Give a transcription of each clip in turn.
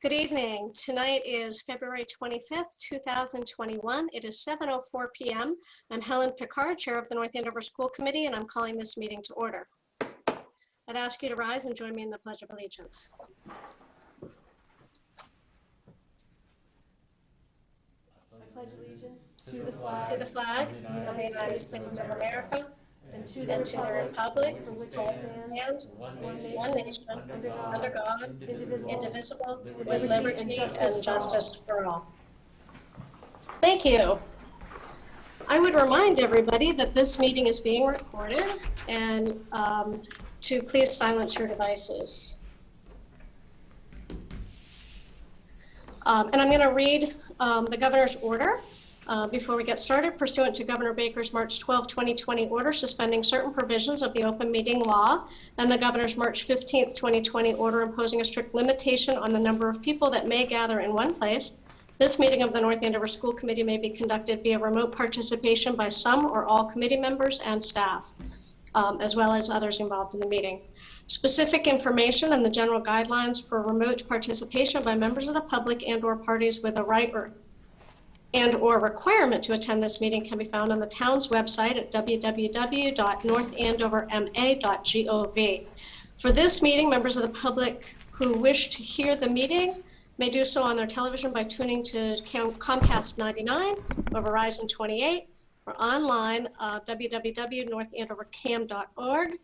Good evening. Tonight is February 25th, 2021. It is 7:04 p.m. I'm Helen Picard, Chair of the North Andover School Committee, and I'm calling this meeting to order. I'd ask you to rise and join me in the Pledge of Allegiance. I pledge allegiance to the flag of the United States of America and to the republic for which it stands, one nation, under God, indivisible, with liberty and justice for all. Thank you. I would remind everybody that this meeting is being recorded and to please silence your devices. And I'm going to read the governor's order. Before we get started, pursuant to Governor Baker's March 12, 2020 order suspending certain provisions of the open meeting law and the governor's March 15, 2020 order imposing a strict limitation on the number of people that may gather in one place, this meeting of the North Andover School Committee may be conducted via remote participation by some or all committee members and staff, as well as others involved in the meeting. Specific information and the general guidelines for remote participation by members of the public and/or parties with a right or requirement to attend this meeting can be found on the town's website at www.northandoverma.gov. For this meeting, members of the public who wish to hear the meeting may do so on their television by tuning to Comcast 99 or Verizon 28 or online www.northandovercam.org.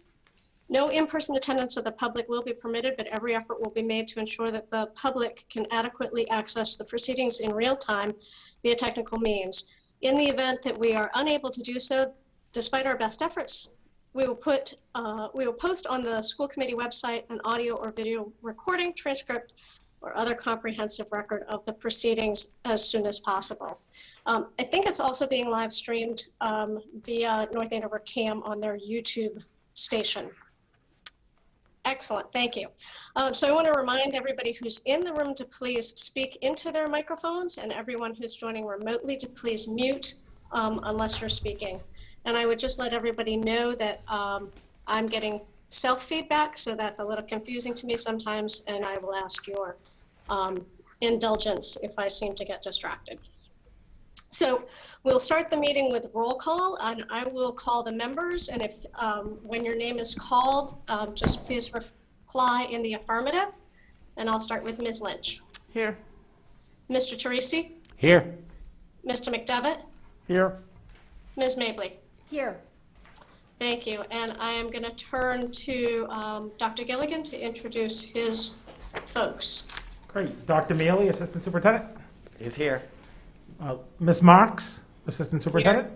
No in-person attendance of the public will be permitted, but every effort will be made to ensure that the public can adequately access the proceedings in real time via technical means. In the event that we are unable to do so, despite our best efforts, we will post on the school committee website an audio or video recording, transcript, or other comprehensive record of the proceedings as soon as possible. I think it's also being live streamed via North Andover Cam on their YouTube station. Excellent, thank you. So I want to remind everybody who's in the room to please speak into their microphones, and everyone who's joining remotely to please mute unless you're speaking. And I would just let everybody know that I'm getting self-feedback, so that's a little confusing to me sometimes, and I will ask your indulgence if I seem to get distracted. So we'll start the meeting with roll call, and I will call the members, and if when your name is called, just please reply in the affirmative, and I'll start with Ms. Lynch. Here. Mr. Teresi? Here. Mr. McDevitt? Here. Ms. Mabley? here. Thank you, and I am going to turn to Dr. Gilligan to introduce his folks. Great. Dr. Mealy, Assistant Superintendent. Is here. Ms. Marks, Assistant Superintendent.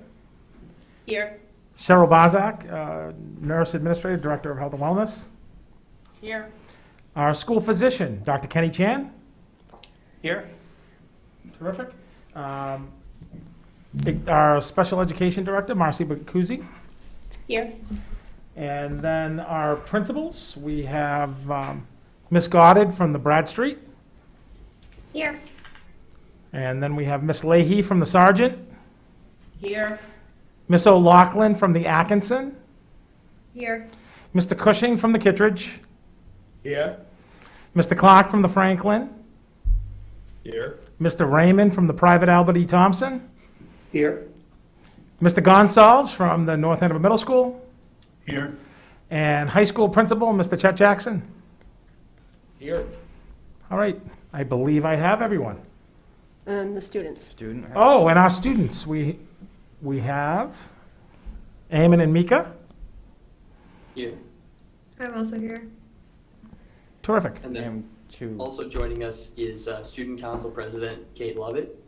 Here. Cheryl Bazak, Nurse Administrator, Director of Health and Wellness. Here. Our school physician, Dr. Kenny Chan. Here. Terrific. Our Special Education Director, Marcy Bacuzzi. Here. And then our principals, we have Ms. Goddard from the Bradstreet. Here. And then we have Miss Leahy from the Sargent, Here. Miss O'Loughlin from the Atkinson, Here. Mr. Cushing from the Kittredge, Here. Mr. Clark from the Franklin, Here. Mr. Raymond from the private Albert E. Thompson, Here. Mr. Gonsalves from the North Andover Middle School, Here. and high school principal, Mr. Chet Jackson. Here. All right, I believe I have everyone. And the students. Student. Oh, and our students, we have Eamon and Mika. Here. I'm also here. Terrific. And then also joining us is Student Council President Kate Lovett.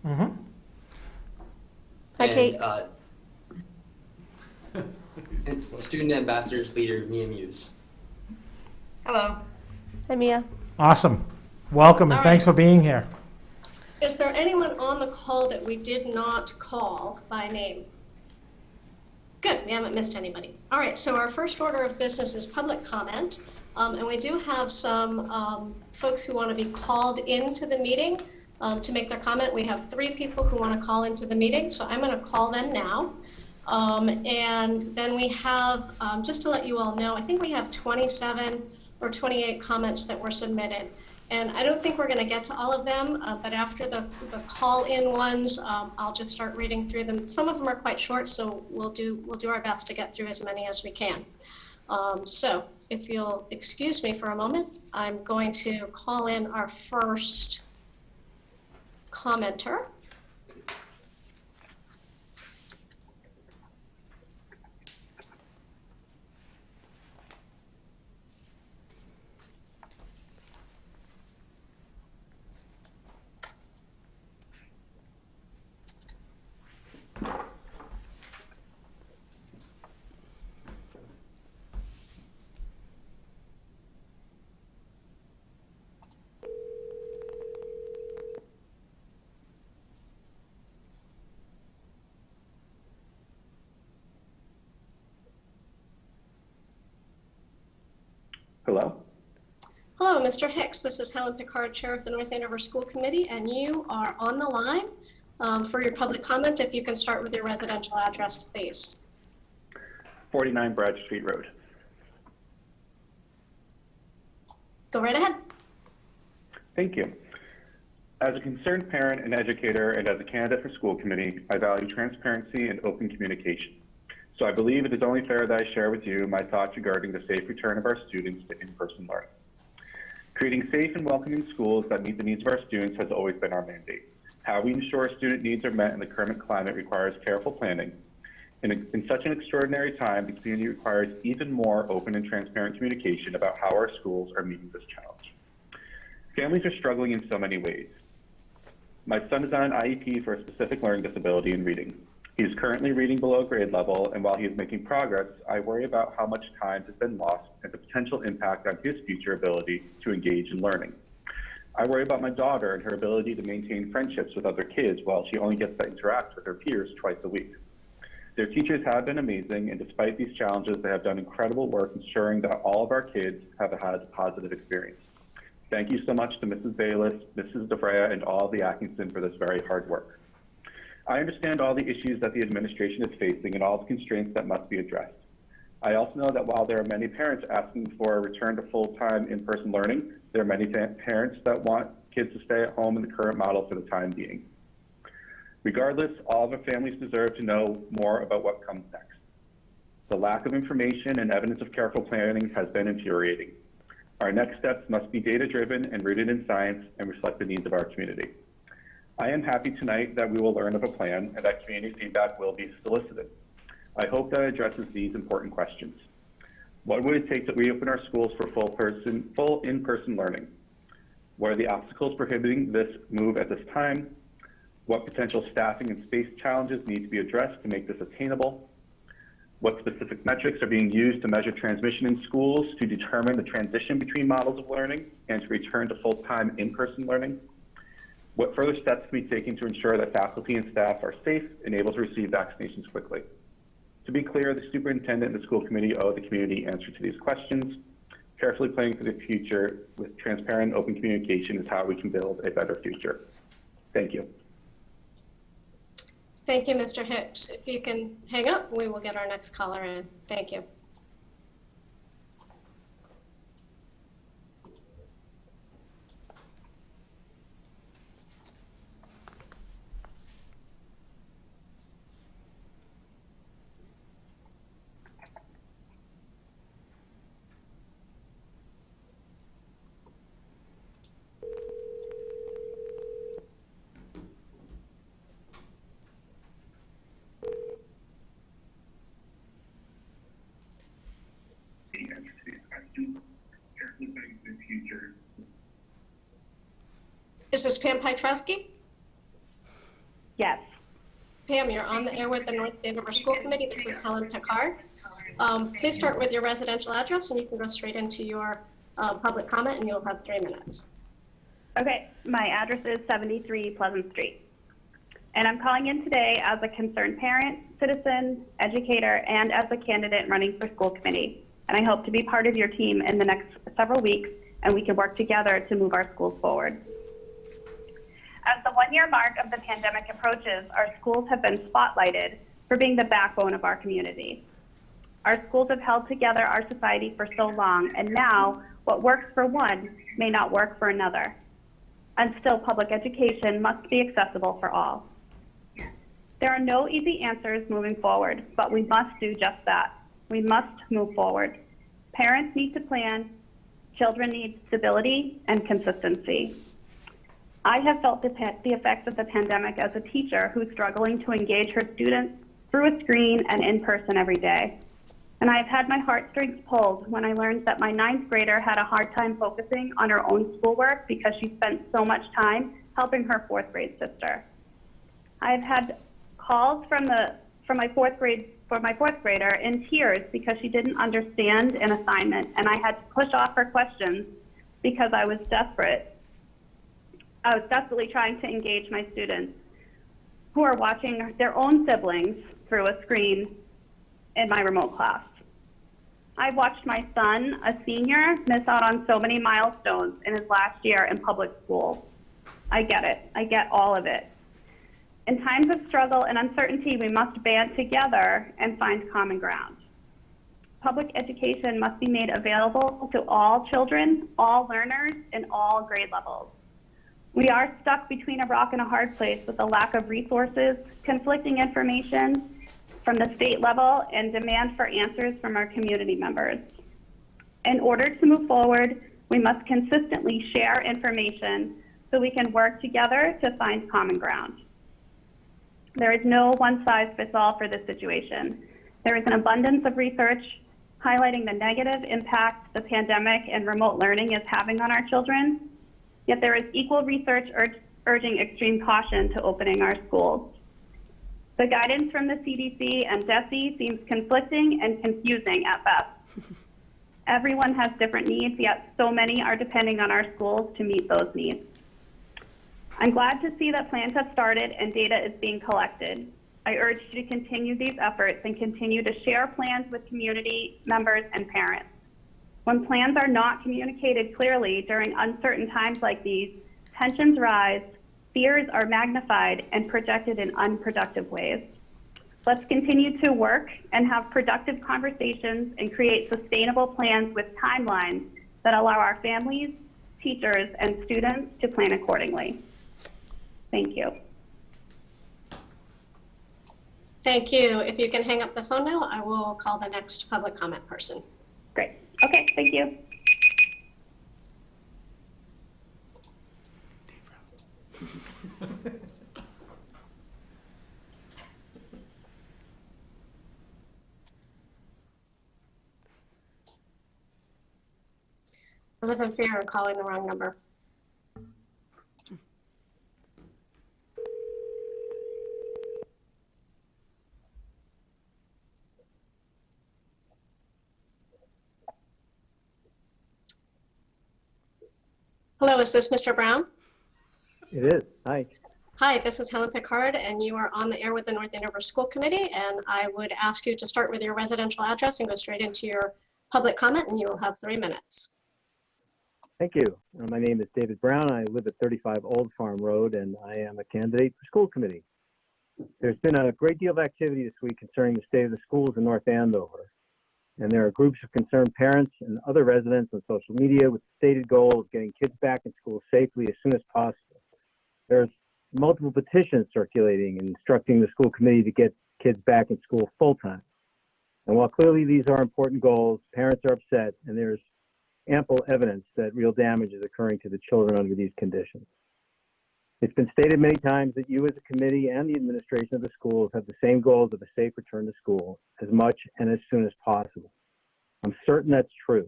Mm-hmm. Hi, Kate. And Student Ambassadors Leader Mia Muse. Hello. Hi, Mia. Awesome. Welcome, and All thanks right. for being here. Is there anyone on the call that we did not call by name? Good, we haven't missed anybody. All right, so our first order of business is public comment. And we do have some folks who want to be called into the meeting to make their comment. We have 3 people who want to call into the meeting, so I'm going to call them now. And then we have, just to let you all know, I think we have 27 or 28 comments that were submitted. And I don't think we're going to get to all of them, but after the call-in ones, I'll just start reading through them. Some of them are quite short, so we'll do our best to get through as many as we can. So if you'll excuse me for a moment, I'm going to call in our first commenter. Hello? Hello, Mr. Hicks. This is Helen Picard, Chair of the North Andover School Committee, and you are on the line for your public comment. If you can start with your residential address, please. 49 Brad Street Road. Go right ahead. Thank you. As a concerned parent and educator and as a candidate for school committee, I value transparency and open communication. So I believe it is only fair that I share with you my thoughts regarding the safe return of our students to in-person learning. Creating safe and welcoming schools that meet the needs of our students has always been our mandate. How we ensure student needs are met in the current climate requires careful planning. In such an extraordinary time, the community requires even more open and transparent communication about how our schools are meeting this challenge. Families are struggling in so many ways. My son is on an IEP for a specific learning disability in reading. He is currently reading below grade level, and while he is making progress, I worry about how much time has been lost and the potential impact on his future ability to engage in learning. I worry about my daughter and her ability to maintain friendships with other kids while she only gets to interact with her peers twice a week. Their teachers have been amazing, and despite these challenges, they have done incredible work ensuring that all of our kids have had a positive experience. Thank you so much to Mrs. Bayless, Mrs. DeFrea, and all of the Atkinson for this very hard work. I understand all the issues that the administration is facing and all the constraints that must be addressed. I also know that while there are many parents asking for a return to full-time in-person learning, there are many parents that want kids to stay at home in the current model for the time being. Regardless, all of our families deserve to know more about what comes next. The lack of information and evidence of careful planning has been infuriating. Our next steps must be data-driven and rooted in science and reflect the needs of our community. I am happy tonight that we will learn of a plan and that community feedback will be solicited. I hope that it addresses these important questions. What would it take to reopen our schools for full in-person learning? What are the obstacles prohibiting this move at this time? What potential staffing and space challenges need to be addressed to make this attainable? What specific metrics are being used to measure transmission in schools to determine the transition between models of learning and to return to full-time in-person learning? What further steps can be taken to ensure that faculty and staff are safe and able to receive vaccinations quickly? To be clear, the superintendent and the school committee owe the community answer to these questions. Carefully planning for the future with transparent and open communication is how we can build a better future. Thank you. Thank you, Mr. Hicks. If you can hang up, we will get our next caller in. Thank you. Is this Pam Pietrowski? Yes. Pam, you're on the air with the North Andover School Committee. This is Helen Picard. Please start with your residential address and you can go straight into your public comment and you'll have 3 minutes. Okay, my address is 73 Pleasant Street. And I'm calling in today as a concerned parent, citizen, educator, and as a candidate running for school committee. And I hope to be part of your team in the next several weeks and we can work together to move our schools forward. As the one-year mark of the pandemic approaches, our schools have been spotlighted for being the backbone of our community. Our schools have held together our society for so long, and now What works for one may not work for another. And still, public education must be accessible for all. There are no easy answers moving forward, but we must do just that. We must move forward. Parents need to plan. Children need stability and consistency. I have felt the effects of the pandemic as a teacher who's struggling to engage her students through a screen and in person every day. And I have had my heartstrings pulled when I learned that my 9th grader had a hard time focusing on her own schoolwork because she spent so much time helping her 4th grade sister. I've had calls from my fourth grader in tears because she didn't understand an assignment, and I had to push off her questions because I was desperate. I was desperately trying to engage my students who are watching their own siblings through a screen in my remote class. I've watched my son, a senior, miss out on so many milestones in his last year in public school. I get it. I get all of it. In times of struggle and uncertainty, we must band together and find common ground. Public education must be made available to all children, all learners, and all grade levels. We are stuck between a rock and a hard place with a lack of resources, conflicting information from the state level, and demand for answers from our community members. In order to move forward, we must consistently share information so we can work together to find common ground. There is no one-size-fits-all for this situation. There is an abundance of research highlighting the negative impact the pandemic and remote learning is having on our children, yet there is equal research urging extreme caution to opening our schools. The guidance from the CDC and DESE seems conflicting and confusing at best. Everyone has different needs, yet so many are depending on our schools to meet those needs. I'm glad to see that plans have started and data is being collected. I urge you to continue these efforts and continue to share plans with community members and parents. When plans are not communicated clearly during uncertain times like these, tensions rise, fears are magnified and projected in unproductive ways. Let's continue to work and have productive conversations and create sustainable plans with timelines that allow our families, teachers, and students to plan accordingly. Thank you. Thank you. If you can hang up the phone now, I will call the next public comment person. Great. Okay, thank you. I live in fear of calling the wrong number. Hello, is this Mr. Brown? It is. Hi. Hi, this is Helen Picard, and you are on the air with the North Andover School Committee, and I would ask you to start with your residential address and go straight into your public comment, and you will have 3 minutes. Thank you. My name is David Brown. I live at 35 Old Farm Road, and I am a candidate for school committee. There's been a great deal of activity this week concerning the state of the schools in North Andover, and there are groups of concerned parents and other residents on social media with the stated goal of getting kids back in school safely as soon as possible. There's multiple petitions circulating and instructing the school committee to get kids back in school full-time. And while clearly these are important goals, parents are upset, and there's ample evidence that real damage is occurring to the children under these conditions. It's been stated many times that you as a committee and the administration of the schools have the same goals of a safe return to school as much and as soon as possible. I'm certain that's true.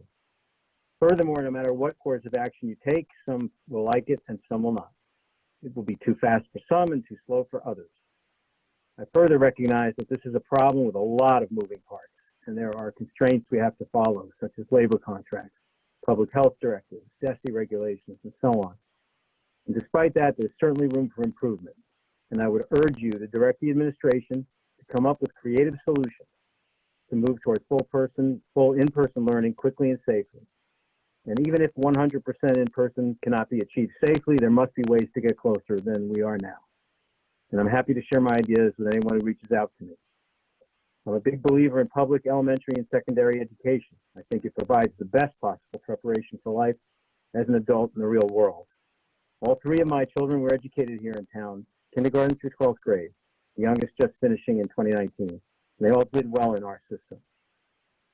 Furthermore, no matter what course of action you take, some will like it and some will not. It will be too fast for some and too slow for others. I further recognize that this is a problem with a lot of moving parts, and there are constraints we have to follow, such as labor contracts, public health directives, DESE regulations, and so on. And despite that, there's certainly room for improvement. And I would urge you to direct the administration to come up with creative solutions to move towards full in-person learning quickly and safely. And even if 100% in-person cannot be achieved safely, there must be ways to get closer than we are now. And I'm happy to share my ideas with anyone who reaches out to me. I'm a big believer in public elementary and secondary education. I think it provides the best possible preparation for life as an adult in the real world. All three of my children were educated here in town, kindergarten through 12th grade, the youngest just finishing in 2019. They all did well in our system.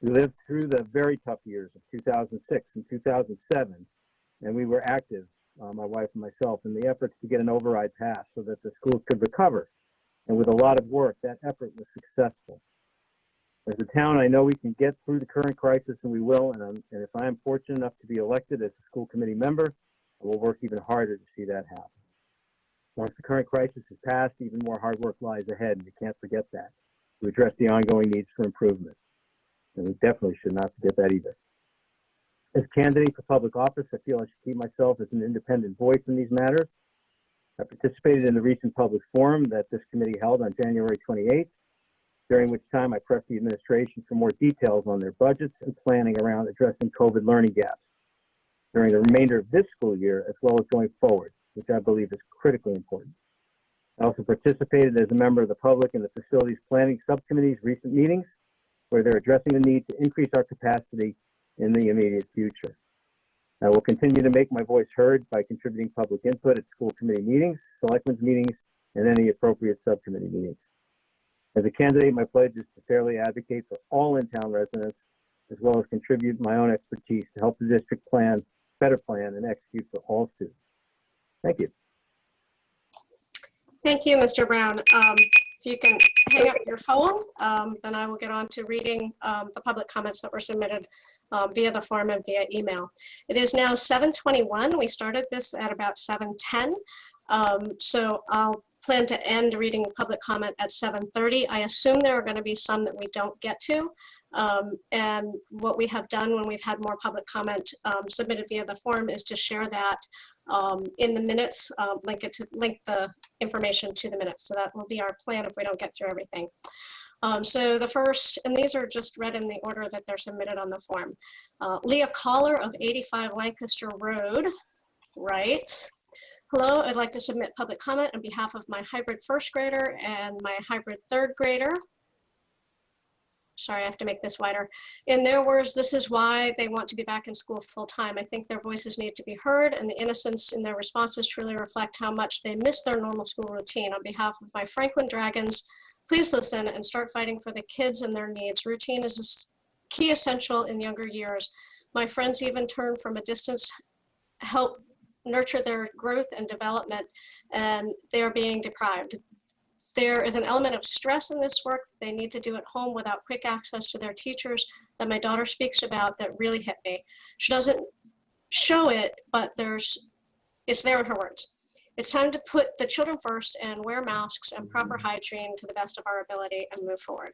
We lived through the very tough years of 2006 and 2007, and we were active, my wife and myself, in the efforts to get an override passed so that the schools could recover. And with a lot of work, that effort was successful. As a town, I know we can get through the current crisis, and we will, and if I am fortunate enough to be elected as a school committee member, I will work even harder to see that happen. Once the current crisis is passed, even more hard work lies ahead, and we can't forget that, to address the ongoing needs for improvement. And we definitely should not forget that either. As candidate for public office, I feel I should keep myself as an independent voice in these matters. I participated in the recent public forum that this committee held on January 28th, during which time I pressed the administration for more details on their budgets and planning around addressing COVID learning gaps during the remainder of this school year, as well as going forward, which I believe is critically important. I also participated as a member of the public in the Facilities Planning Subcommittee's recent meetings, where they're addressing the need to increase our capacity in the immediate future. I will continue to make my voice heard by contributing public input at school committee meetings, selectmen's meetings, and any appropriate subcommittee meetings. As a candidate, my pledge is to fairly advocate for all in-town residents, as well as contribute my own expertise to help the district better plan and execute for all students. Thank you. Thank you, Mr. Brown. If you can hang up your phone, then I will get on to reading the public comments that were submitted via the form and via email. It is now 7:21. We started this at about 7:10. So I'll plan to end reading public comment at 7:30. I assume there are going to be some that we don't get to. And what we have done when we've had more public comment submitted via the form is to share that in the minutes, link the information to the minutes. So that will be our plan if we don't get through everything. So the first, and these are just read in the order that they're submitted on the form. Leah Collar of 85 Lancaster Road writes, hello, I'd like to submit public comment on behalf of my hybrid first grader and my hybrid third grader. Sorry, I have to make this wider. In their words, this is why they want to be back in school full time. I think their voices need to be heard, and the innocence in their responses truly reflect how much they miss their normal school routine. On behalf of my Franklin Dragons, please listen and start fighting for the kids and their needs. Routine is a key essential in younger years. My friends even turn from a distance, help nurture their growth and development, and they are being deprived. There is an element of stress in this work they need to do at home without quick access to their teachers that my daughter speaks about that really hit me. She doesn't show it, but it's there in her words. It's time to put the children first and wear masks and proper hygiene to the best of our ability and move forward.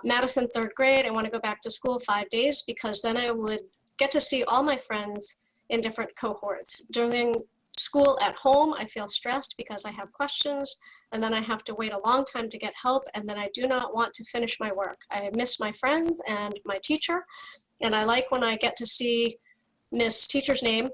Madison, third grade, I want to go back to school 5 days because then I would get to see all my friends in different cohorts. During school at home, I feel stressed because I have questions, and then I have to wait a long time to get help, and then I do not want to finish my work. I miss my friends and my teacher, and I like when I get to see Miss Teacher's name.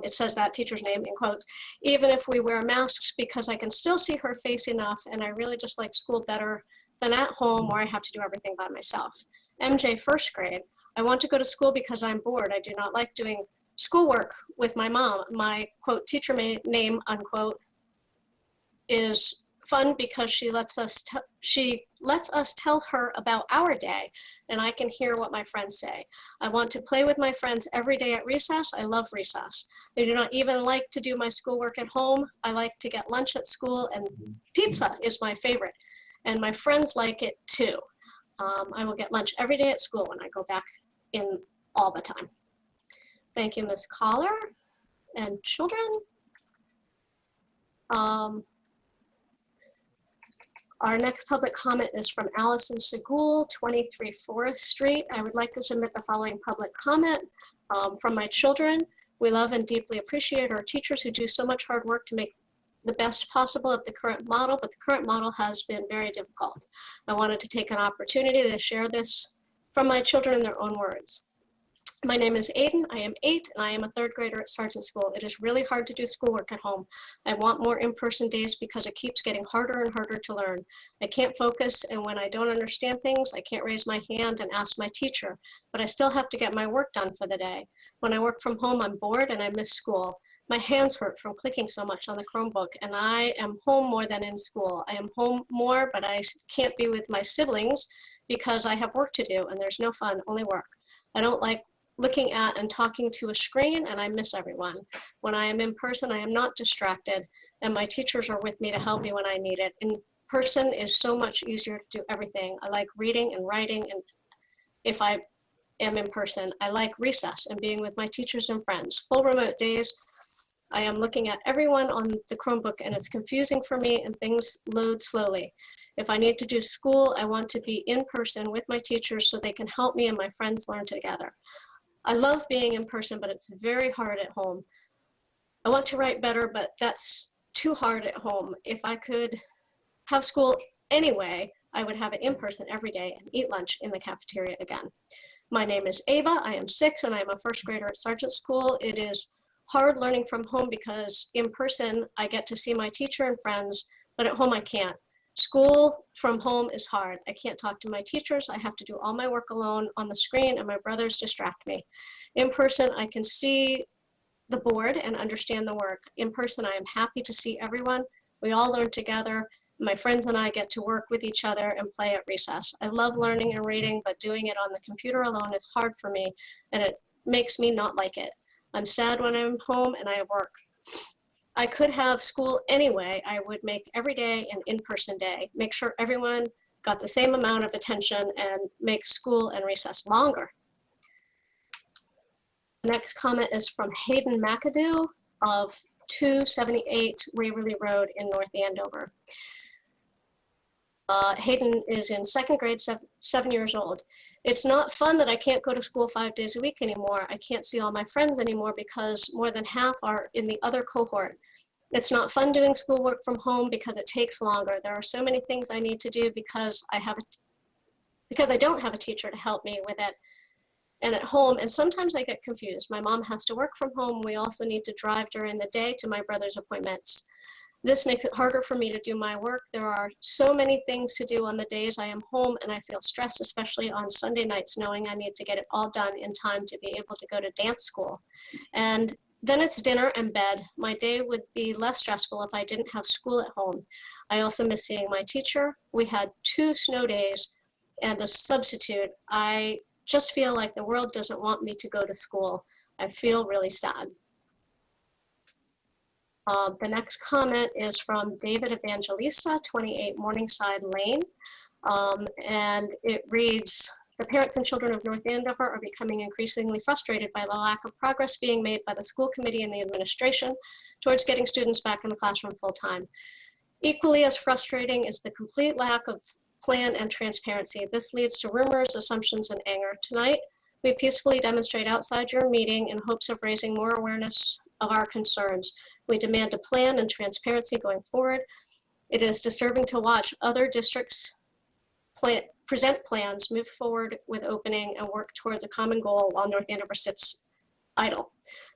It says that teacher's name in quotes, even if we wear masks, because I can still see her face enough, and I really just like school better than at home where I have to do everything by myself. MJ, first grade, I want to go to school because I'm bored. I do not like doing schoolwork with my mom. My quote teacher name unquote is fun because she lets us tell her about our day, and I can hear what my friends say. I want to play with my friends every day at recess. I love recess. I do not even like to do my schoolwork at home. I like to get lunch at school, and pizza is my favorite, and my friends like it too. I will get lunch every day at school when I go back in all the time. Thank you, Ms. Collar and children. Our next public comment is from Allison Segool, 23 Forest Street. I would like to submit the following public comment from my children. We love and deeply appreciate our teachers who do so much hard work to make the best possible of the current model, but the current model has been very difficult. I wanted to take an opportunity to share this from my children in their own words. My name is Hayden. I am 8 and I am a 3rd grader at Sargent School. It is really hard to do schoolwork at home. I want more in-person days because it keeps getting harder and harder to learn. I can't focus, and when I don't understand things, I can't raise my hand and ask my teacher, but I still have to get my work done for the day. When I work from home, I'm bored and I miss school. My hands hurt from clicking so much on the Chromebook, and I am home more than in school. I am home more, but I can't be with my siblings because I have work to do, and there's no fun, only work. I don't like looking at and talking to a screen, and I miss everyone. When I am in person, I am not distracted, and my teachers are with me to help me when I need it. In person is so much easier to do everything. I like reading and writing, and if I am in person, I like recess and being with my teachers and friends. Full remote days, I am looking at everyone on the Chromebook, and it's confusing for me, and things load slowly. If I need to do school, I want to be in person with my teachers so they can help me and my friends learn together. I love being in person, but it's very hard at home. I want to write better, but that's too hard at home. If I could have school anyway, I would have it in person every day and eat lunch in the cafeteria again. My name is Ava. I am 6 and I am a 1st grader at Sargent School. It is hard learning from home because in person I get to see my teacher and friends, but at home I can't. School from home is hard. I can't talk to my teachers. I have to do all my work alone on the screen, and my brothers distract me. In person, I can see the board and understand the work. In person, I am happy to see everyone. We all learn together. My friends and I get to work with each other and play at recess. I love learning and reading, but doing it on the computer alone is hard for me, and it makes me not like it. I'm sad when I'm home and I have work. I could have school anyway. I would make every day an in-person day, make sure everyone got the same amount of attention, and make school and recess longer. The next comment is from Hayden McAdoo of 278 Waverly Road in North Andover. Hayden is in 2nd grade, 7 years old. It's not fun that I can't go to school 5 days a week anymore. I can't see all my friends anymore because more than half are in the other cohort. It's not fun doing schoolwork from home because it takes longer. There are so many things I need to do because I don't have a teacher to help me with it and at home, and sometimes I get confused. My mom has to work from home. We also need to drive during the day to my brother's appointments. This makes it harder for me to do my work. There are so many things to do on the days I am home, and I feel stressed, especially on Sunday nights, knowing I need to get it all done in time to be able to go to dance school. And then it's dinner and bed. My day would be less stressful if I didn't have school at home. I also miss seeing my teacher. We had 2 snow days and a substitute. I just feel like the world doesn't want me to go to school. I feel really sad. The next comment is from David Evangelista, 28 Morningside Lane, and it reads, the parents and children of North Andover are becoming increasingly frustrated by the lack of progress being made by the school committee and the administration towards getting students back in the classroom full time. Equally as frustrating is the complete lack of plan and transparency. This leads to rumors, assumptions, and anger. Tonight, we peacefully demonstrate outside your meeting in hopes of raising more awareness of our concerns. We demand a plan and transparency going forward. It is disturbing to watch other districts present plans, move forward with opening, and work towards a common goal while North Andover sits idle.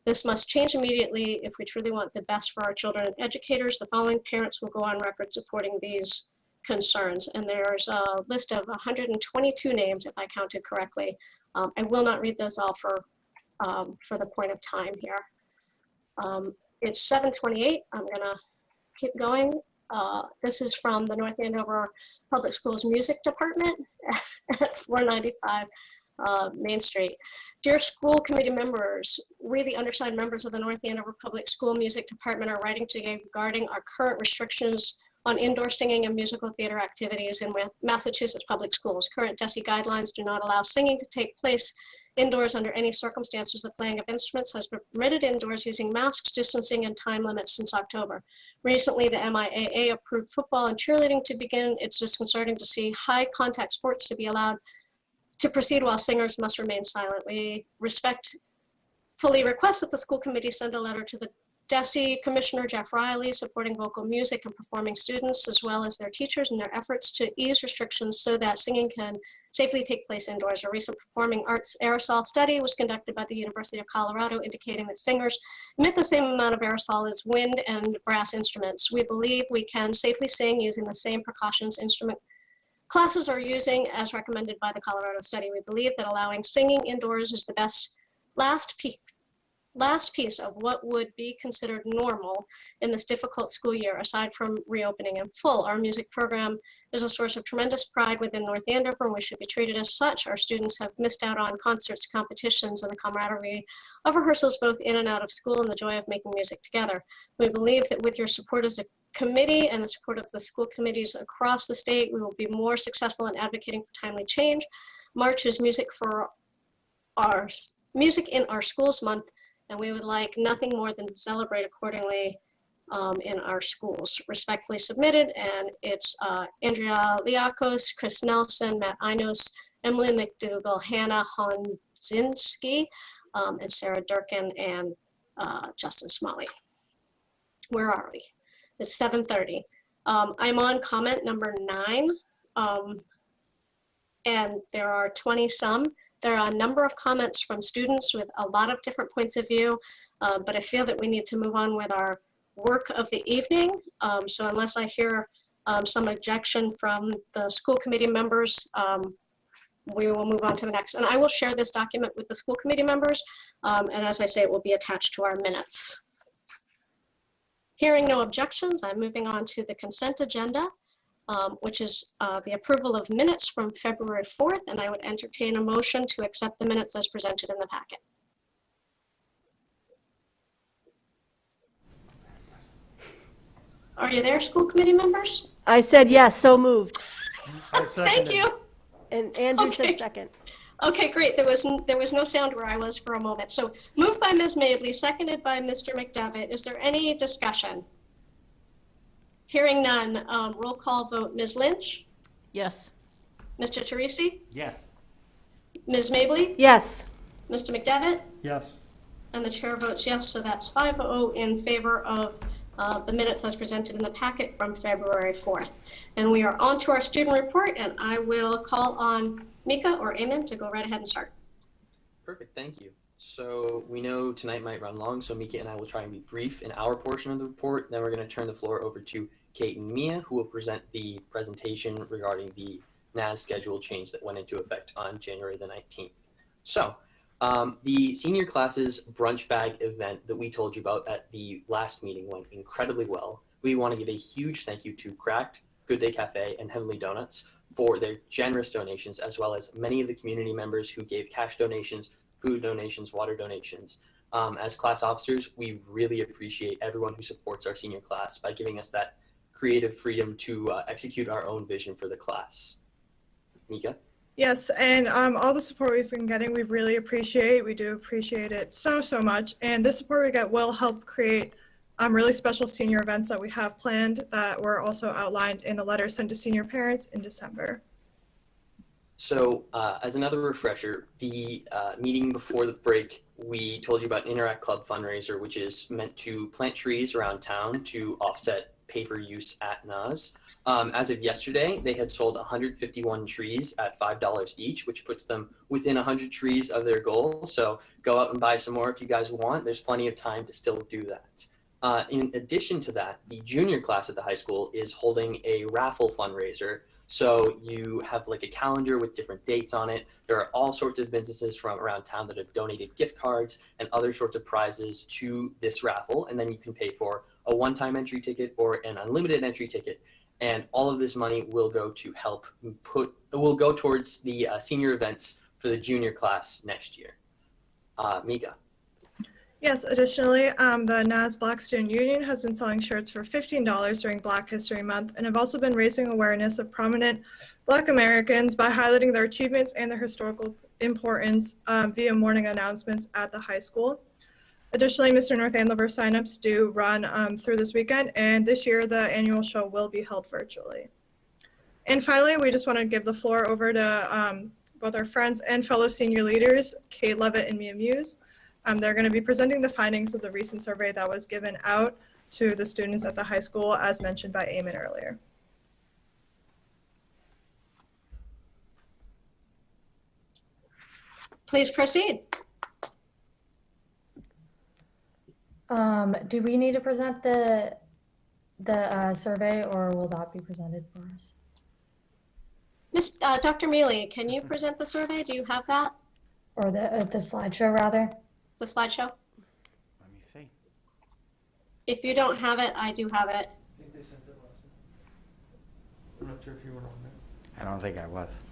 This must change immediately if we truly want the best for our children and educators. The following parents will go on record supporting these concerns, and there's a list of 122 names if I counted correctly. I will not read those all for the point of time here. It's 7:28. I'm gonna keep going. This is from the North Andover Public Schools Music Department at 495 Main Street. Dear school committee members, we, the undersigned members of the North Andover Public School Music Department, are writing to you regarding our current restrictions on indoor singing and musical theater activities in Massachusetts public schools. Current DESE guidelines do not allow singing to take place indoors under any circumstances. The playing of instruments has been permitted indoors using masks, distancing, and time limits since October. Recently, the MIAA approved football and cheerleading to begin. It's disconcerting to see high contact sports to be allowed to proceed while singers must remain silent. We respectfully request that the school committee send a letter to the DESE Commissioner Jeff Riley supporting vocal music and performing students, as well as their teachers in their efforts to ease restrictions so that singing can safely take place indoors. A recent performing arts aerosol study was conducted by the University of Colorado, indicating that singers emit the same amount of aerosol as wind and brass instruments. We believe we can safely sing using the same precautions instrument classes are using as recommended by the Colorado study. We believe that allowing singing indoors is the best last piece of what would be considered normal in this difficult school year, aside from reopening in full. Our music program is a source of tremendous pride within North Andover, and we should be treated as such. Our students have missed out on concerts, competitions, and the camaraderie of rehearsals both in and out of school, and the joy of making music together. We believe that with your support as a committee and the support of the school committees across the state, we will be more successful in advocating for timely change. March is Music in Our Schools Month, and we would like nothing more than to celebrate accordingly in our schools. Respectfully submitted, and it's Andrea Liakos, Chris Nelson, Matt Inos, Emily McDougall, Hannah Honzinski, and Sarah Durkin, and Justin Smalley. Where are we? It's 7:30. I'm on comment number 9, and there are 20 some. There are a number of comments from students with a lot of different points of view, but I feel that we need to move on with our work of the evening. So unless I hear some objection from the school committee members, we will move on to the next. And I will share this document with the school committee members, and as I say, it will be attached to our minutes. Hearing no objections, I'm moving on to the consent agenda, which is the approval of minutes from February 4th, and I would entertain a motion to accept the minutes as presented in the packet. Are you there, school committee members? I said yes, so moved. Thank you. And Andrew Okay. said second. Okay, great. There was no sound where I was for a moment. So moved by Ms. Mabley, seconded by Mr. McDevitt. Is there any discussion? Hearing none, roll call vote. Ms. Lynch? Yes. Mr. Teresi? Yes. Ms. Mabley? Yes. Mr. McDevitt? Yes. And the chair votes yes, so that's 5-0 in favor of the minutes as presented in the packet from February 4th. And we are on to our student report, and I will call on Mika or Eamon to go right ahead and start. Perfect, thank you. So we know tonight might run long, so Mika and I will try and be brief in our portion of the report. Then we're going to turn the floor over to Kate and Mia, who will present the presentation regarding the NAS schedule change that went into effect on January the 19th. So the senior classes brunch bag event that we told you about at the last meeting went incredibly well. We want to give a huge thank you to Cracked, Good Day Cafe, and Heavenly Donuts for their generous donations, as well as many of the community members who gave cash donations, food donations, water donations. As class officers, we really appreciate everyone who supports our senior class by giving us that creative freedom to execute our own vision for the class. Mika? Yes, and all the support we've been getting, we really appreciate. We do appreciate it so much. And this support we get will help create really special senior events that we have planned that were also outlined in a letter sent to senior parents in December. So as another refresher, the meeting before the break, we told you about Interact Club fundraiser, which is meant to plant trees around town to offset paper use at NAS. As of yesterday, they had sold 151 trees at $5 each, which puts them within 100 trees of their goal. So go out and buy some more if you guys want. There's plenty of time to still do that. In addition to that, the junior class at the high school is holding a raffle fundraiser. So you have like a calendar with different dates on it. There are all sorts of businesses from around town that have donated gift cards and other sorts of prizes to this raffle. And then you can pay for a one-time entry ticket or an unlimited entry ticket. And all of this money will go to will go towards the senior events for the junior class next year. Mika. Yes, additionally, the NAS Black Student Union has been selling shirts for $15 during Black History Month and have also been raising awareness of prominent Black Americans by highlighting their achievements and their historical importance via morning announcements at the high school. Additionally, Mr. North Andover signups do run through this weekend, and this year the annual show will be held virtually. And finally, we just want to give the floor over to both our friends and fellow senior leaders, Kate Levitt and Mia Muse, They're going to be presenting the findings of the recent survey that was given out to the students at the high school, as mentioned by Eamon earlier. Please proceed. Do we need to present the survey, or will that be presented for us? Dr. Mealy, can you present the survey? Do you have that? Or the slideshow, rather? The slideshow? Let me see. If you don't have it, I do have it. I think they sent it last night. I'm not sure if you were on there. I don't think I was.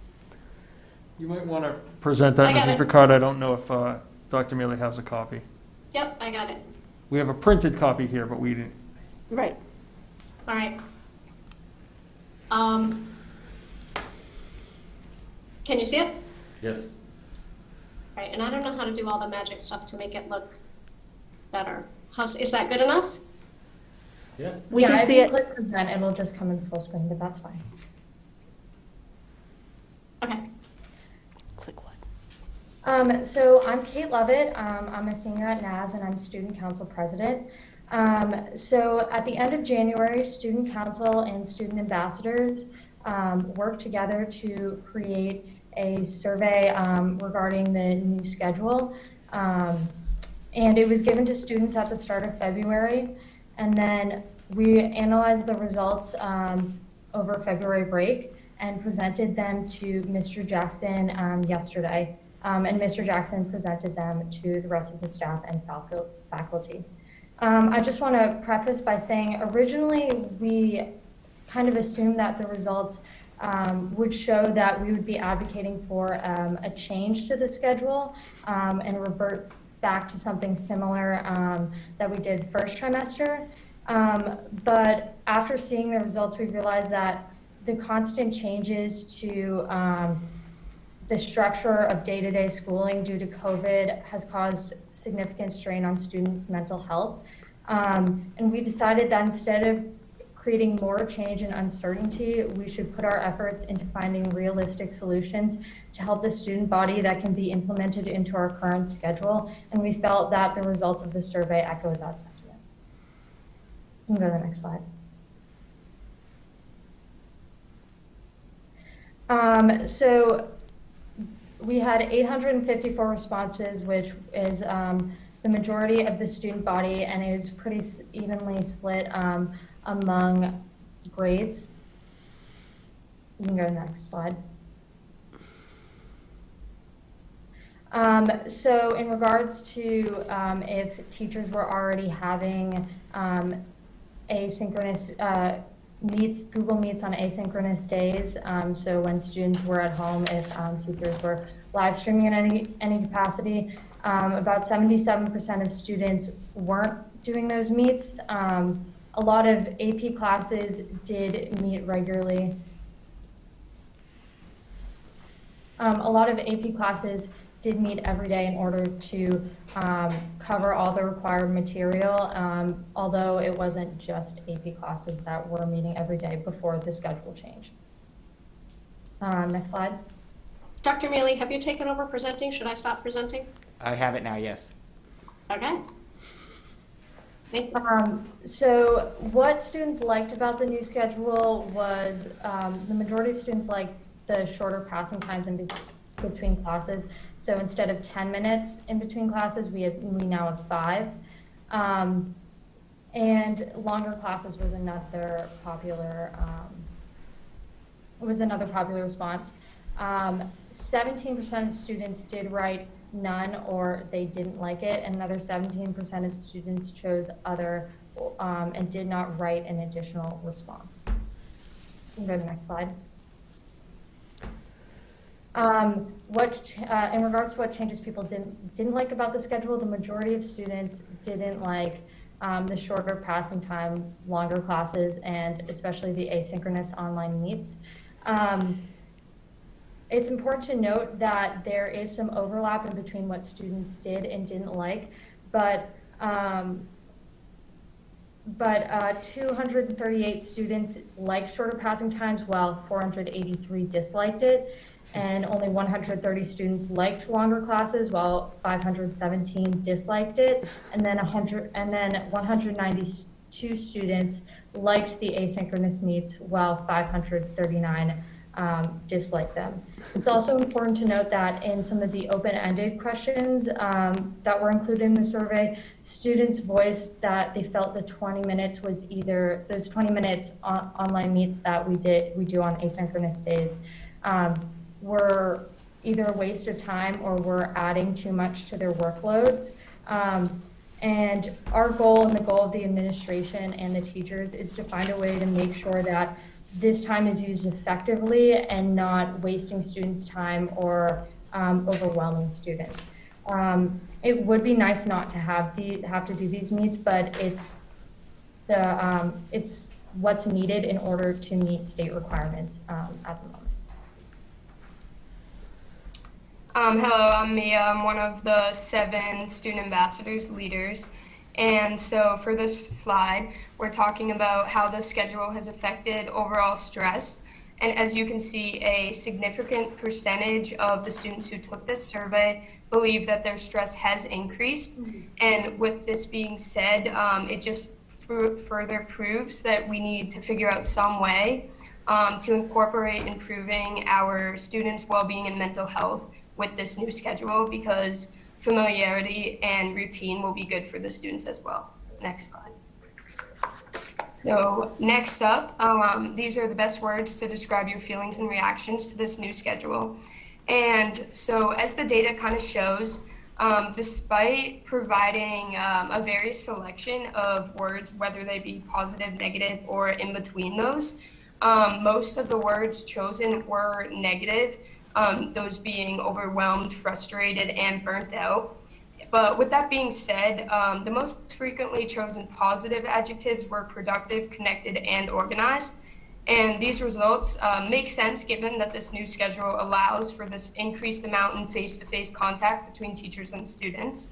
You might want to present that, I got Mrs. it. Picard. I don't know if Dr. Mealy has a copy. Yep, I got it. We have a printed copy here, but we didn't. Right. All right. Can you see it? Yes. Right, and I don't know how to do all the magic stuff to make it look better. Is that good enough? Yeah. We can if see you it. click present, it'll just come in full screen, but that's fine. Okay. Click what? So I'm Kate Lovett. I'm a senior at NAS and I'm student council president. So at the end of January, student council and student ambassadors worked together to create a survey regarding the new schedule. And it was given to students at the start of February. And then we analyzed the results over February break and presented them to Mr. Jackson yesterday. And Mr. Jackson presented them to the rest of the staff and faculty. I just want to preface by saying originally we kind of assumed that the results would show that we would be advocating for a change to the schedule and revert back to something similar that we did first trimester. But after seeing the results, we realized that the constant changes to the structure of day-to-day schooling due to COVID has caused significant strain on students' mental health. And we decided that instead of creating more change and uncertainty, we should put our efforts into finding realistic solutions to help the student body that can be implemented into our current schedule. And we felt that the results of the survey echoed that sentiment. You can go to the next slide. So we had 854 responses, which is the majority of the student body, and it was pretty evenly split among grades. You can go to the next slide. So in regards to if teachers were already having asynchronous meets, Google Meets on asynchronous days, so when students were at home, if teachers were live streaming in any capacity, about 77% of students weren't doing those meets. A lot of AP classes did meet regularly. A lot of AP classes did meet every day in order to cover all the required material, although it wasn't just AP classes that were meeting every day before the schedule change. Next slide. Dr. Mealy, have you taken over presenting? Should I stop presenting? I have it now, yes. Okay. Thank you. So what students liked about the new schedule was the majority of students liked the shorter passing times in between classes. So instead of 10 minutes in between classes, we now have 5. And longer classes was another popular response. 17% of students did write none or they didn't like it, and another 17% of students chose other and did not write an additional response. You can go to the next slide. In regards to what changes people didn't like about the schedule, the majority of students didn't like the shorter passing time, longer classes, and especially the asynchronous online meets. It's important to note that there is some overlap in between what students did and didn't like, but 238 students liked shorter passing times while 483 disliked it. and only 130 students liked longer classes, while 517 disliked it, and then 192 students liked the asynchronous meets, while 539 dislike them. It's also important to note that in some of the open-ended questions that were included in the survey, students voiced that they felt the 20 minutes was either, those 20 minutes online meets that we do on asynchronous days were either a waste of time or were adding too much to their workloads. And our goal and the goal of the administration and the teachers is to find a way to make sure that this time is used effectively and not wasting students' time or overwhelming students. It would be nice not to have to do these meets, but it's what's needed in order to meet state requirements at the moment. Hello, I'm Mia. I'm one of the 7 student ambassadors leaders. And so for this slide, we're talking about how the schedule has affected overall stress. And as you can see, a significant percentage of the students who took this survey believe that their stress has increased. And with this being said, it just further proves that we need to figure out some way to incorporate improving our students' well-being and mental health with this new schedule, because familiarity and routine will be good for the students as well. Next slide. So next up, these are the best words to describe your feelings and reactions to this new schedule. And so as the data kind of shows, despite providing a various selection of words, whether they be positive, negative, or in between those, most of the words chosen were negative, those being overwhelmed, frustrated, and burnt out. But with that being said, the most frequently chosen positive adjectives were productive, connected, and organized. And these results make sense given that this new schedule allows for this increased amount in face-to-face contact between teachers and students.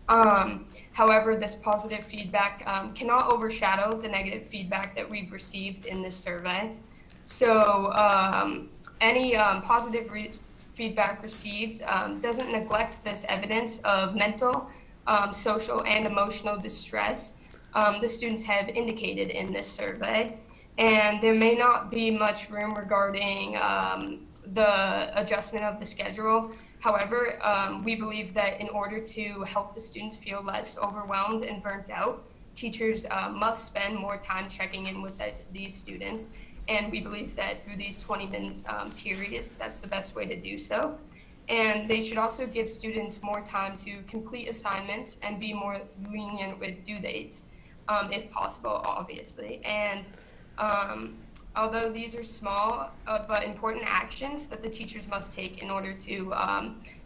However, this positive feedback cannot overshadow the negative feedback that we've received in this survey. So any positive feedback received doesn't neglect this evidence of mental, social, and emotional distress the students have indicated in this survey. And there may not be much room regarding the adjustment of the schedule. However, we believe that in order to help the students feel less overwhelmed and burnt out, teachers must spend more time checking in with these students. And we believe that through these 20-minute periods, that's the best way to do so. And they should also give students more time to complete assignments and be more lenient with due dates, if possible, obviously. And although these are small but important actions that the teachers must take in order to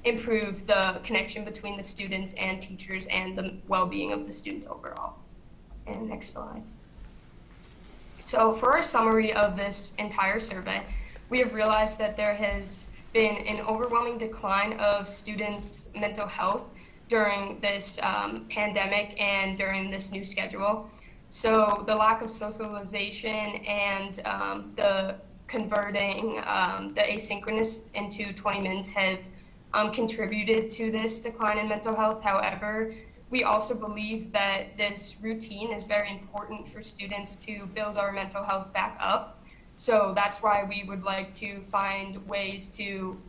improve the connection between the students and teachers and the well-being of the students overall. And next slide. So for our summary of this entire survey, we have realized that there has been an overwhelming decline of students' mental health during this pandemic and during this new schedule. So the lack of socialization and the converting the asynchronous into 20 minutes have contributed to this decline in mental health. However, we also believe that this routine is very important for students to build our mental health back up. So that's why we would like to find ways to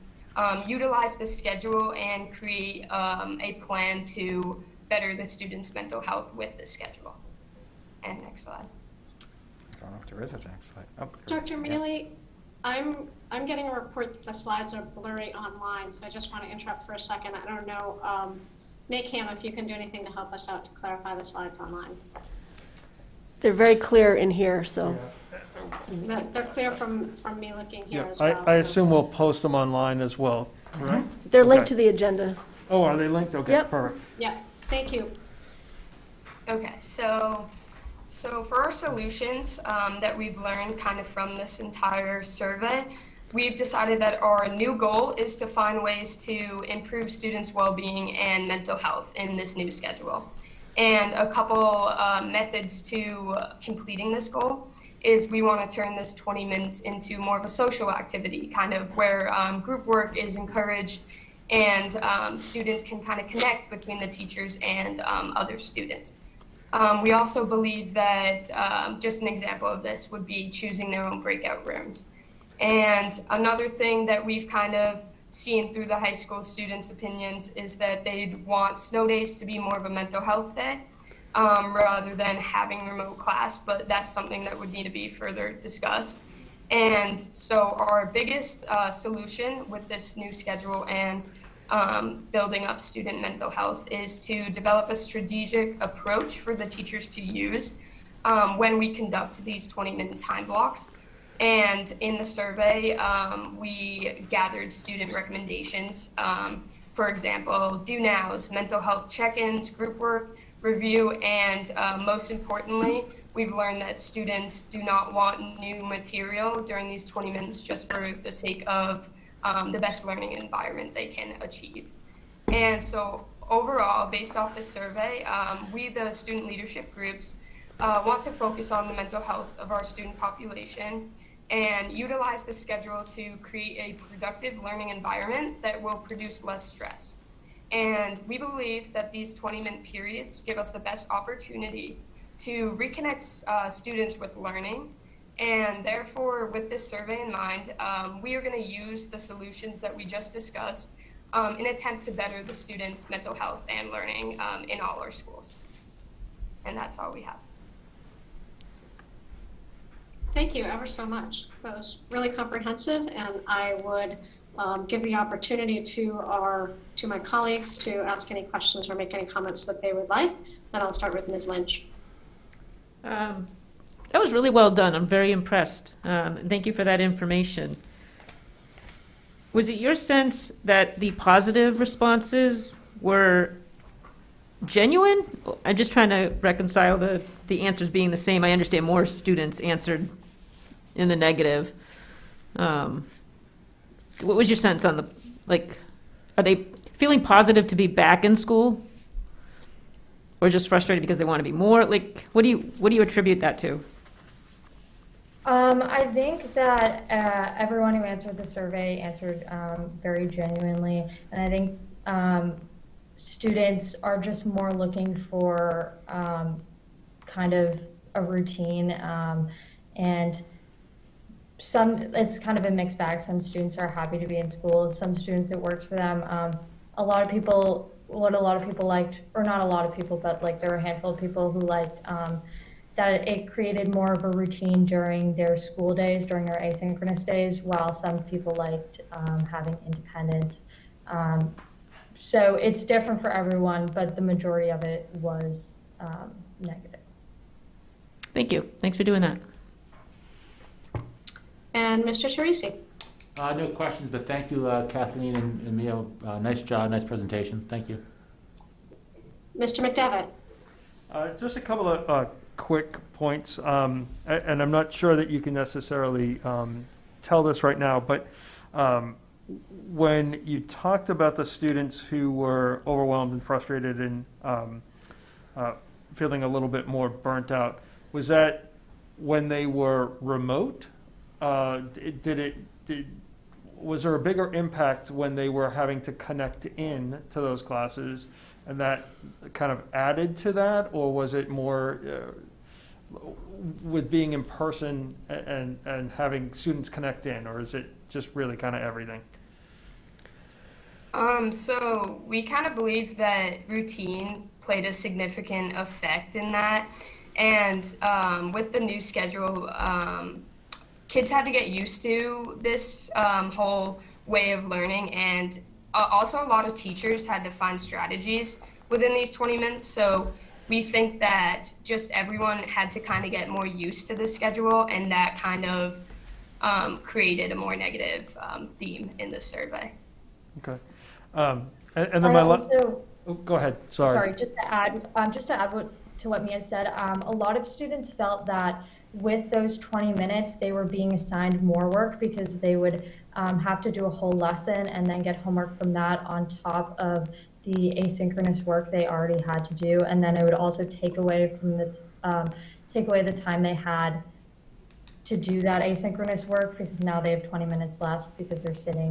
utilize the schedule and create a plan to better the students' mental health with the schedule. And next slide. I don't know if there is a next slide. Oh, Dr. Mealy, I'm getting a report that the slides are blurry online, so I just want to interrupt for a second. I don't know, Nick Ham, if you can do anything to help us out to clarify the slides online. They're very clear in here, so. They're clear from me looking here as well. I assume we'll post them online as well, correct? They're linked Okay. to the agenda. Oh, are they linked? Okay, Yep. perfect. Yeah, thank you. Okay, so for our solutions that we've learned kind of from this entire survey, we've decided that our new goal is to find ways to improve students' well-being and mental health in this new schedule. And a couple methods to completing this goal is we want to turn this 20 minutes into more of a social activity, kind of where group work is encouraged and students can kind of connect between the teachers and other students. We also believe that just an example of this would be choosing their own breakout rooms. And another thing that we've kind of seen through the high school students' opinions is that they'd want snow days to be more of a mental health day rather than having remote class, but that's something that would need to be further discussed. And so our biggest solution with this new schedule and building up student mental health is to develop a strategic approach for the teachers to use when we conduct these 20-minute time blocks. And in the survey, we gathered student recommendations. For example, do nows, mental health check-ins, group work, review, and most importantly, we've learned that students do not want new material during these 20 minutes just for the sake of the best learning environment they can achieve. And so overall, based off this survey, we, the student leadership groups, want to focus on the mental health of our student population and utilize the schedule to create a productive learning environment that will produce less stress. And we believe that these 20-minute periods give us the best opportunity to reconnect students with learning. And therefore, with this survey in mind, we are going to use the solutions that we just discussed in an attempt to better the students' mental health and learning in all our schools. And that's all we have. Thank you ever so much. That was really comprehensive, and I would give the opportunity to my colleagues to ask any questions or make any comments that they would like. And I'll start with Ms. Lynch. That was really well done. I'm very impressed. Thank you for that information. Was it your sense that the positive responses were genuine? I'm just trying to reconcile the answers being the same. I understand more students answered in the negative. What was your sense on are they feeling positive to be back in school? Or just frustrated because they want to be more? What do you attribute that to? I think that everyone who answered the survey answered very genuinely, and I think students are just more looking for kind of a routine, and it's kind of a mixed bag. Some students are happy to be in school. Some students, it works for them. What a lot of people liked, or not a lot of people, but there were a handful of people who liked that it created more of a routine during their school days, during their asynchronous days, while some people liked having independence. So it's different for everyone, but the majority of it was negative. Thank you. Thanks for doing that. And Mr. Teresi. No questions, but thank you, Kathleen and Mia. Nice job, nice presentation. Thank you. Mr. McDevitt. Just a couple of quick points, and I'm not sure that you can necessarily tell this right now, but when you talked about the students who were overwhelmed and frustrated and feeling a little bit more burnt out, was that when they were remote? Was there a bigger impact when they were having to connect in to those classes, and that kind of added to that, or was it more with being in person and having students connect in, or is it just really kind of everything? So we kind of believe that routine played a significant effect in that, and with the new schedule, kids had to get used to this whole way of learning, and also a lot of teachers had to find strategies within these 20 minutes. So we think that just everyone had to kind of get more used to the schedule, and that kind of created a more negative theme in the survey. Okay. And then go ahead. Sorry. Just to add to what Mia said, a lot of students felt that with those 20 minutes, they were being assigned more work because they would have to do a whole lesson and then get homework from that on top of the asynchronous work they already had to do. And then it would also take away the time they had to do that asynchronous work, because now they have 20 minutes less because they're sitting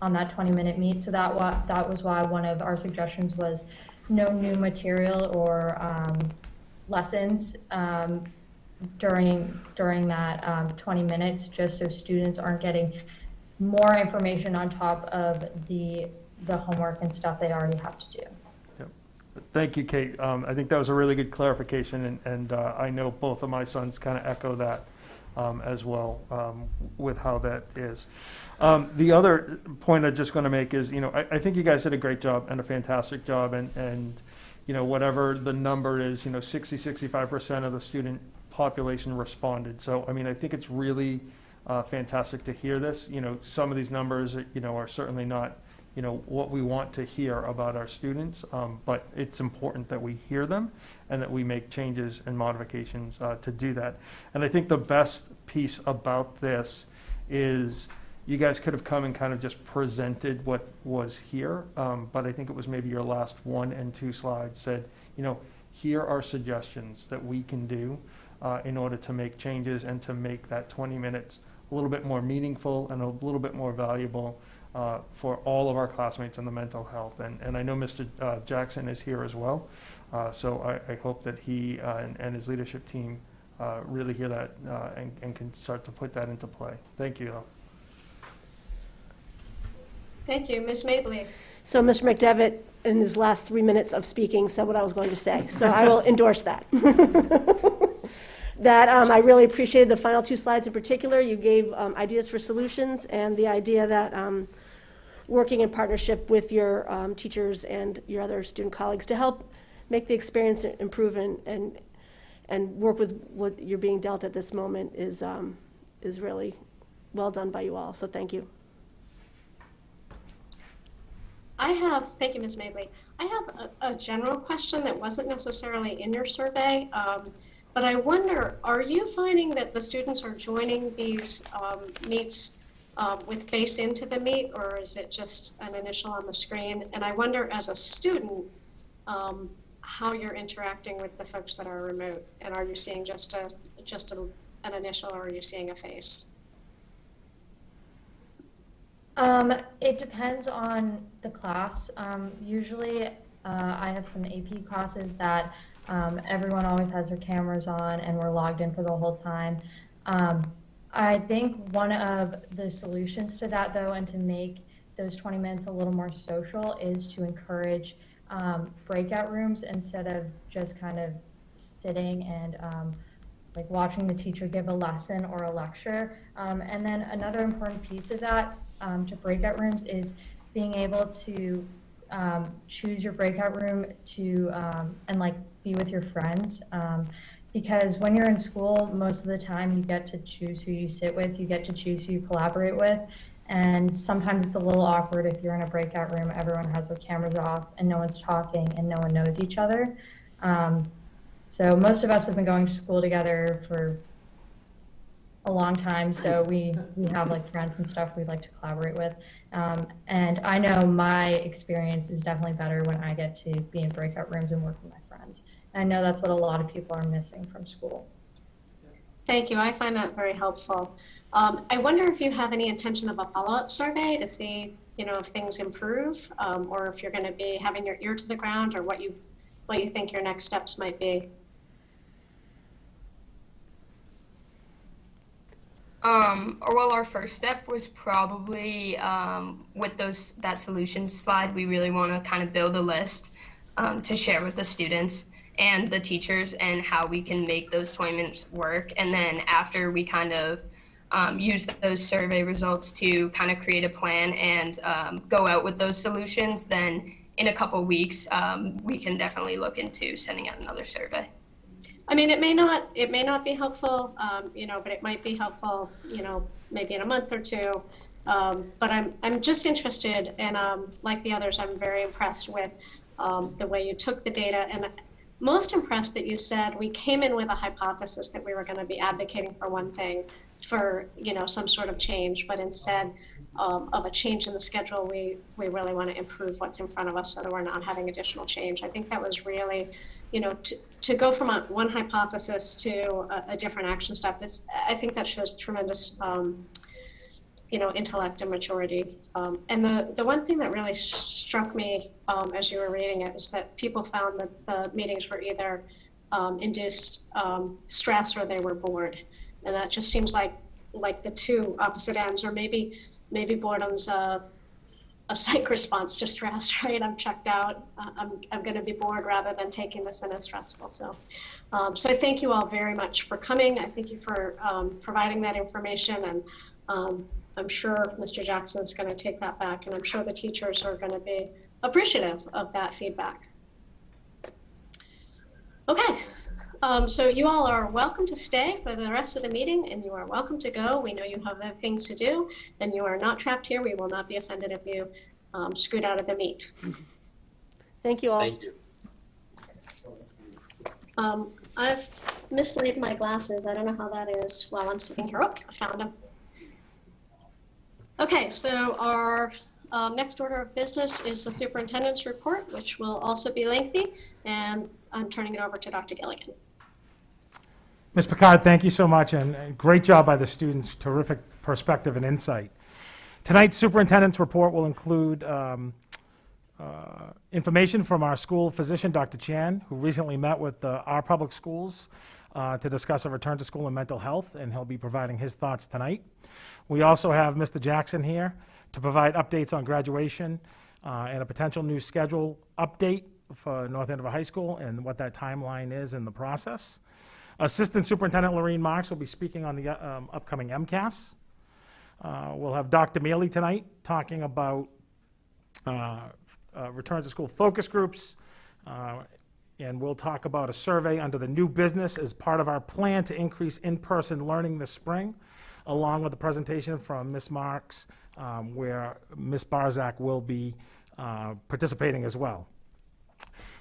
on that 20-minute meet. So that was why one of our suggestions was no new material or lessons during that 20 minutes, just so students aren't getting more information on top of the homework and stuff they already have to do. Yep. Thank you, Kate. I think that was a really good clarification, and I know both of my sons kind of echo that as well with how that is. The other point I'm just going to make is, I think you guys did a great job and a fantastic job, and whatever the number is, 60-65% of the student population responded. So, I think it's really fantastic to hear this. Some of these numbers, are certainly not, what we want to hear about our students, but it's important that we hear them and that we make changes and modifications to do that. And I think the best piece about this is you guys could have come and kind of just presented what was here, but I think it was maybe your last 1 and 2 slides said, here are suggestions that we can do in order to make changes and to make that 20 minutes a little bit more meaningful and a little bit more valuable for all of our classmates in the mental health. And I know Mr. Jackson is here as well, so I hope that he and his leadership team really hear that and can start to put that into play. Thank you. Thank you. Ms. Mabley. So Mr. McDevitt, in his last 3 minutes of speaking, said what I was going to say. So I will endorse that. I really appreciated the final 2 slides in particular. You gave ideas for solutions, and the idea that working in partnership with your teachers and your other student colleagues to help make the experience improve and work with what you're being dealt at this moment is really well done by you all. So thank you. Thank you, Ms. Mabley. I have a general question that wasn't necessarily in your survey, but I wonder, are you finding that the students are joining these meets with face into the meet, or is it just an initial on the screen? And I wonder, as a student, how you're interacting with the folks that are remote, and are you seeing just an initial, or are you seeing a face? It depends on the class. Usually I have some AP classes that everyone always has their cameras on and we're logged in for the whole time. I think one of the solutions to that, though, and to make those 20 minutes a little more social, is to encourage breakout rooms instead of just kind of sitting and like watching the teacher give a lesson or a lecture. And then another important piece of that to breakout rooms is being able to choose your breakout room to and like be with your friends. Because when you're in school, most of the time you get to choose who you sit with, you get to choose who you collaborate with. And sometimes it's a little awkward if you're in a breakout room, everyone has their cameras off and no one's talking and no one knows each other. So most of us have been going to school together for a long time, so we have like friends and stuff we'd like to collaborate with. And I know my experience is definitely better when I get to be in breakout rooms and work with my friends. And I know that's what a lot of people are missing from school. Thank you. I find that very helpful. I wonder if you have any intention of a follow-up survey to see, if things improve, or if you're going to be having your ear to the ground, or what you think your next steps might be. Well, our first step was probably with that solutions slide. We really want to kind of build a list to share with the students and the teachers and how we can make those 20 minutes work. And then after we kind of use those survey results to kind of create a plan and go out with those solutions, then in a couple weeks, we can definitely look into sending out another survey. I mean, it may not be helpful, but it might be helpful, maybe in a month or two. But I'm just interested, and like the others, I'm very impressed with the way you took the data, and most impressed that you said we came in with a hypothesis that we were going to be advocating for one thing, for some sort of change, but instead of a change in the schedule, we really want to improve what's in front of us so that we're not having additional change. I think that was really to go from one hypothesis to a different action step, I think that shows tremendous, intellect and maturity. And the one thing that really struck me as you were reading it is that people found that the meetings were either induced stress or they were bored. And that just seems like the two opposite ends, or maybe boredom's a psych response to stress, right? I'm checked out. I'm going to be bored rather than taking this in as stressful. So I thank you all very much for coming. I thank you for providing that information, and I'm sure Mr. Jackson is going to take that back, and I'm sure the teachers are going to be appreciative of that feedback. Okay. So you all are welcome to stay for the rest of the meeting, and you are welcome to go. We know you have other things to do, and you are not trapped here. We will not be offended if you scoot out of the meet. Thank you all. Thank you. I've mislaid my glasses. I don't know how that is while I'm sitting here. Oh, I found them. Okay, so our next order of business is the Superintendent's Report, which will also be lengthy, and I'm turning it over to Dr. Gilligan. Ms. Picard, thank you so much, and great job by the students. Terrific perspective and insight. Tonight's Superintendent's Report will include information from our school physician, Dr. Chan, who recently met with our public schools to discuss a return to school and mental health, and he'll be providing his thoughts tonight. We also have Mr. Jackson here to provide updates on graduation and a potential new schedule update for North Andover High School and what that timeline is in the process. Assistant Superintendent Lorene Marks will be speaking on the upcoming MCAS. We'll have Dr. Mealy tonight talking about return to school focus groups, and we'll talk about a survey under the new business as part of our plan to increase in-person learning this spring, along with a presentation from Ms. Marks, where Ms. Barzak will be participating as well.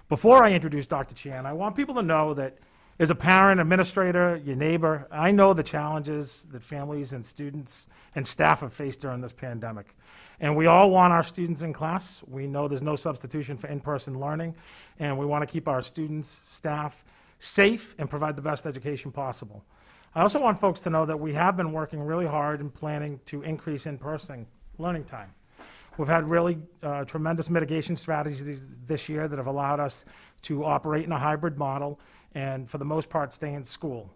Before I introduce Dr. Chan, I want people to know that as a parent, administrator, your neighbor, I know the challenges that families and students and staff have faced during this pandemic. And we all want our students in class. We know there's no substitution for in-person learning, and we want to keep our students, staff safe and provide the best education possible. I also want folks to know that we have been working really hard and planning to increase in-person learning time. We've had really tremendous mitigation strategies this year that have allowed us to operate in a hybrid model and, for the most part, stay in school.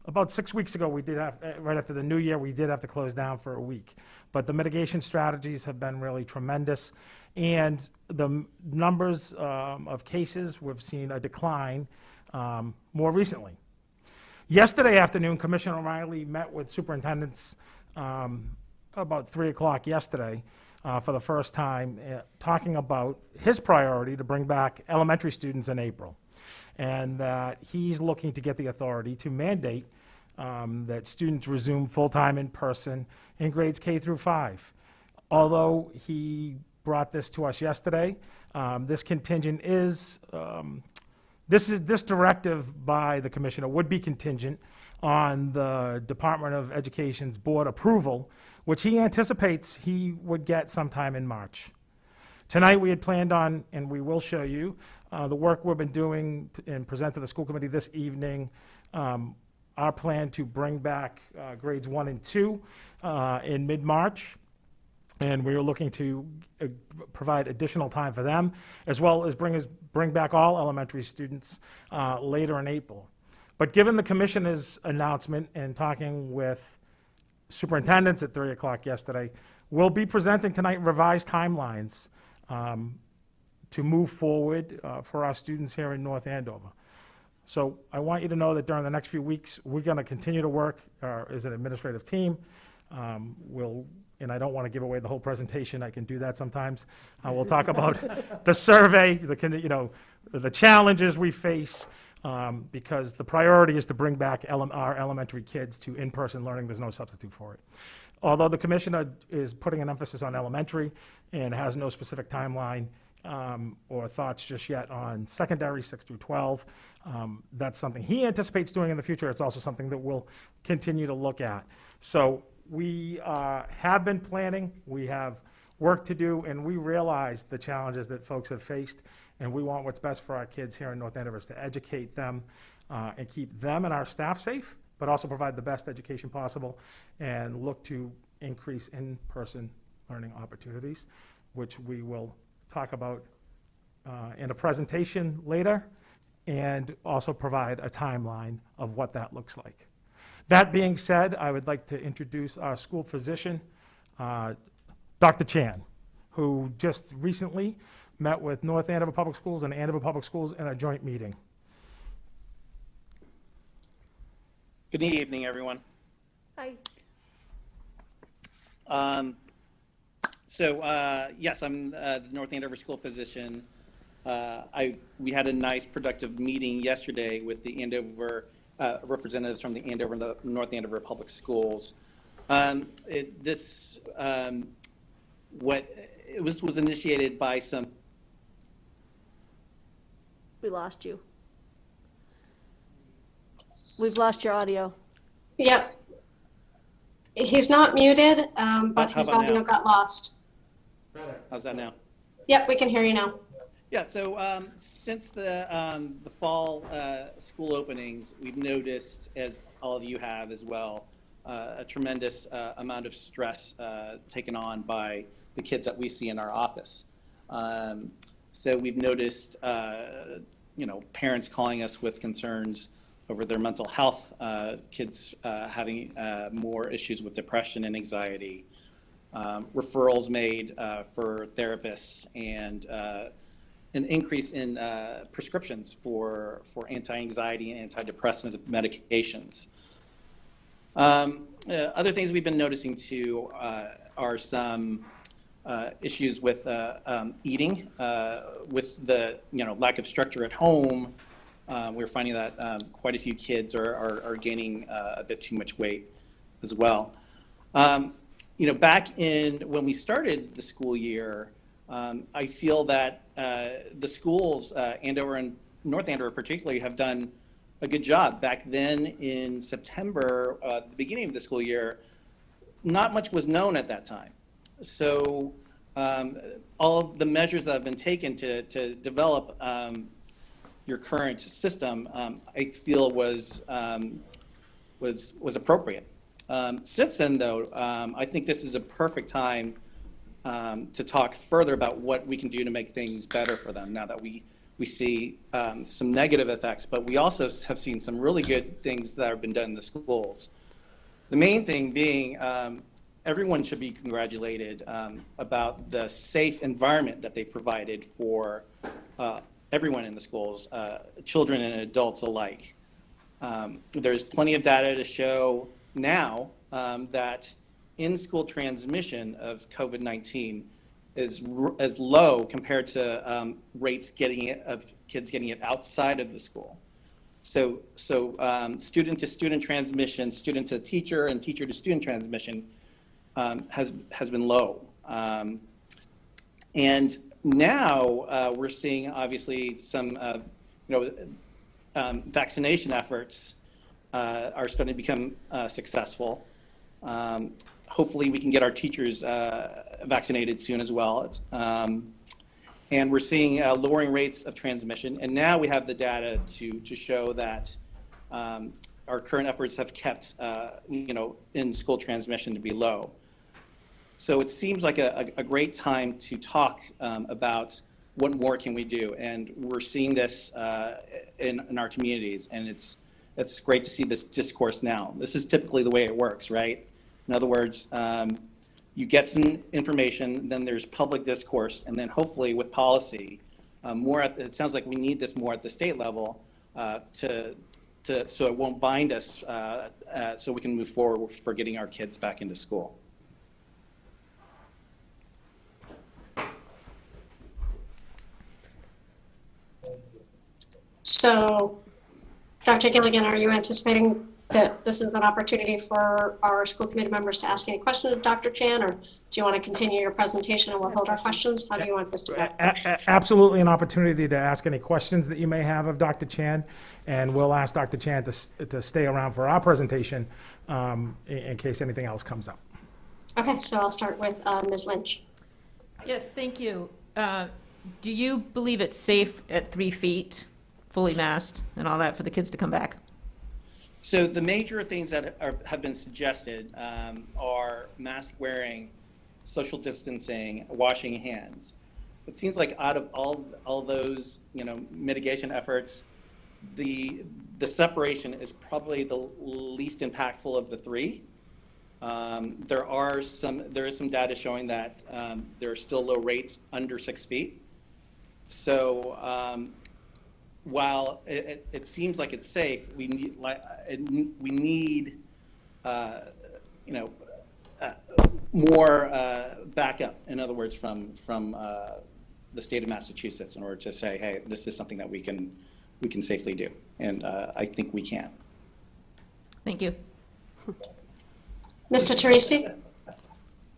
About 6 weeks ago, we did have, right after the new year, we did have to close down for a week. But the mitigation strategies have been really tremendous. And the numbers of cases, we've seen a decline more recently. Yesterday afternoon, Commissioner O'Reilly met with superintendents about 3 o'clock yesterday for the first time, talking about his priority to bring back elementary students in April. And that he's looking to get the authority to mandate that students resume full-time in person in grades K through 5. Although he brought this to us yesterday, this contingent is, this directive by the commissioner would be contingent on the Department of Education's board approval, which he anticipates he would get sometime in March. Tonight we had planned on, and we will show you, the work we've been doing and present to the school committee this evening, our plan to bring back grades 1 and 2 in mid-March. And we are looking to provide additional time for them, as well as bring back all elementary students later in April. But given the commissioner's announcement and talking with superintendents at 3 o'clock yesterday, we'll be presenting tonight revised timelines to move forward for our students here in North Andover. So I want you to know that during the next few weeks, we're going to continue to work as an administrative team. And I don't want to give away the whole presentation. I can do that sometimes. We'll talk about the survey, the challenges we face, because the priority is to bring back our elementary kids to in-person learning. There's no substitute for it. Although the commissioner is putting an emphasis on elementary and has no specific timeline or thoughts just yet on secondary, 6 through 12, that's something he anticipates doing in the future. It's also something that we'll continue to look at. So we have been planning. We have work to do, and we realize the challenges that folks have faced, and we want what's best for our kids here in North Andover is to educate them and keep them and our staff safe, but also provide the best education possible and look to increase in-person learning opportunities, which we will talk about in a presentation later, and also provide a timeline of what that looks like. That being said, I would like to introduce our school physician, Dr. Chan, who just recently met with North Andover Public Schools and Andover Public Schools in a joint meeting. Good evening, everyone. Hi. Yes, I'm the North Andover School physician. We had a nice, productive meeting yesterday with the Andover representatives from the Andover and the North Andover Public Schools. This was initiated by some. We lost you. We've lost your audio. Yep. He's not muted, but How his about audio now? got lost. How's that now? Yep, we can hear you now. Yeah, so since the fall school openings, we've noticed, as all of you have as well, a tremendous amount of stress taken on by the kids that we see in our office. So we've noticed, parents calling us with concerns over their mental health, kids having more issues with depression and anxiety, referrals made for therapists, and an increase in prescriptions for anti-anxiety and antidepressant medications. Other things we've been noticing too are some issues with eating, with the lack of structure at home. We're finding that quite a few kids are gaining a bit too much weight as well. Back in when we started the school year, I feel that the schools, Andover and North Andover particularly, have done a good job. Back then in September, the beginning of the school year, not much was known at that time. So all of the measures that have been taken to develop your current system, I feel was appropriate. Since then, though, I think this is a perfect time to talk further about what we can do to make things better for them now that we see some negative effects, but we also have seen some really good things that have been done in the schools. The main thing being everyone should be congratulated about the safe environment that they provided for everyone in the schools, children and adults alike. There's plenty of data to show now that in-school transmission of COVID-19 is low compared to rates of kids getting it outside of the school. So student-to-student transmission, student-to-teacher, and teacher-to-student transmission has been low. And now we're seeing obviously some vaccination efforts are starting to become successful. Hopefully we can get our teachers vaccinated soon as well. And we're seeing lowering rates of transmission. And now we have the data to show that our current efforts have kept in-school transmission to be low. So it seems like a great time to talk about what more can we do. And we're seeing this in our communities. And it's great to see this discourse now. This is typically the way it works, right? In other words, you get some information, then there's public discourse, and then hopefully with policy, it sounds like we need this more at the state level so it won't bind us, so we can move forward for getting our kids back into school. So, Dr. Gilligan, are you anticipating that this is an opportunity for our school committee members to ask any questions of Dr. Chan, or do you want to continue your presentation and we'll hold our questions? How do you want this to go? Absolutely an opportunity to ask any questions that you may have of Dr. Chan, and we'll ask Dr. Chan to stay around for our presentation in case anything else comes up. Okay, so I'll start with Ms. Lynch. Yes, thank you. Do you believe it's safe at 3 feet, fully masked and all that, for the kids to come back? So the major things that have been suggested are mask wearing, social distancing, washing hands. It seems like out of all those, mitigation efforts, the separation is probably the least impactful of the three. There is some data showing that there are still low rates under 6 feet. So while it seems like it's safe, we need more backup. In other words, from the state of Massachusetts, in order to say, hey, this is something that we can safely do, and I think we can. Thank you. Mr. Teresi?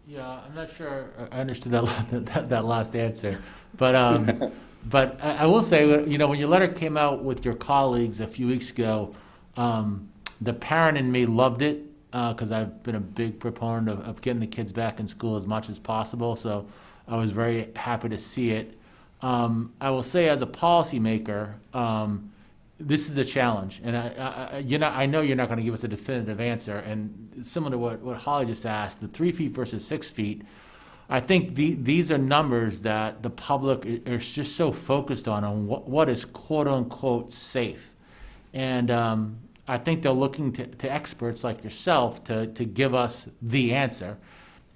Yeah, I'm not sure I understood that last answer, but but I will say, when your letter came out with your colleagues a few weeks ago, the parent in me loved it because I've been a big proponent of getting the kids back in school as much as possible. So I was very happy to see it. I will say, as a policymaker, this is a challenge, and I know you're not going to give us a definitive answer. And similar to what Holly just asked, the 3 feet versus 6 feet, I think these are numbers that the public is just so focused on what is quote unquote safe, and I think they're looking to experts like yourself to give us the answer,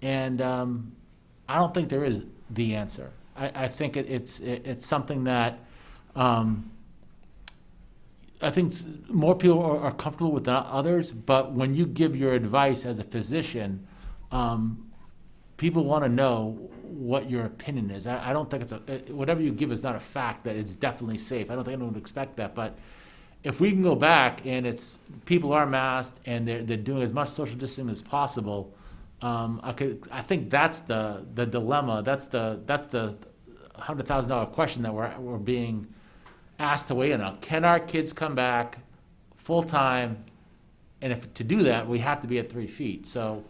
and I don't think there is the answer. I think it's something that. I think more people are comfortable with than others, but when you give your advice as a physician, people want to know what your opinion is. I don't think whatever you give is not a fact that it's definitely safe. I don't think anyone would expect that, but if we can go back and people are masked and they're doing as much social distancing as possible, I think that's the dilemma. That's the $100,000 question that we're being asked to weigh in on. Can our kids come back full time? And if to do that, we have to be at 3 feet. So,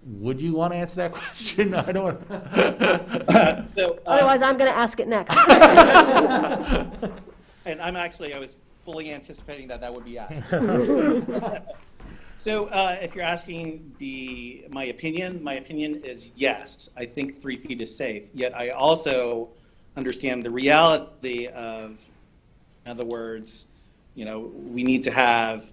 would you want to answer that question? I don't. Otherwise, I'm going to ask it next. And I was fully anticipating that would be asked. So, if you're asking my opinion is yes. I think 3 feet is safe. Yet I also understand the reality of, in other words, we need to have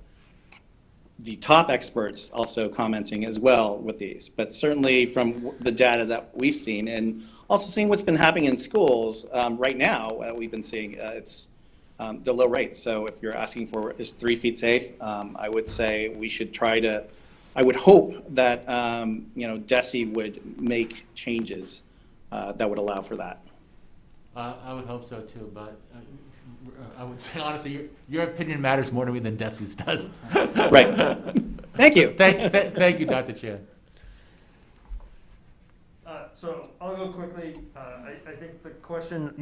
the top experts also commenting as well with these. But certainly from the data that we've seen, and also seeing what's been happening in schools right now, we've been seeing it's the low rates. So if you're asking for is 3 feet safe, I would say we should I would hope that DESE would make changes that would allow for that. I would hope so too, but I would say honestly, your opinion matters more to me than DESE's does. Right. Thank you. Thank you, Dr. Chan. So I'll go quickly. I think the question,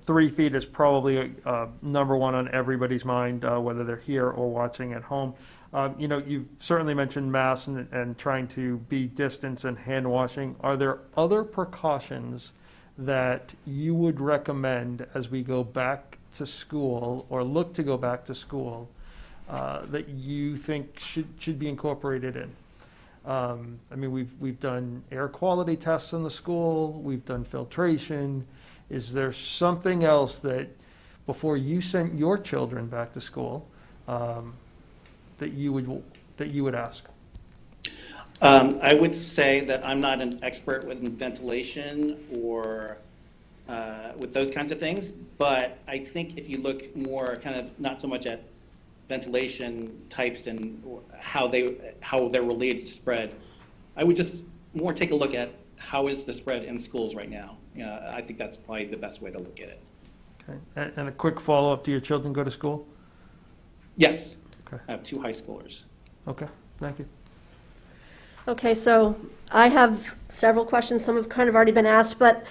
3 feet is probably number one on everybody's mind, whether they're here or watching at home. You've certainly mentioned masks and trying to be distance and hand washing. Are there other precautions that you would recommend as we go back to school or look to go back to school that you think should be incorporated in? We've done air quality tests in the school, we've done filtration. Is there something else that before you sent your children back to school that you would ask? I would say that I'm not an expert with ventilation or with those kinds of things, but I think if you look more kind of not so much at ventilation types and how they're related to spread, I would just more take a look at how is the spread in schools right now. I think that's probably the best way to look at it. Okay. And a quick follow-up, do your children go to school? Yes. Okay. I have 2 high schoolers. Okay, thank you. Okay, so I have several questions. Some have kind of already been asked, but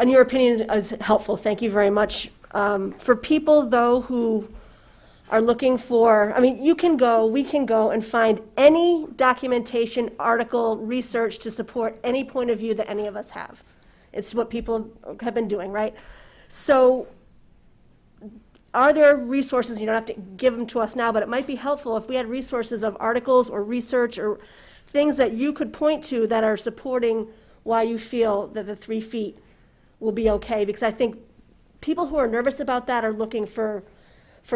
your opinion is helpful. Thank you very much. For people, though, who are looking for, I mean, we can go and find any documentation, article, research to support any point of view that any of us have. It's what people have been doing, right? So are there resources, you don't have to give them to us now, but it might be helpful if we had resources of articles or research or things that you could point to that are supporting why you feel that the 3 feet will be okay, because I think people who are nervous about that are looking for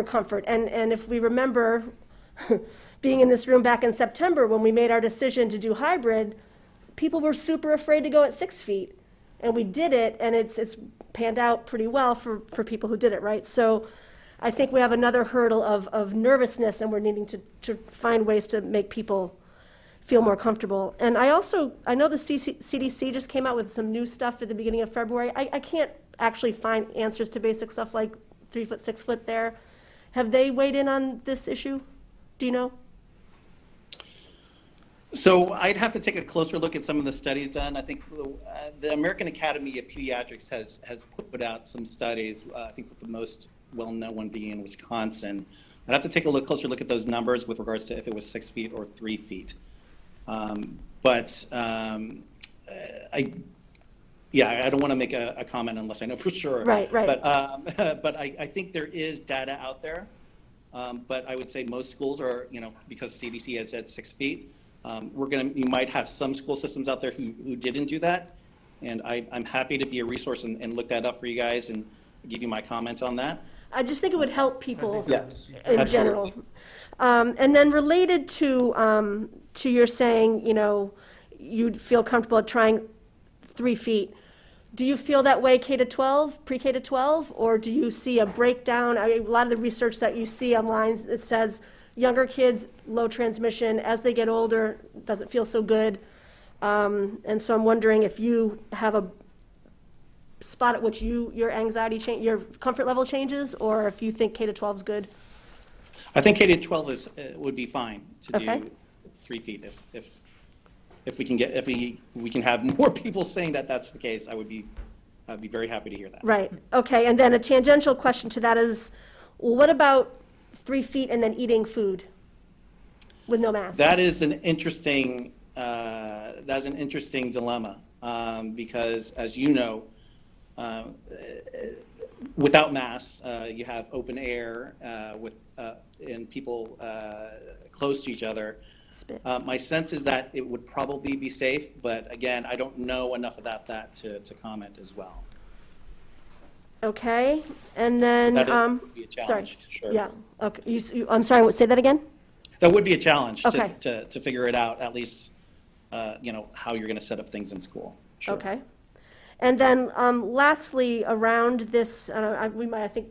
comfort. And if we remember being in this room back in September when we made our decision to do hybrid, people were super afraid to go at 6 feet. And we did it, and it's panned out pretty well for people who did it, right? So I think we have another hurdle of nervousness, and we're needing to find ways to make people feel more comfortable. And I know the CDC just came out with some new stuff at the beginning of February. I can't actually find answers to basic stuff like 3 foot, 6 foot there. Have they weighed in on this issue? Do you know? So I'd have to take a closer look at some of the studies done. I think the American Academy of Pediatrics has put out some studies, I think the most well-known one being in Wisconsin. I'd have to take a closer look at those numbers with regards to if it was 6 feet or 3 feet. I don't want to make a comment unless I know for sure. Right. But I think there is data out there. But I would say most schools are, because CDC has said 6 feet. You might have some school systems out there who didn't do that, and I'm happy to be a resource and look that up for you guys and give you my comments on that. I just think it would help people Yes, in absolutely. general. And then related to your saying, you'd feel comfortable trying 3 feet. Do you feel that way K to 12, pre-K to 12, or do you see a breakdown? A lot of the research that you see online, it says younger kids, low transmission. As they get older, doesn't feel so good. And so I'm wondering if you have a spot at which your anxiety your comfort level changes, or if you think K to 12 is good. I think K to 12 would be fine to Okay. do 3 feet if we can have more people saying that that's the case. I'd be very happy to hear that. Right. Okay. And then a tangential question to that is, well, what about 3 feet and then eating food with no mask? That is an interesting dilemma because, as you know, without masks, you have open air and people close to each other. My sense is that it would probably be safe, but again, I don't know enough about that to comment as well. Okay. And then, That would be a challenge, sorry. sure. Yeah. Okay. I'm sorry. Say that again. That would be a challenge Okay. to figure it out, at least, how you're going to set up things in school. Sure. Okay. And then lastly, around this, I think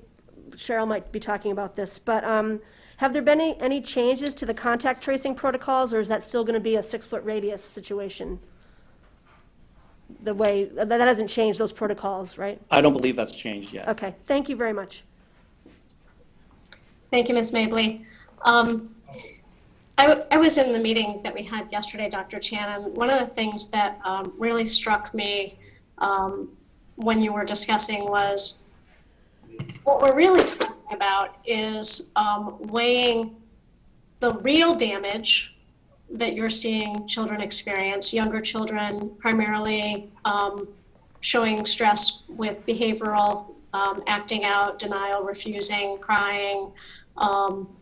Cheryl might be talking about this, but have there been any changes to the contact tracing protocols, or is that still going to be a 6 foot radius situation? The way, that hasn't changed those protocols, right? I don't believe that's changed yet. Okay. Thank you very much. Thank you, Ms. Mabley. I was in the meeting that we had yesterday, Dr. Chan, and one of the things that really struck me when you were discussing was what we're really talking about is weighing the real damage that you're seeing children experience, younger children primarily showing stress with behavioral acting out, denial, refusing, crying,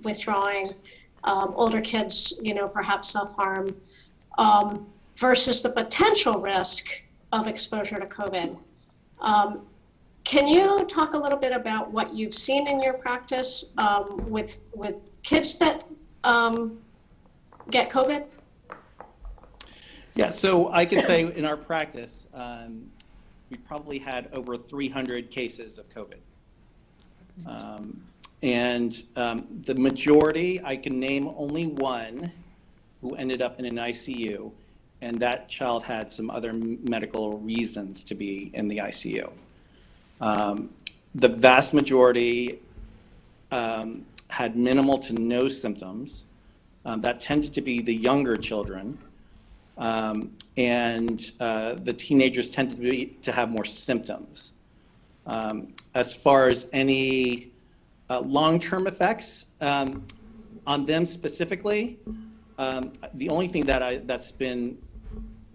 withdrawing, older kids, perhaps self-harm, versus the potential risk of exposure to COVID. Can you talk a little bit about what you've seen in your practice with kids that get COVID? Yeah, so I can say in our practice, we probably had over 300 cases of COVID. The majority, I can name only one who ended up in an ICU, and that child had some other medical reasons to be in the ICU. The vast majority had minimal to no symptoms. That tended to be the younger children. The teenagers tended to have more symptoms. As far as any Long-term effects on them specifically, the only thing that's been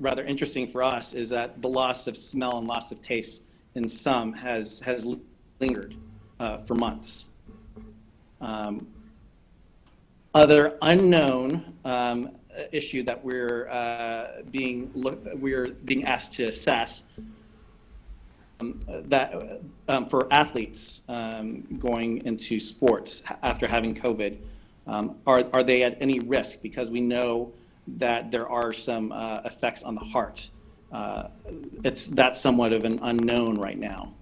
rather interesting for us is that the loss of smell and loss of taste in some has lingered for months. Other unknown issue that we're being asked to assess that for athletes going into sports after having COVID, are they at any risk? Because we know that there are some effects on the heart. That's somewhat of an unknown right now.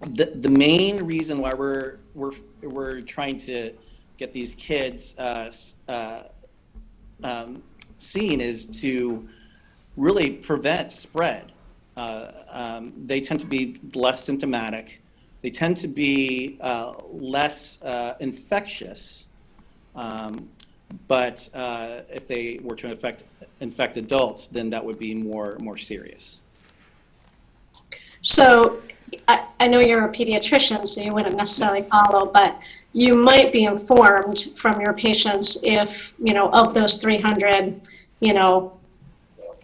The main reason why we're trying to get these kids seen is to really prevent spread. They tend to be less symptomatic. They tend to be less infectious. But if they were to infect adults, then that would be more serious. So I know you're a pediatrician, so you wouldn't necessarily follow, but you might be informed from your patients if, of those 300,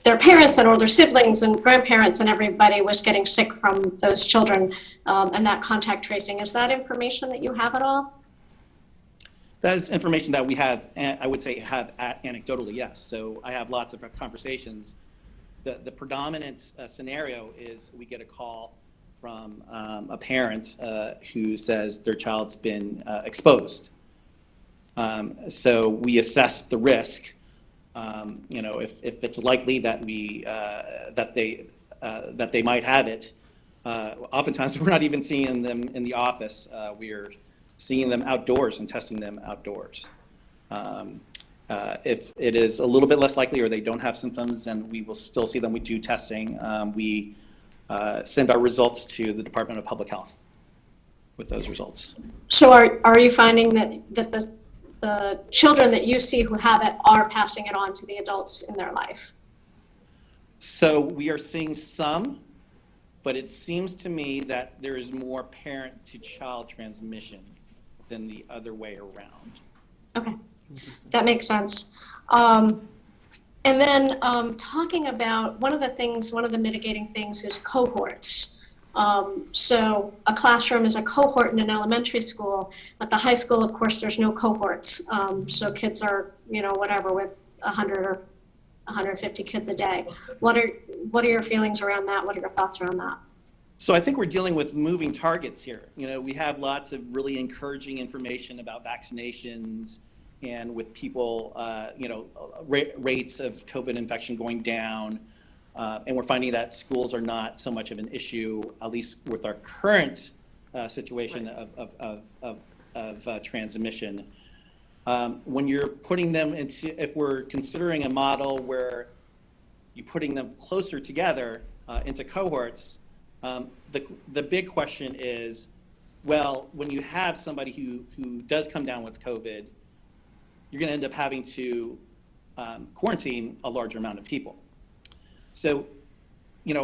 their parents and older siblings and grandparents and everybody was getting sick from those children and that contact tracing. Is that information that you have at all? That is information that we have, I would say, have anecdotally, yes. So I have lots of conversations. The predominant scenario is we get a call from a parent who says their child's been exposed. So we assess the risk. If it's likely that that they might have it. Oftentimes we're not even seeing them in the office. We're seeing them outdoors and testing them outdoors. If it is a little bit less likely or they don't have symptoms, then we will still see them. We do testing. We send our results to the Department of Public Health with those results. So are you finding that the children that you see who have it are passing it on to the adults in their life? So we are seeing some, but it seems to me that there is more parent to child transmission than the other way around. Okay, that makes sense. And then talking about one of the mitigating things is cohorts. So a classroom is a cohort in an elementary school. At the high school, of course, there's no cohorts. So kids are, whatever, with 100 or 150 kids a day. What are your feelings around that? What are your thoughts around that? So I think we're dealing with moving targets here. We have lots of really encouraging information about vaccinations and with people, rates of COVID infection going down. And we're finding that schools are not so much of an issue, at least with our current situation of transmission. When you're putting them into, if we're considering a model where you're putting them closer together into cohorts, the big question is, well, when you have somebody who does come down with COVID, you're going to end up having to quarantine a larger amount of people. So,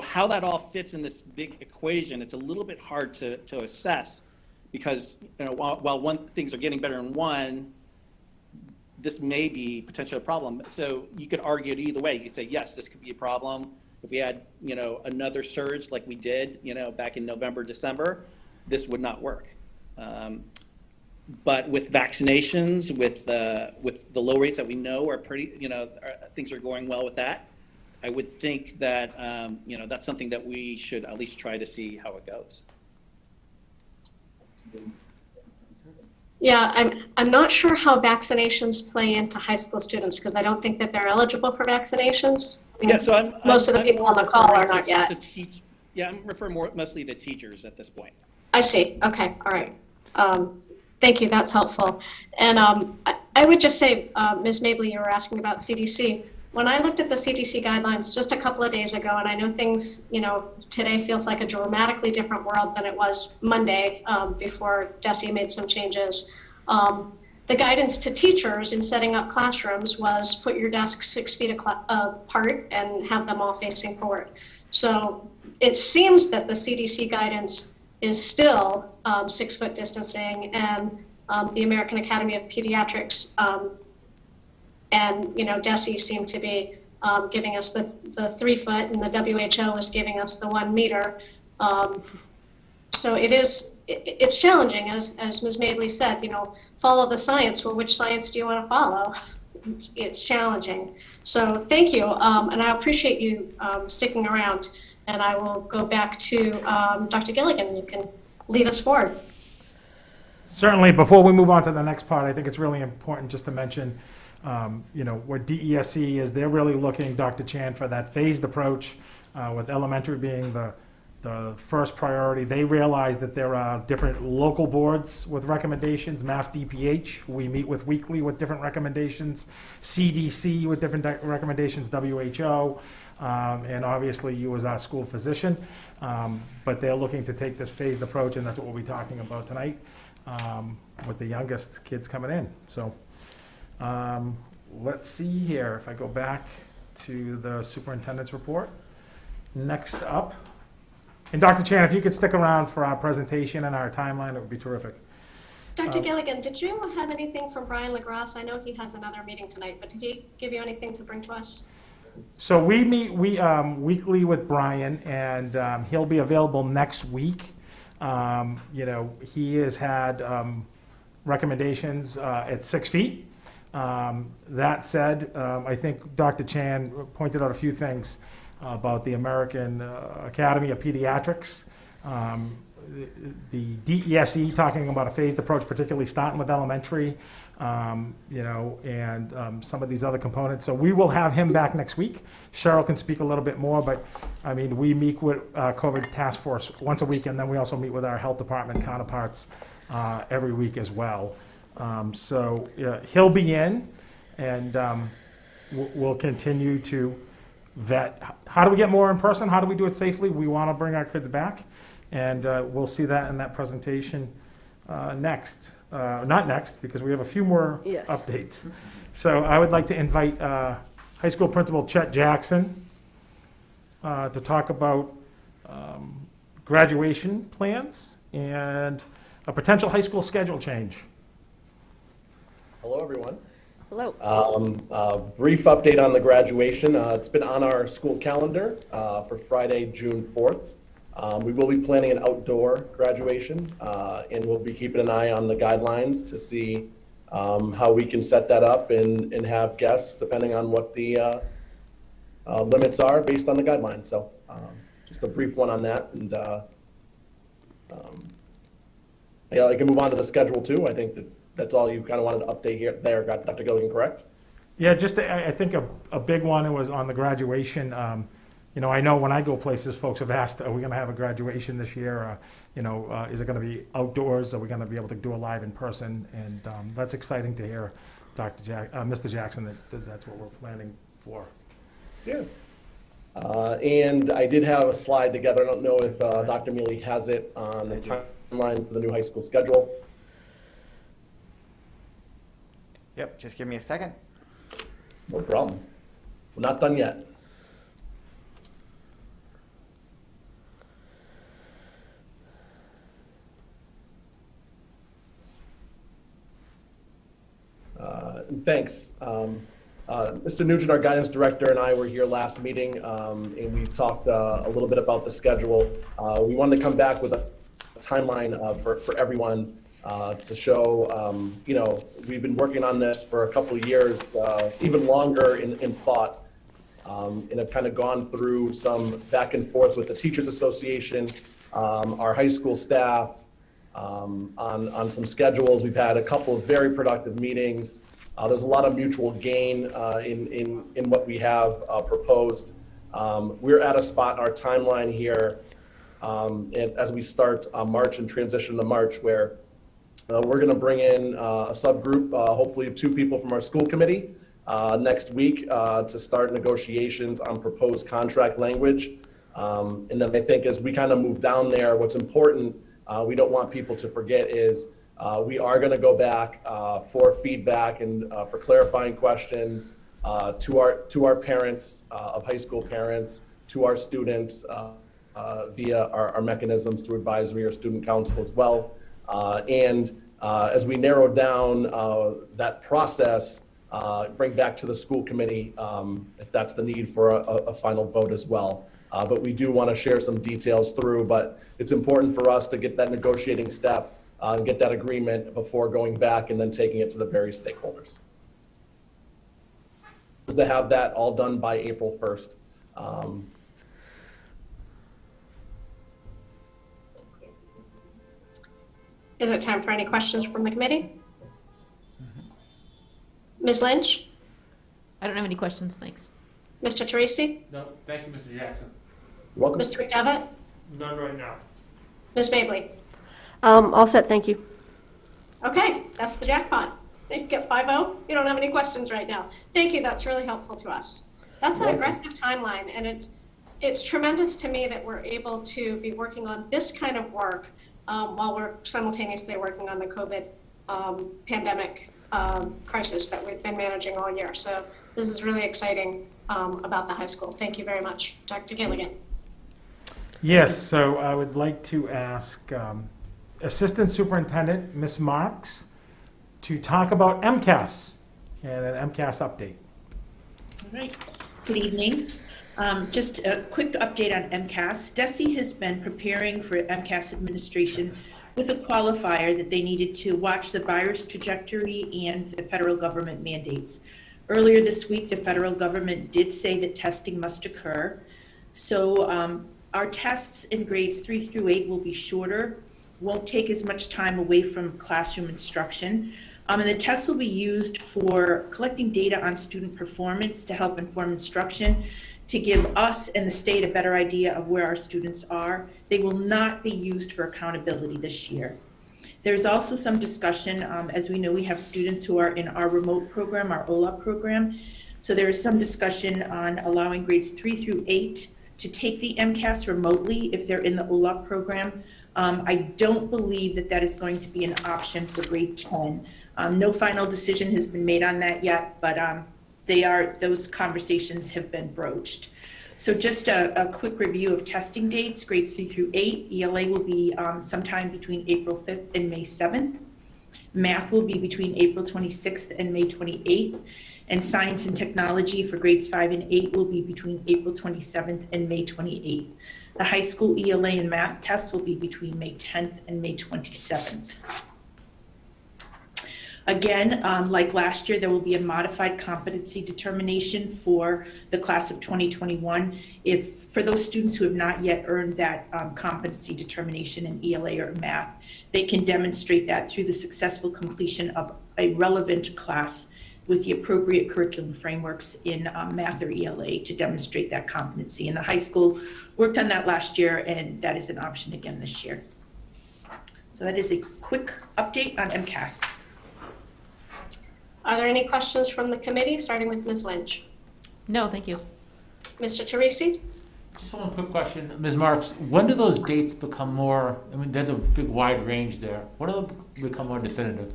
how that all fits in this big equation, it's a little bit hard to assess because, while things are getting better in one, this may be potentially a problem. So you could argue it either way. You could say, yes, this could be a problem. If we had, another surge like we did, back in November, December, this would not work. But with vaccinations, with the low rates that we know are pretty, things are going well with that. I would think that, that's something that we should at least try to see how it goes. Yeah, I'm not sure how vaccinations play into high school students because I don't think that they're eligible for vaccinations. Yeah, so most of the people on the call are not yet. I'm referring mostly to teachers at this point. I see. Okay. All right. Thank you. That's helpful. And I would just say, Ms. Mabley, you were asking about CDC. When I looked at the CDC guidelines just a couple of days ago, and I know things, today feels like a dramatically different world than it was Monday before Desi made some changes. The guidance to teachers in setting up classrooms was put your desks 6 feet apart and have them all facing forward. So it seems that the CDC guidance is still 6-foot distancing, and the American Academy of Pediatrics and DESE seem to be giving us the 3 foot, and the WHO is giving us the 1 meter. So it's challenging, as Ms. Madeley said, follow the science. Well, which science do you want to follow? It's challenging. So thank you, and I appreciate you sticking around. And I will go back to Dr. Gilligan. You can lead us forward. Certainly, before we move on to the next part, I think it's really important just to mention, what DESE is. They're really looking, Dr. Chan, for that phased approach, with elementary being the first priority. They realize that there are different local boards with recommendations, Mass DPH, we meet with weekly with different recommendations, CDC with different recommendations, WHO, and obviously you as our school physician. But they're looking to take this phased approach, and that's what we'll be talking about tonight with the youngest kids coming in. So let's see here, if I go back to the superintendent's report. Next up, and Dr. Chan, if you could stick around for our presentation and our timeline, it would be terrific. Dr. Gilligan, did you have anything from Brian LaGrasse? I know he has another meeting tonight, but did he give you anything to bring to us? So we meet weekly with Brian, and he'll be available next week. He has had recommendations at 6 feet. That said, I think Dr. Chan pointed out a few things about the American Academy of Pediatrics. The DESE talking about a phased approach, particularly starting with elementary, and some of these other components. So we will have him back next week. Cheryl can speak a little bit more, but I mean, we meet with COVID task force once a week, and then we also meet with our health department counterparts every week as well. So he'll be in, and we'll continue to vet. How do we get more in person? How do we do it safely? We want to bring our kids back, and we'll see that in that presentation next. Not next, because we have a few more updates. So I would like to invite high school principal Chet Jackson to talk about graduation plans and a potential high school schedule change. Hello, everyone. Hello. Brief update on the graduation. It's been on our school calendar for Friday, June 4th. We will be planning an outdoor graduation, and we'll be keeping an eye on the guidelines to see how we can set that up and have guests depending on what the limits are based on the guidelines. So just a brief one on that. And yeah, I can move on to the schedule too. I think that's all you kind of wanted to update here. There, got Dr. Gilligan, correct? Yeah, just I think a big one was on the graduation. I know when I go places, folks have asked, are we going to have a graduation this year? Is it going to be outdoors? Are we going to be able to do a live in person? And that's exciting to hear, Mr. Jackson, that's what we're planning for. Yeah. And I did have a slide together. I don't know if Dr. Mealy has it on the timeline for the new high school schedule. Yep, just give me a second. No problem. We're not done yet. Thanks. Mr. Nugent, our guidance director, and I were here last meeting, and we talked a little bit about the schedule. We wanted to come back with a timeline for everyone to show, we've been working on this for a couple of years, even longer in thought, and have kind of gone through some back and forth with the Teachers Association, our high school staff, on some schedules. We've had a couple of very productive meetings. There's a lot of mutual gain in what we have proposed. We're at a spot in our timeline here, and as we start March and transition to March, where we're going to bring in a subgroup, hopefully of 2 people from our school committee next week to start negotiations on proposed contract language. And then I think as we kind of move down there, what's important, we don't want people to forget is we are going to go back for feedback and for clarifying questions to our parents of high school parents, to our students, via our mechanisms through advisory or student council as well. As we narrow down that process, bring back to the school committee if that's the need for a final vote as well. But we do want to share some details through, but it's important for us to get that negotiating step and get that agreement before going back and then taking it to the various stakeholders. To have that all done by April 1st. Is it time for any questions from the committee? Ms. Lynch? I don't have any questions, thanks. Mr. Teresi? No, thank you, Mr. Jackson. You're welcome. Mr. McDevitt? None right now. Ms. Mably? All set, thank you. Okay, that's the jackpot. You get 5-0. You don't have any questions right now. Thank you, that's really helpful to us. That's an aggressive timeline, and it's tremendous to me that we're able to be working on this kind of work while we're simultaneously working on the COVID pandemic crisis that we've been managing all year. So this is really exciting about the high school. Thank you very much, Dr. Gilligan. Yes, so I would like to ask Assistant Superintendent Ms. Marks to talk about MCAS and an MCAS update. All right. Good evening. Just a quick update on MCAS. DESE has been preparing for MCAS administration with a qualifier that they needed to watch the virus trajectory and the federal government mandates. Earlier this week, the federal government did say that testing must occur. So our tests in grades 3 through 8 will be shorter, won't take as much time away from classroom instruction. And the tests will be used for collecting data on student performance to help inform instruction, to give us and the state a better idea of where our students are. They will not be used for accountability this year. There's also some discussion, as we know, we have students who are in our remote program, our OLA program. So there is some discussion on allowing grades 3 through 8 to take the MCAS remotely if they're in the OLA program. I don't believe that that is going to be an option for grade 10. No final decision has been made on that yet, but those conversations have been broached. So just a quick review of testing dates. Grades 3 through 8, ELA will be sometime between April 5th and May 7th. Math will be between April 26th and May 28th. And science and technology for grades 5 and 8 will be between April 27th and May 28th. The high school ELA and math tests will be between May 10th and May 27th. Again, like last year, there will be a modified competency determination for the class of 2021. For those students who have not yet earned that competency determination in ELA or math, they can demonstrate that through the successful completion of a relevant class with the appropriate curriculum frameworks in math or ELA to demonstrate that competency. And the high school worked on that last year, and that is an option again this year. So that is a quick update on MCAS. Are there any questions from the committee, starting with Ms. Lynch? No, thank you. Mr. Teresi? Just one quick question, Ms. Marks. When do those dates become more? I mean, there's a big wide range there. When do they become more definitive?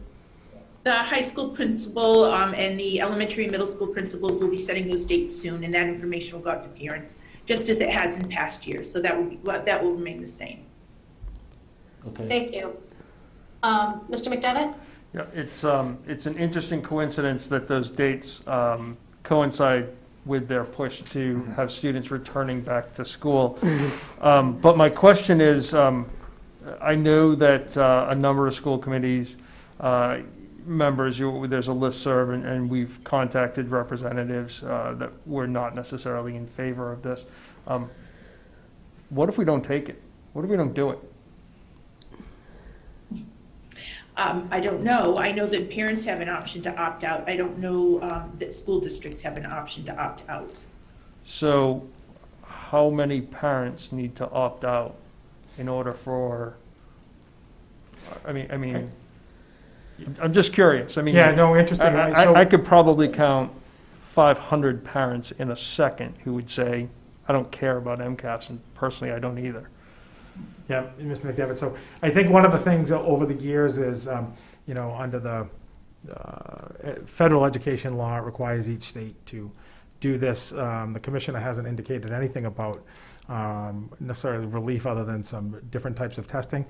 The high school principal and the elementary and middle school principals will be setting those dates soon, and that information will go out to parents, just as it has in past years. So that will remain the same. Okay. Thank you. Mr. McDevitt? Yeah, it's an interesting coincidence that those dates coincide with their push to have students returning back to school. But my question is, I know that a number of school committees members, there's a listserv, and we've contacted representatives that were not necessarily in favor of this. What if we don't take it? What if we don't do it? I don't know. I know that parents have an option to opt out. I don't know that school districts have an option to opt out. So how many parents need to opt out in order for, I mean, I'm just curious. I mean, Yeah, no, interesting. I could probably count 500 parents in a second who would say, I don't care about MCAS, and personally, I don't either. Yeah, Mr. McDevitt. So I think one of the things over the years is, under the federal education law, it requires each state to do this. The commissioner hasn't indicated anything about necessarily relief other than some different types of testing.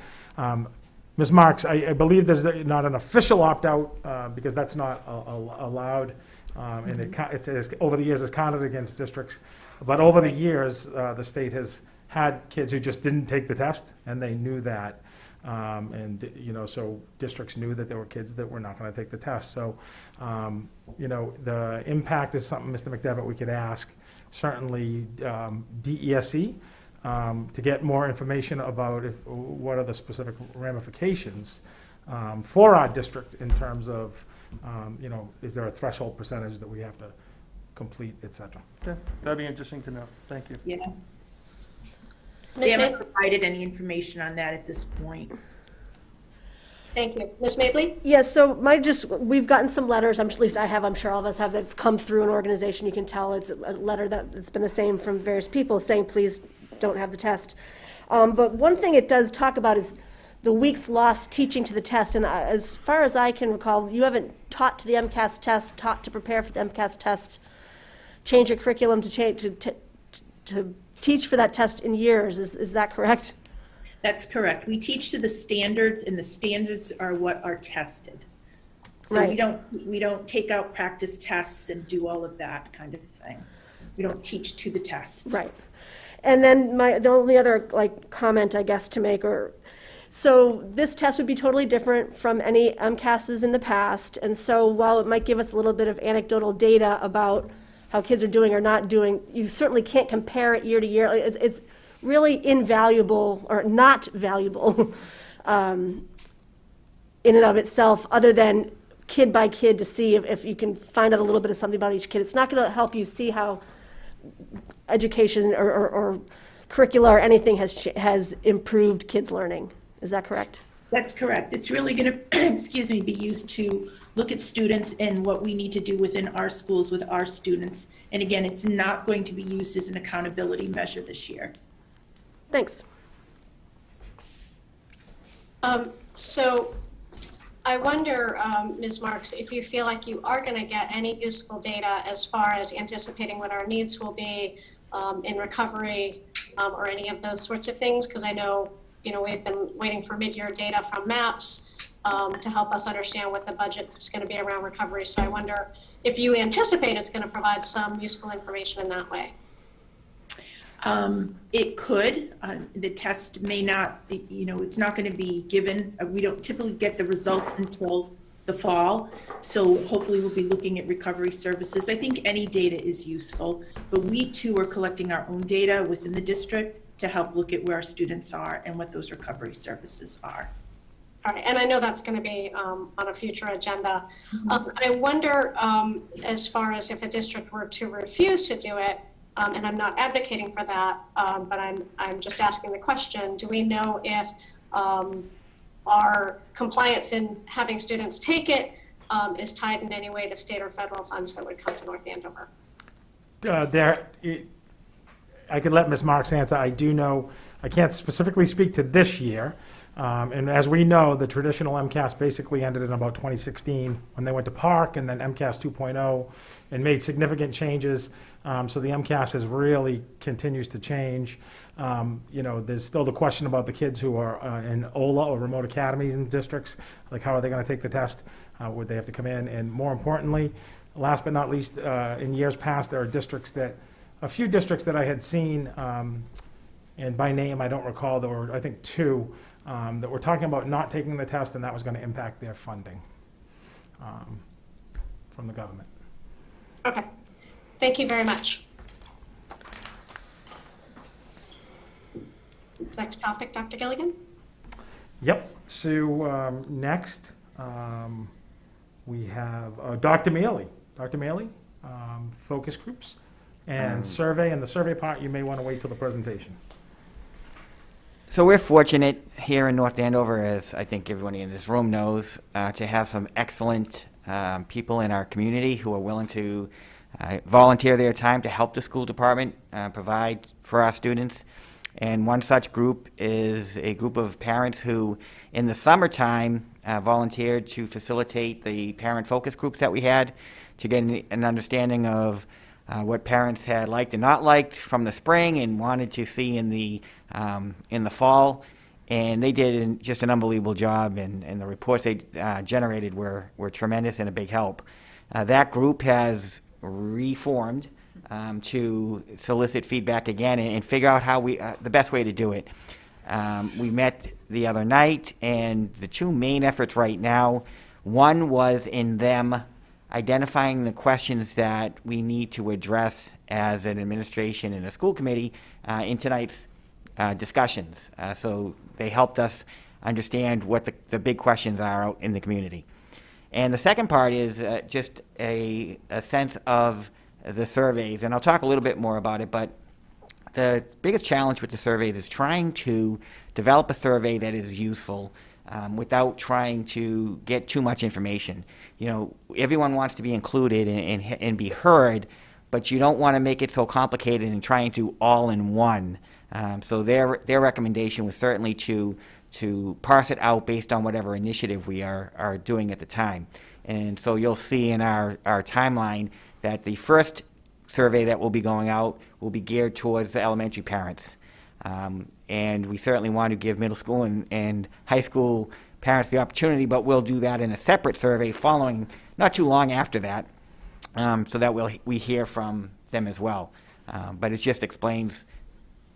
Ms. Marks, I believe there's not an official opt-out because that's not allowed. And it's over the years it's counted against districts. But over the years, the state has had kids who just didn't take the test, and they knew that. And, you know, so districts knew that there were kids that were not going to take the test. So, you know, the impact is something, Mr. McDevitt, we could ask, certainly DESE, to get more information about what are the specific ramifications for our district in terms of, you know, is there a threshold percentage that we have to complete, et cetera. Okay, that'd be interesting to know. Thank you. Yeah. Ms. They haven't Mabley? provided any information on that at this point. Thank you. Ms. Mabley? Yes, so we've gotten some letters, at least I have, I'm sure all of us have, that's come through an organization. You can tell it's a letter that's been the same from various people saying, please don't have the test. But one thing it does talk about is the weeks lost teaching to the test. And as far as I can recall, you haven't taught to the MCAS test, taught to prepare for the MCAS test, change your curriculum to teach for that test in years. Is that correct? That's correct. We teach to the standards, and the standards are what are tested. So Right. we don't take out practice tests and do all of that kind of thing. We don't teach to the test. Right. And then the only other comment I guess to make, so this test would be totally different from any MCASs in the past. And so while it might give us a little bit of anecdotal data about how kids are doing or not doing, you certainly can't compare it year to year. It's really invaluable or not valuable in and of itself, other than kid by kid to see if you can find out a little bit of something about each kid. It's not going to help you see how education or curricula or anything has improved kids' learning. Is that correct? That's correct. It's really going to, be used to look at students and what we need to do within our schools with our students. And again, it's not going to be used as an accountability measure this year. Thanks. So I wonder, Ms. Marks, if you feel like you are going to get any useful data as far as anticipating what our needs will be in recovery or any of those sorts of things, because I know, we've been waiting for mid-year data from MAPS to help us understand what the budget is going to be around recovery. So I wonder if you anticipate it's going to provide some useful information in that way. It could. The test may not, it's not going to be given. We don't typically get the results until the fall. So hopefully we'll be looking at recovery services. I think any data is useful, but we too are collecting our own data within the district to help look at where our students are and what those recovery services are. All right, and I know that's going to be on a future agenda. I wonder, as far as if a district were to refuse to do it, and I'm not advocating for that, but I'm just asking the question, do we know if our compliance in having students take it is tied in any way to state or federal funds that would come to North Andover? I could let Ms. Marks answer. I do know, I can't specifically speak to this year. And as we know, the traditional MCAS basically ended in about 2016 when they went to Park and then MCAS 2.0 and made significant changes. So the MCAS has really continues to change. There's still the question about the kids who are in OLA or remote academies in districts, like how are they going to take the test? Would they have to come in? And more importantly, last but not least, in years past, there are a few districts that I had seen, and by name I don't recall, there were I think two, that were talking about not taking the test, and that was going to impact their funding from the government. Okay, thank you very much. Next topic, Dr. Gilligan. Yep, so next we have Dr. Mealy. Dr. Mealy, focus groups and survey, and the survey part you may want to wait till the presentation. So we're fortunate here in North Andover, as I think everybody in this room knows, to have some excellent people in our community who are willing to volunteer their time to help the school department provide for our students. And one such group is a group of parents who, in the summertime, volunteered to facilitate the parent focus groups that we had to get an understanding of what parents had liked and not liked from the spring and wanted to see in the fall. And they did just an unbelievable job, and the reports they generated were tremendous and a big help. That group has reformed to solicit feedback again and figure out how the best way to do it. We met the other night, and the two main efforts right now, one was in them identifying the questions that we need to address as an administration and a school committee in tonight's discussions. So they helped us understand what the big questions are out in the community. And the second part is just a sense of the surveys, and I'll talk a little bit more about it, but the biggest challenge with the surveys is trying to develop a survey that is useful without trying to get too much information. You know, everyone wants to be included and be heard, but you don't want to make it so complicated and try and do all in one. So their recommendation was certainly to parse it out based on whatever initiative we are doing at the time. And so you'll see in our timeline that the first survey that will be going out will be geared towards the elementary parents. And we certainly want to give middle school and high school parents the opportunity, but we'll do that in a separate survey following not too long after that, so that we hear from them as well. But it just explains,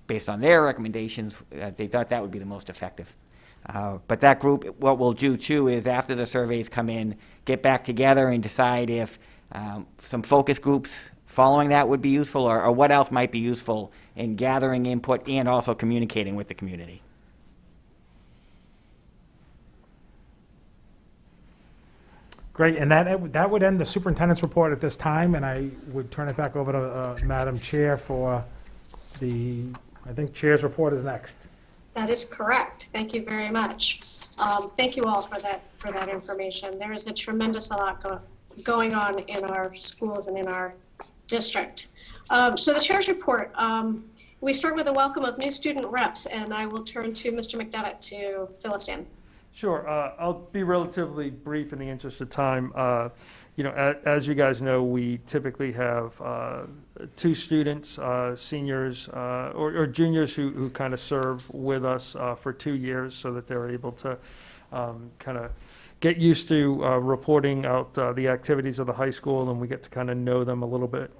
based on their recommendations, they thought that would be the most effective. But that group, what we'll do too is after the surveys come in, get back together and decide if some focus groups following that would be useful, or what else might be useful in gathering input and also communicating with the community. Great, and that would end the superintendent's report at this time, and I would turn it back over to Madam Chair for I think Chair's report is next. That is correct. Thank you very much. Thank you all for that information. There is a tremendous lot going on in our schools and in our district. So the Chair's report, we start with a welcome of new student reps, and I will turn to Mr. McDevitt to fill us in. Sure. I'll be relatively brief in the interest of time. You know, as you guys know, we typically have 2 students, seniors or juniors who kind of serve with us for 2 years so that they're able to kind of get used to reporting out the activities of the high school, and we get to kind of know them a little bit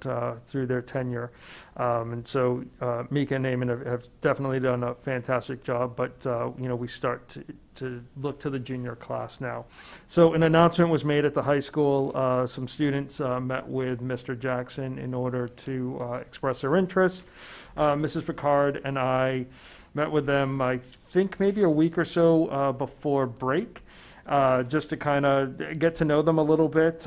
through their tenure. And so Mika and Eamon have definitely done a fantastic job, but you know, we start to look to the junior class now. So an announcement was made at the high school. Some students met with Mr. Jackson in order to express their interest. Mrs. Picard and I met with them, I think maybe a week or so before break, just to kind of get to know them a little bit.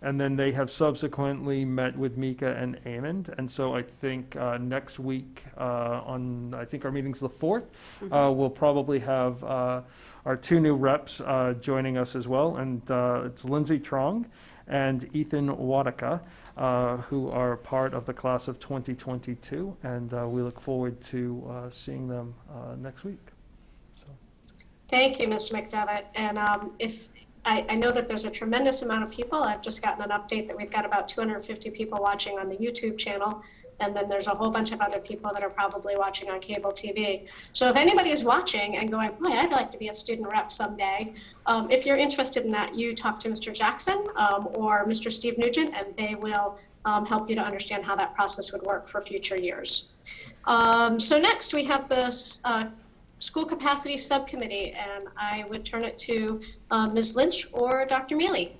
And then they have subsequently met with Mika and Eamon. And so I think next week I think our meeting's the 4th, we'll probably have our 2 new reps joining us as well. And it's Lindsay Trong and Ethan Wadaka, who are part of the class of 2022. And we look forward to seeing them next week. Thank you, Mr. McDevitt. And I know that there's a tremendous amount of people. I've just gotten an update that we've got about 250 people watching on the YouTube channel. And then there's a whole bunch of other people that are probably watching on cable TV. So if anybody is watching and going, boy, I'd like to be a student rep someday, if you're interested in that, you talk to Mr. Jackson or Mr. Steve Nugent, and they will help you to understand how that process would work for future years. So next we have this School Capacity Subcommittee, and I would turn it to Ms. Lynch or Dr. Mealy.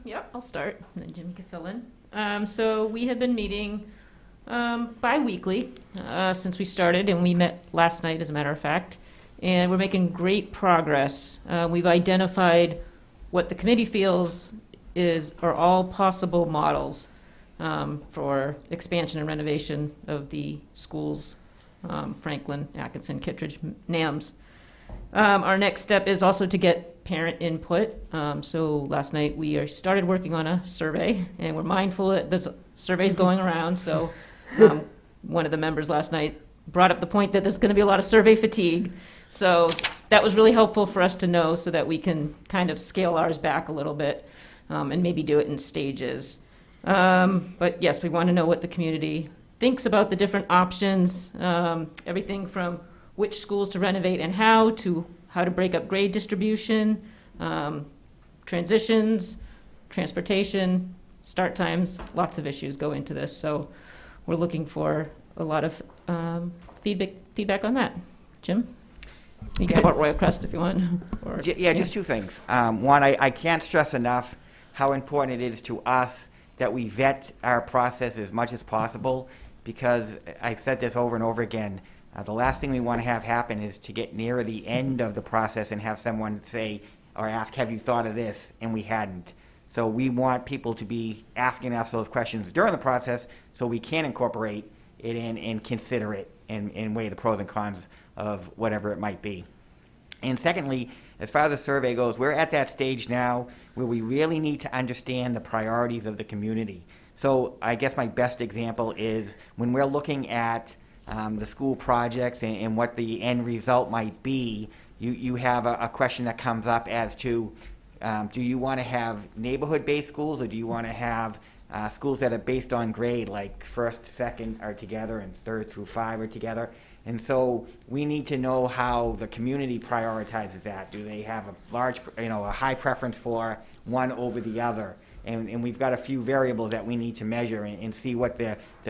Yep, I'll start, and then Jim can fill in. So we have been meeting bi-weekly since we started, and we met last night, as a matter of fact, and we're making great progress. We've identified what the committee feels are all possible models for expansion and renovation of the schools, Franklin, Atkinson, Kittredge, NAMS. Our next step is also to get parent input. So last night we started working on a survey, and we're mindful that this survey's going around. So one of the members last night brought up the point that there's going to be a lot of survey fatigue. So that was really helpful for us to know, so that we can kind of scale ours back a little bit and maybe do it in stages. But yes, we want to know what the community thinks about the different options, everything from which schools to renovate and how, to how to break up grade distribution, transitions, transportation, start times. Lots of issues go into this, so we're looking for a lot of feedback on that. Jim? You can talk about Royal Crest if you want. Or, yeah, just two things. One, I can't stress enough how important it is to us that we vet our process as much as possible, because I've said this over and over again. The last thing we want to have happen is to get near the end of the process and have someone say or ask, have you thought of this? And we hadn't. So we want people to be asking us those questions during the process so we can incorporate it in and consider it and weigh the pros and cons of whatever it might be. And secondly, as far as the survey goes, we're at that stage now where we really need to understand the priorities of the community. So I guess my best example is when we're looking at the school projects and what the end result might be, you have a question that comes up as to, do you want to have neighborhood-based schools, or do you want to have schools that are based on grade, like first, second are together and third through 5 are together? And so we need to know how the community prioritizes that. Do they have a high preference for one over the other? And we've got a few variables that we need to measure and see what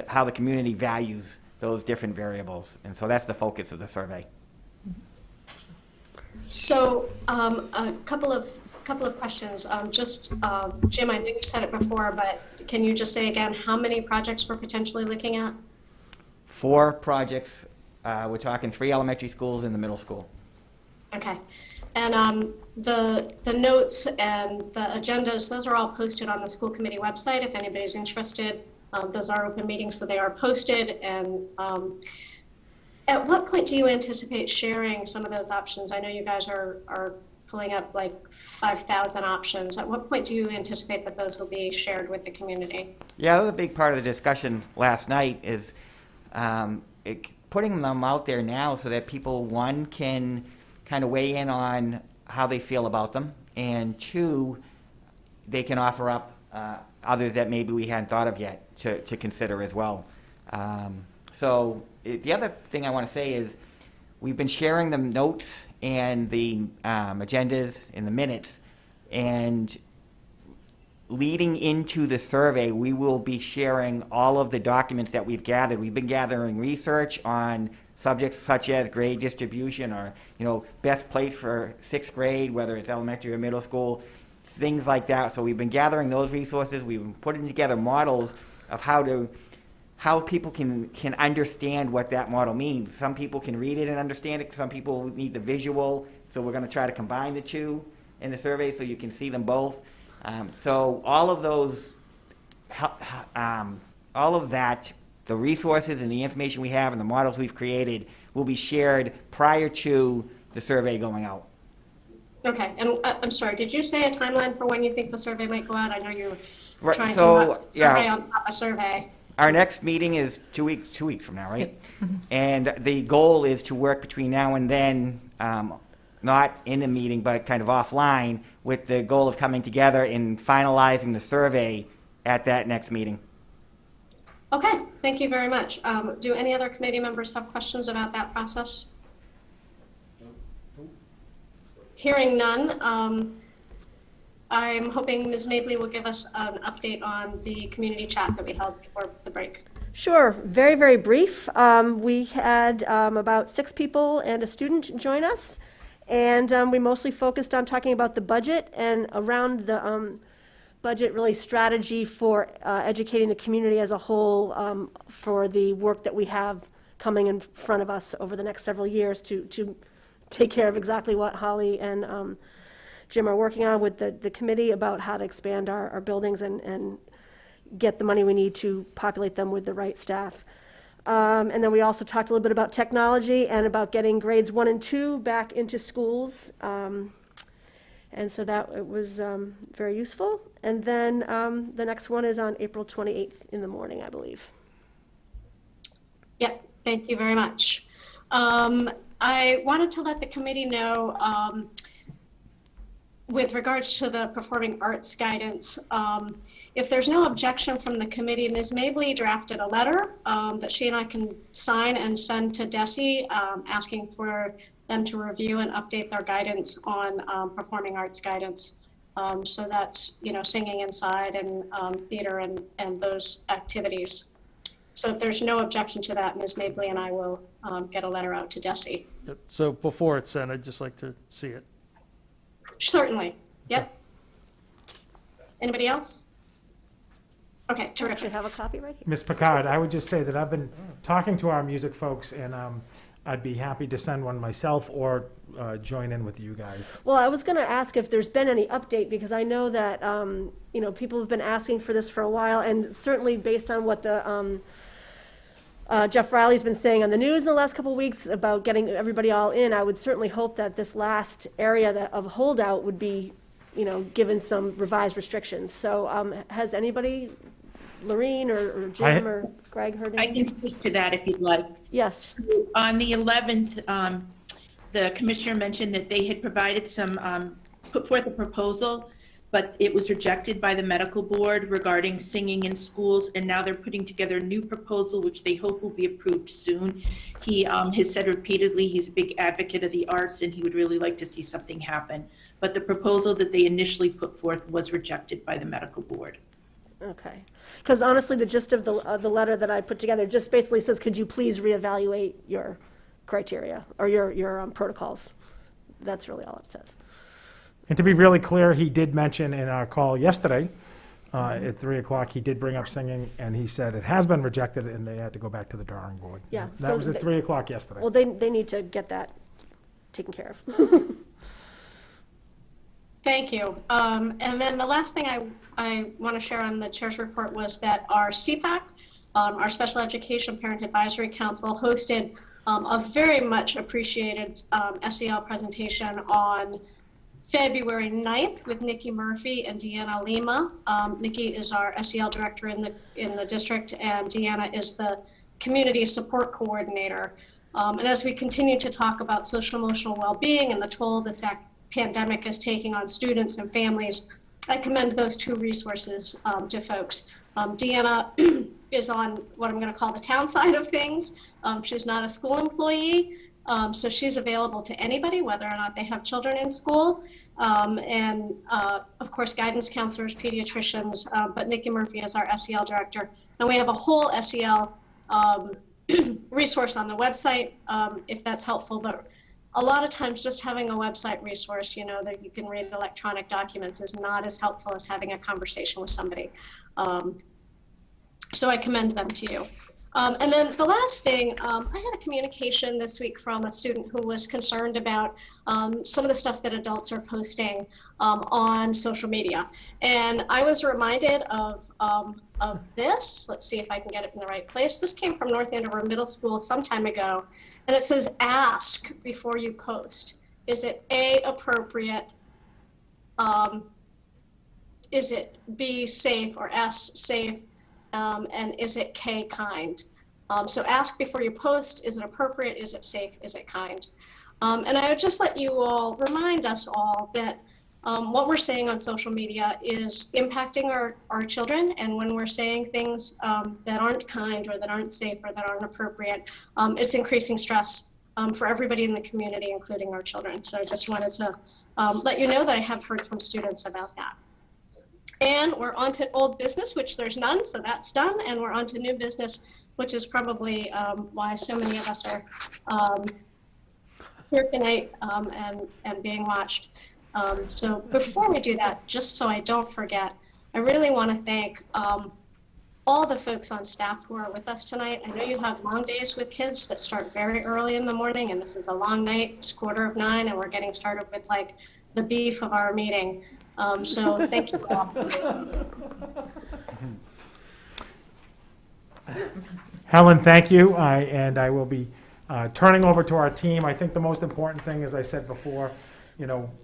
how the community values those different variables. And so that's the focus of the survey. So a couple of questions. Jim, I know you said it before, but can you just say again how many projects we're potentially looking at? 4 projects. We're talking 3 elementary schools and the middle school. Okay. And the notes and the agendas, those are all posted on the school committee website if anybody's interested. Those are open meetings, so they are posted. And at what point do you anticipate sharing some of those options? I know you guys are pulling up like 5,000 options. At what point do you anticipate that those will be shared with the community? Yeah, that was a big part of the discussion last night is putting them out there now so that people, one, can kind of weigh in on how they feel about them, and 2, they can offer up others that maybe we hadn't thought of yet to consider as well. The other thing I want to say is we've been sharing the notes and the agendas and the minutes, and leading into the survey, we will be sharing all of the documents that we've gathered. We've been gathering research on subjects such as grade distribution, or best place for 6th grade, whether it's elementary or middle school, things like that. So we've been gathering those resources. We've been putting together models of how people can understand what that model means. Some people can read it and understand it. Some people need the visual. So we're going to try to combine the two in the survey so you can see them both. So all of those, all of that, the resources and the information we have and the models we've created will be shared prior to the survey going out. Okay, and I'm sorry, did you say a timeline for when you think the survey might go out? I know you're trying to survey on top of survey. Our next meeting is 2 weeks from now, right? Yep. Mm-hmm. And the goal is to work between now and then, not in a meeting, but kind of offline, with the goal of coming together and finalizing the survey at that next meeting. Okay, thank you very much. Do any other committee members have questions about that process? Hearing none, I'm hoping Ms. Mabley will give us an update on the community chat that we held before the break. Sure, very, very brief. We had about 6 people and a student join us, and we mostly focused on talking about the budget and around the budget really strategy for educating the community as a whole for the work that we have coming in front of us over the next several years to take care of exactly what Holly and Jim are working on with the committee about how to expand our buildings and get the money we need to populate them with the right staff. And then we also talked a little bit about technology and about getting grades 1 and 2 back into schools. And so that it was very useful. And then the next one is on April 28th in the morning, I believe. Yeah, thank you very much. I wanted to let the committee know with regards to the performing arts guidance, if there's no objection from the committee, Ms. Mabley drafted a letter that she and I can sign and send to DESE, asking for them to review and update their guidance on performing arts guidance. So that's, singing inside and theater and those activities. So if there's no objection to that, Ms. Mabley and I will get a letter out to DESE. Yep. So before it's sent, I'd just like to see it. Certainly. Yep. Anybody else? Okay, I terrific. should have a copy right here. Ms. Picard, I would just say that I've been talking to our music folks, and I'd be happy to send one myself or join in with you guys. Well, I was going to ask if there's been any update, because I know that, people have been asking for this for a while, and certainly based on what the Jeff Riley's been saying on the news in the last couple of weeks about getting everybody all in, I would certainly hope that this last area of holdout would be, given some revised restrictions. So has anybody, Lorene or Jim or Greg, heard anything? I can speak to that if you'd like. Yes. So on the 11th, the commissioner mentioned that they had provided some, put forth a proposal, but it was rejected by the medical board regarding singing in schools, and now they're putting together a new proposal, which they hope will be approved soon. He has said repeatedly he's a big advocate of the arts, and he would really like to see something happen. But the proposal that they initially put forth was rejected by the medical board. Okay. Because honestly, the gist of the letter that I put together just basically says, could you please reevaluate your criteria or your protocols? That's really all it says. And to be really clear, he did mention in our call yesterday at 3 o'clock, he did bring up singing, and he said it has been rejected and they had to go back to the drawing board. Yeah. That was at 3 o'clock yesterday. Well, they need to get that taken care of. Thank you. And then the last thing I want to share on the chair's report was that our CPAC, our Special Education Parent Advisory Council, hosted a very much appreciated SEL presentation on February 9th with Nikki Murphy and Deanna Lima. Nikki is our SEL director in the district, and Deanna is the community support coordinator. And as we continue to talk about social emotional well-being and the toll this pandemic is taking on students and families, I commend those two resources to folks. Deanna is on what I'm going to call the town side of things. She's not a school employee, so she's available to anybody, whether or not they have children in school. And of course, guidance counselors, pediatricians, but Nikki Murphy is our SEL director. And we have a whole SEL resource on the website, if that's helpful. But a lot of times just having a website resource, that you can read electronic documents is not as helpful as having a conversation with somebody. So I commend them to you. And then the last thing, I had a communication this week from a student who was concerned about some of the stuff that adults are posting on social media. And I was reminded of this. Let's see if I can get it in the right place. This came from North Andover Middle School some time ago. And it says, ask before you post. Is it A, appropriate? Is it B, safe, or S, safe? And is it K, kind? So ask before you post. Is it appropriate? Is it safe? Is it kind? And I would just let you all remind us all that what we're saying on social media is impacting our children. And when we're saying things that aren't kind or that aren't safe or that aren't appropriate, it's increasing stress for everybody in the community, including our children. So I just wanted to let you know that I have heard from students about that. And we're on to old business, which there's none, so that's done. And we're on to new business, which is probably why so many of us are here tonight and being watched. So before we do that, just so I don't forget, I really want to thank all the folks on staff who are with us tonight. I know you have long days with kids that start very early in the morning, and this is a long night. It's 9:15, and we're getting started with like the beef of our meeting. So thank you all. Helen, thank you, and I will be turning over to our team. I think the most important thing, as I said before,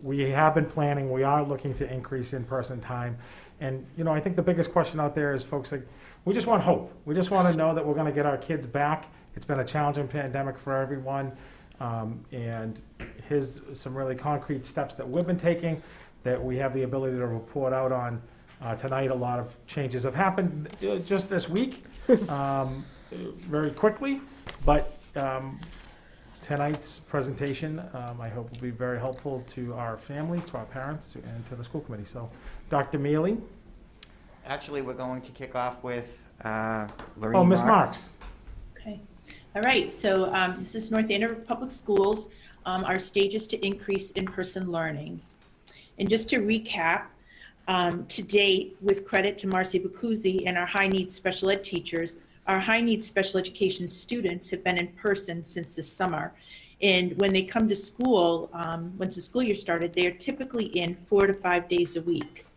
we have been planning. We are looking to increase in-person time. And, I think the biggest question out there is folks like, we just want hope. We just want to know that we're going to get our kids back. It's been a challenging pandemic for everyone. And here's some really concrete steps that we've been taking. that we have the ability to report out on tonight. A lot of changes have happened just this week, very quickly, but tonight's presentation, I hope will be very helpful to our families, to our parents, and to the school committee. So, Dr. Mealy. Actually, we're going to kick off with Lorraine. Oh, Ms. Marks. Okay. All right. So this is North Andover Public Schools. Our stages to increase in-person learning. And just to recap, to date, with credit to Marcy Bacuzzi and our high-needs special ed teachers, our high-needs special education students have been in person since this summer. And when they come to school, once the school year started, they are typically in 4 to 5 days a week.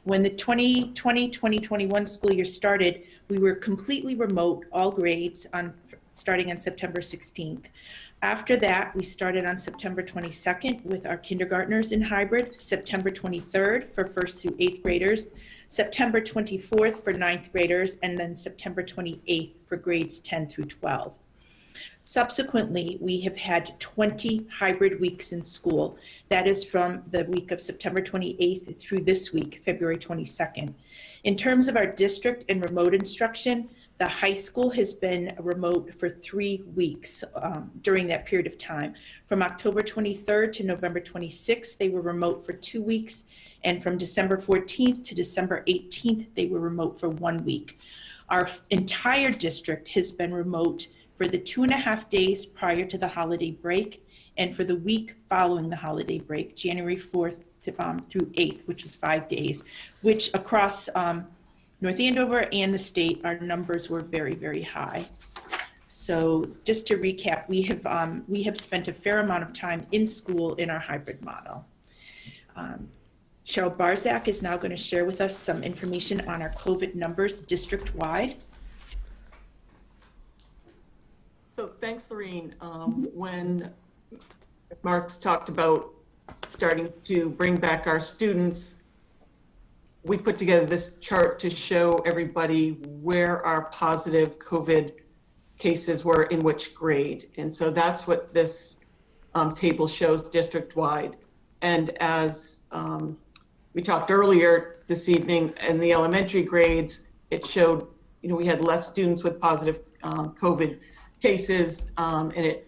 When the 2020-2021 school year started, we were completely remote, all grades, starting on September 16th. After that, we started on September 22nd with our kindergartners in hybrid, September 23rd for 1st through 8th graders, September 24th for 9th graders, and then September 28th for grades 10 through 12. Subsequently, we have had 20 hybrid weeks in school. That is from the week of September 28th through this week, February 22nd. In terms of our district and remote instruction, the high school has been remote for 3 weeks during that period of time. From October 23rd to November 26th, they were remote for 2 weeks. And from December 14th to December 18th, they were remote for 1 week. Our entire district has been remote for the 2.5 days prior to the holiday break and for the week following the holiday break, January 4th through 8th, which is 5 days, which across North Andover and the state, our numbers were very, very high. So just to recap, we have spent a fair amount of time in school in our hybrid model. Cheryl Barzak is now going to share with us some information on our COVID numbers district-wide. So thanks, Lorene. When Mark's talked about starting to bring back our students, we put together this chart to show everybody where our positive COVID cases were in which grade. And so that's what this table shows district-wide. And as we talked earlier this evening, in the elementary grades, it showed, we had less students with positive COVID cases, and it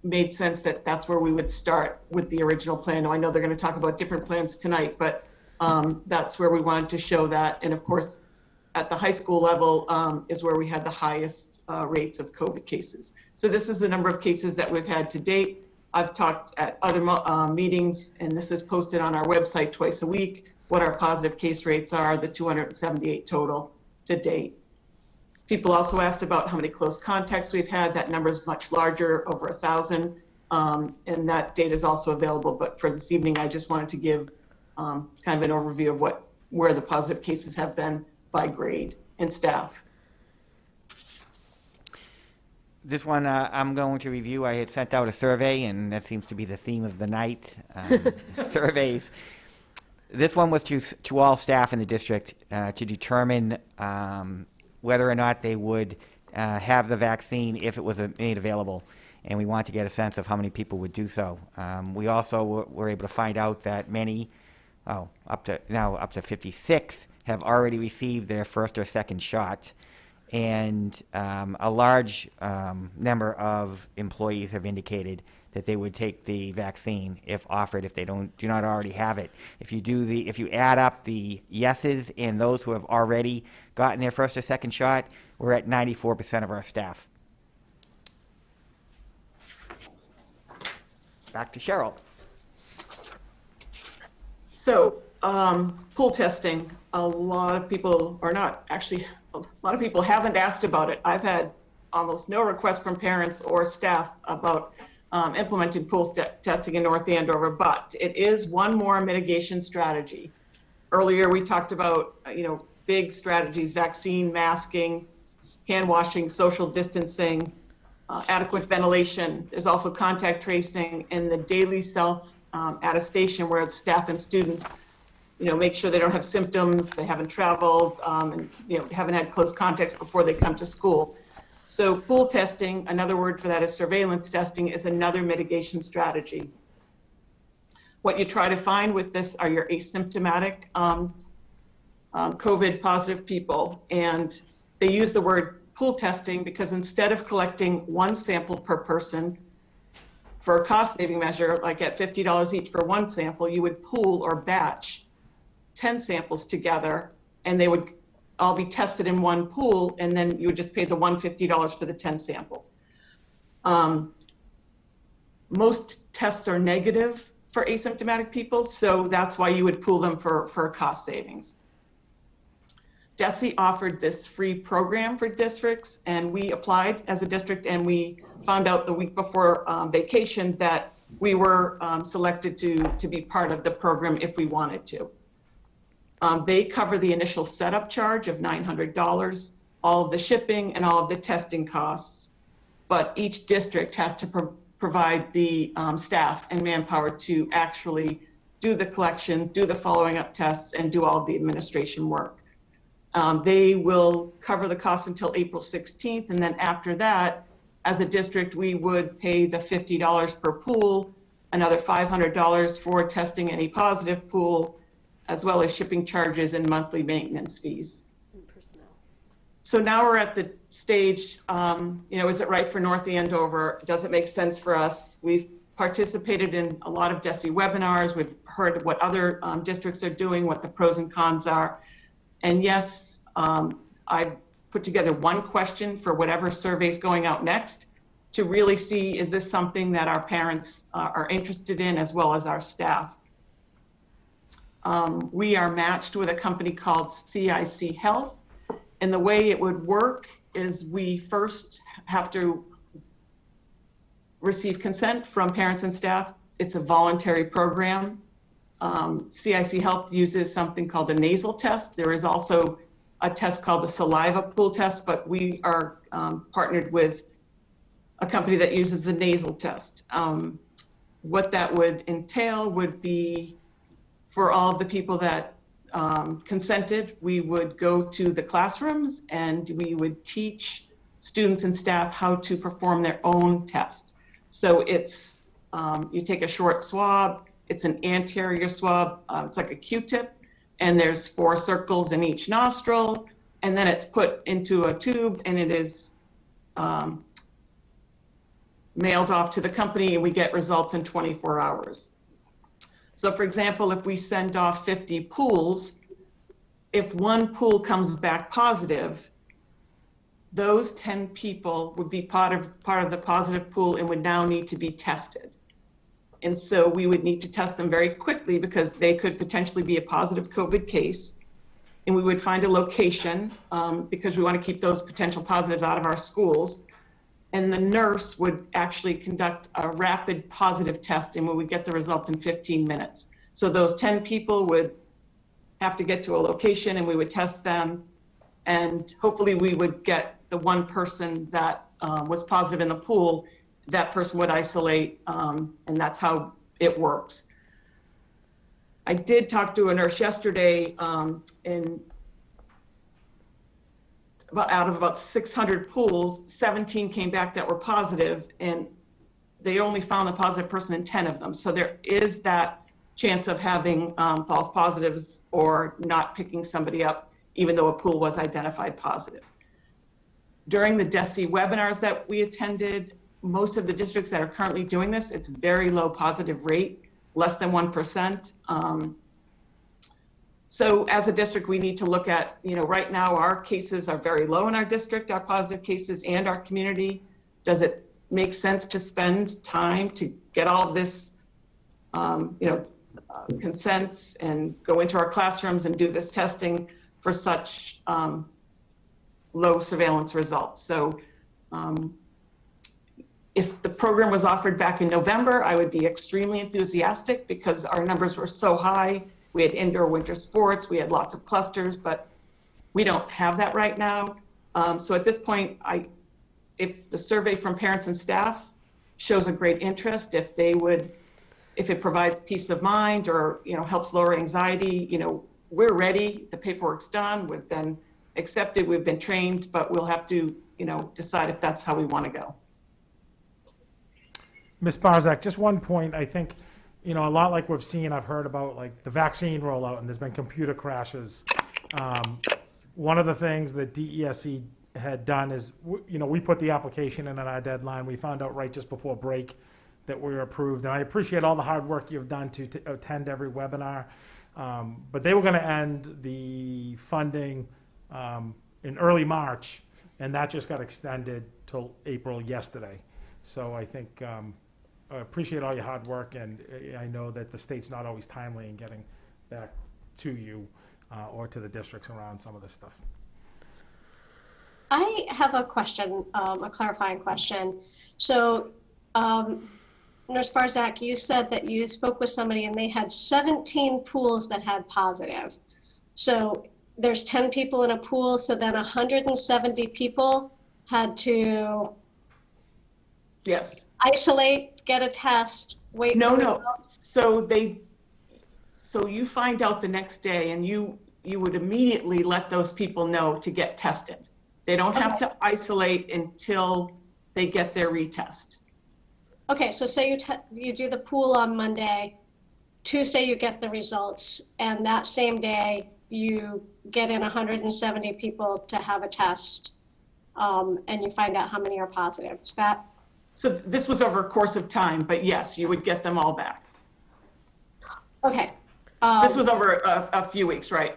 made sense that that's where we would start with the original plan. Now, I know they're going to talk about different plans tonight, but that's where we wanted to show that. And of course, at the high school level is where we had the highest rates of COVID cases. So this is the number of cases that we've had to date. I've talked at other meetings, and this is posted on our website twice a week, what our positive case rates are, the 278 total to date. People also asked about how many close contacts we've had. That number is much larger, over 1,000, and that data is also available. But for this evening, I just wanted to give kind of an overview of where the positive cases have been by grade and staff. This one I'm going to review. I had sent out a survey, and that seems to be the theme of the night, surveys. This one was to all staff in the district to determine whether or not they would have the vaccine if it was made available. And we want to get a sense of how many people would do so. We also were able to find out that many, up to 56, have already received their first or second shot. And a large number of employees have indicated that they would take the vaccine if offered, if they do not already have it. If you add up the yeses and those who have already gotten their first or second shot, we're at 94% of our staff. Back to Cheryl. So pool testing, a lot of people haven't asked about it. I've had almost no requests from parents or staff about implementing pool testing in North Andover, but it is one more mitigation strategy. Earlier we talked about big strategies: vaccine, masking, hand washing, social distancing, adequate ventilation. There's also contact tracing and the daily self attestation, where the staff and students make sure they don't have symptoms, they haven't traveled, and haven't had close contacts before they come to school. So pool testing, another word for that is surveillance testing, is another mitigation strategy. What you try to find with this are your asymptomatic COVID positive people. And they use the word pool testing because instead of collecting one sample per person for a cost saving measure, like at $50 each for one sample, you would pool or batch 10 samples together and they would all be tested in one pool, and then you would just pay the $150 for the 10 samples. Most tests are negative for asymptomatic people, so that's why you would pool them for cost savings. DESE offered this free program for districts, and we applied as a district, and we found out the week before vacation that we were selected to be part of the program if we wanted to. They cover the initial setup charge of $900, all of the shipping and all of the testing costs, but each district has to provide the staff and manpower to actually do the collections, do the following up tests, and do all of the administration work. They will cover the cost until April 16th, and then after that, as a district, we would pay the $50 per pool, another $500 for testing any positive pool, as well as shipping charges and monthly maintenance fees. So now we're at the stage, is it right for North Andover? Does it make sense for us? We've participated in a lot of DESE webinars. We've heard what other districts are doing, what the pros and cons are. And yes, I put together one question for whatever survey is going out next to really see, is this something that our parents are interested in, as well as our staff? We are matched with a company called CIC Health. And the way it would work is we first have to receive consent from parents and staff. It's a voluntary program. CIC Health uses something called a nasal test. There is also a test called the saliva pool test, but we are partnered with a company that uses the nasal test. What that would entail would be, for all of the people that consented, we would go to the classrooms and we would teach students and staff how to perform their own test. So it's, you take a short swab, it's an anterior swab, it's like a Q-tip, and there's 4 circles in each nostril, and then it's put into a tube and it is mailed off to the company, and we get results in 24 hours. So for example, if we send off 50 pools, if one pool comes back positive, those 10 people would be part of the positive pool and would now need to be tested. And so we would need to test them very quickly because they could potentially be a positive COVID case. And we would find a location because we want to keep those potential positives out of our schools. And the nurse would actually conduct a rapid positive test, and we would get the results in 15 minutes. So those 10 people would have to get to a location and we would test them, and hopefully we would get the one person that was positive in the pool. That person would isolate, and that's how it works. I did talk to a nurse yesterday, and out of about 600 pools, 17 came back that were positive, and they only found the positive person in 10 of them. So there is that chance of having false positives or not picking somebody up, even though a pool was identified positive. During the DESE webinars that we attended, most of the districts that are currently doing this, it's very low positive rate, less than 1%. So as a district, we need to look at, right now our cases are very low in our district, our positive cases and our community. Does it make sense to spend time to get all of this, consents and go into our classrooms and do this testing for such low surveillance results? So if the program was offered back in November, I would be extremely enthusiastic because our numbers were so high. We had indoor winter sports, we had lots of clusters, but we don't have that right now. So at this point, if the survey from parents and staff shows a great interest, if it provides peace of mind or helps lower anxiety, we're ready. The paperwork's done. We've been accepted. We've been trained, but we'll have to decide if that's how we want to go. Ms. Barzak, just one point. I think you know, a lot like we've seen, I've heard about like the vaccine rollout, and there's been computer crashes. One of the things that DESE had done is, you know, we put the application in at our deadline. We found out right just before break that we were approved. And I appreciate all the hard work you've done to attend every webinar. But they were going to end the funding in early March, and that just got extended till April yesterday. So I think I appreciate all your hard work, and I know that the state's not always timely in getting back to you or to the districts around some of this stuff. I have a question, a clarifying question. So, Nurse Barzak, you said that you spoke with somebody and they had 17 pools that had positive. So there's 10 people in a pool, so then 170 people had to isolate, get a test, wait. No. So you find out the next day, and you would immediately let those people know to get tested. They don't have to isolate until they get their retest. Okay, so say you do the pool on Monday, Tuesday you get the results, and that same day you get in 170 people to have a test, and you find out how many are positive. Is that? So this was over a course of time, but yes, you would get them all back. Okay. This was over a few weeks, right?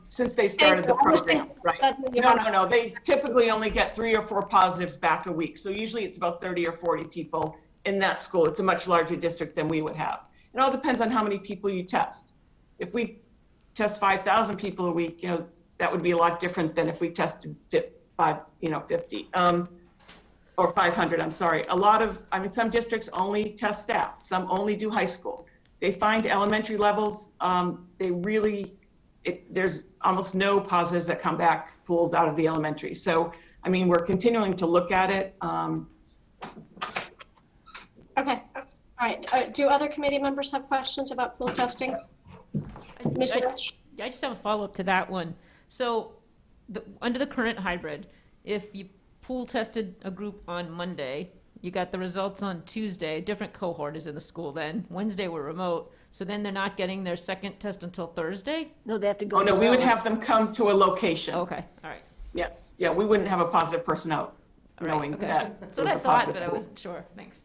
Since they started the program, right? No. They typically only get 3 or 4 positives back a week. So usually it's about 30 or 40 people in that school. It's a much larger district than we would have. It all depends on how many people you test. If we test 5,000 people a week, you know, that would be a lot different than if we tested 50, or 500, I'm sorry. Some districts only test staff. Some only do high school. They find elementary levels, there's almost no positives that come back pools out of the elementary. So, I mean, we're continuing to look at it. Okay, all right. Do other committee members have questions about pool testing? Ms. Lynch? I just have a follow-up to that one. So, under the current hybrid, if you pool tested a group on Monday, you got the results on Tuesday, a different cohort is in the school then. Wednesday we're remote, so then they're not getting their second test until Thursday? No, they have to go Oh, no, we would have them come to a location. Okay, all right. Yes, yeah, we wouldn't have a positive person out knowing that. That's what I thought, but I wasn't sure. Thanks.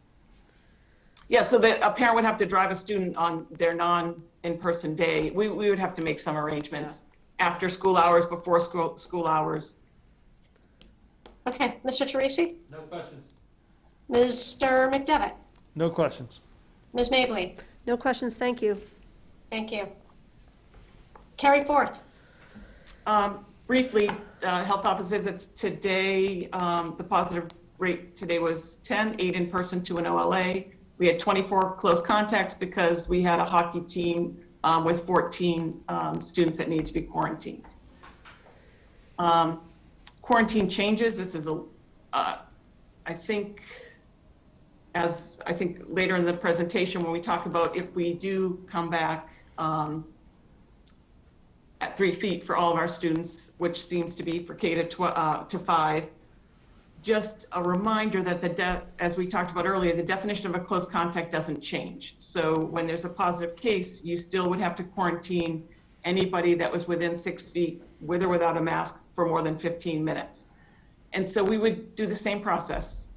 Yeah, so a parent would have to drive a student on their non-in-person day. We would have to make some arrangements after school hours, before school hours. Okay, Mr. Teresi? No questions. Mr. McDevitt? No questions. Ms. Mably? No questions, thank you. Thank you. Carry forth. Briefly, health office visits today, the positive rate today was 10, 8 in person, 2 in OLA. We had 24 close contacts because we had a hockey team with 14 students that needed to be quarantined. Quarantine changes, this is I think later in the presentation when we talk about if we do come back at 3 feet for all of our students, which seems to be for K to 5, just a reminder that as we talked about earlier, the definition of a close contact doesn't change. So when there's a positive case, you still would have to quarantine anybody that was within 6 feet with or without a mask for more than 15 minutes. And so we would do the same process,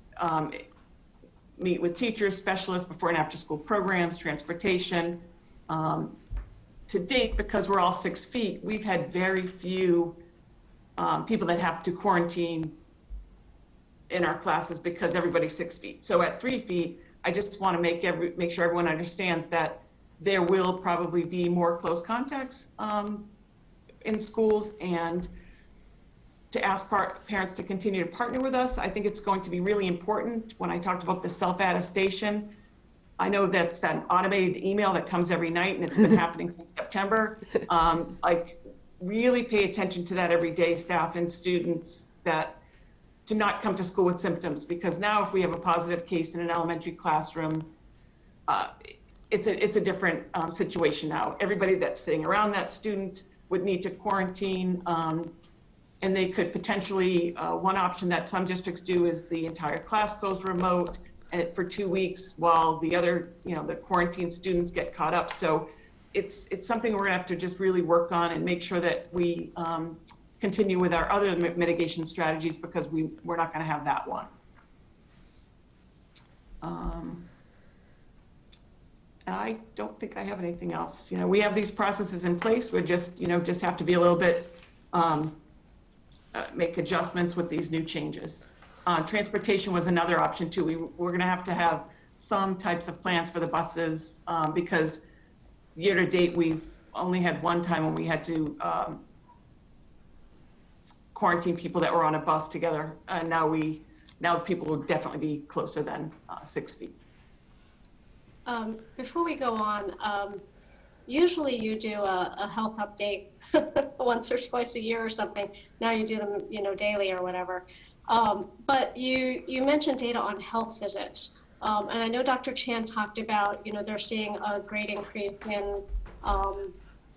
meet with teachers, specialists, before and after school programs, transportation. To date, because we're all 6 feet, we've had very few people that have to quarantine in our classes because everybody's 6 feet. So at 3 feet, I just want to make sure everyone understands that there will probably be more close contacts in schools, and to ask parents to continue to partner with us. I think it's going to be really important. When I talked about the self-attestation, I know that's an automated email that comes every night, and it's been happening since September. Like, really pay attention to that every day, staff and students, that to not come to school with symptoms, because now if we have a positive case in an elementary classroom, it's a different situation now. Everybody that's sitting around that student would need to quarantine, and they could potentially, one option that some districts do is the entire class goes remote. for 2 weeks while the other, the quarantine students get caught up. So it's something we're gonna have to just really work on and make sure that we continue with our other mitigation strategies, because we're not gonna have that one. I don't think I have anything else. We have these processes in place. We just have to be a little bit, make adjustments with these new changes. Transportation was another option too. We're gonna have to have some types of plans for the buses, because year to date, we've only had one time when we had to quarantine people that were on a bus together. Now people will definitely be closer than 6 feet. Before we go on, usually you do a health update once or twice a year or something. Now you do them, daily or whatever. But you mentioned data on health visits. And I know Dr. Chan talked about, they're seeing a great increase in,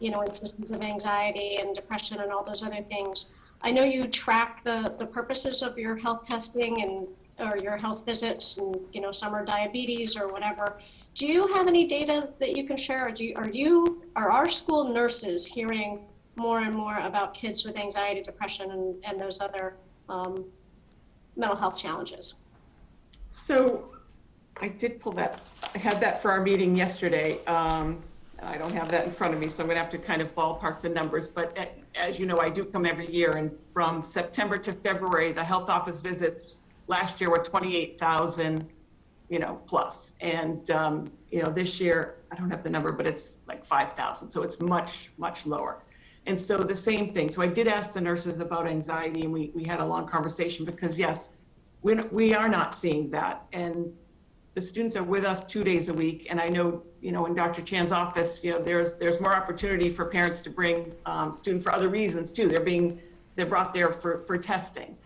instances of anxiety and depression and all those other things. I know you track the purposes of your health testing or your health visits, and some are diabetes or whatever. Do you have any data that you can share? Are our school nurses hearing more and more about kids with anxiety, depression, and those other mental health challenges? So I did pull that. I had that for our meeting yesterday. I don't have that in front of me, so I'm gonna have to kind of ballpark the numbers. But as you know, I do come every year, and from September to February, the health office visits last year were 28,000, plus. And, this year, I don't have the number, but it's like 5,000. So it's much, much lower. And so the same thing. So I did ask the nurses about anxiety, and we had a long conversation, because yes, we are not seeing that. And the students are with us 2 days a week. And I know, in Dr. Chan's office, there's more opportunity for parents to bring students for other reasons too. They're brought there for testing.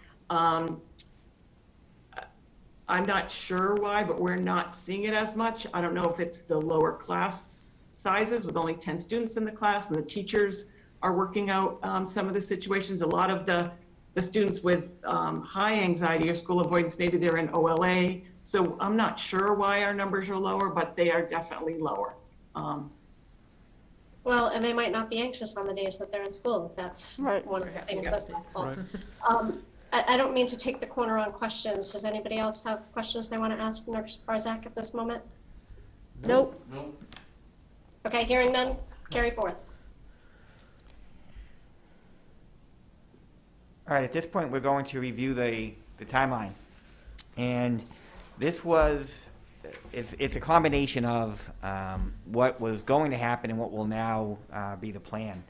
I'm not sure why, but we're not seeing it as much. I don't know if it's the lower class sizes with only 10 students in the class, and the teachers are working out some of the situations. A lot of the students with high anxiety or school avoidance, maybe they're in OLA. So I'm not sure why our numbers are lower, but they are definitely lower. Well, and they might not be anxious on the days that they're in school, if that's one of the things that's helpful. Right. I don't mean to take the corner on questions. Does anybody else have questions they want to ask Nurse Barzak at this moment? Nope. Okay, hearing none, carry forth. All right, at this point, we're going to review the timeline. And this was, it's a combination of what was going to happen and what will now be the plan.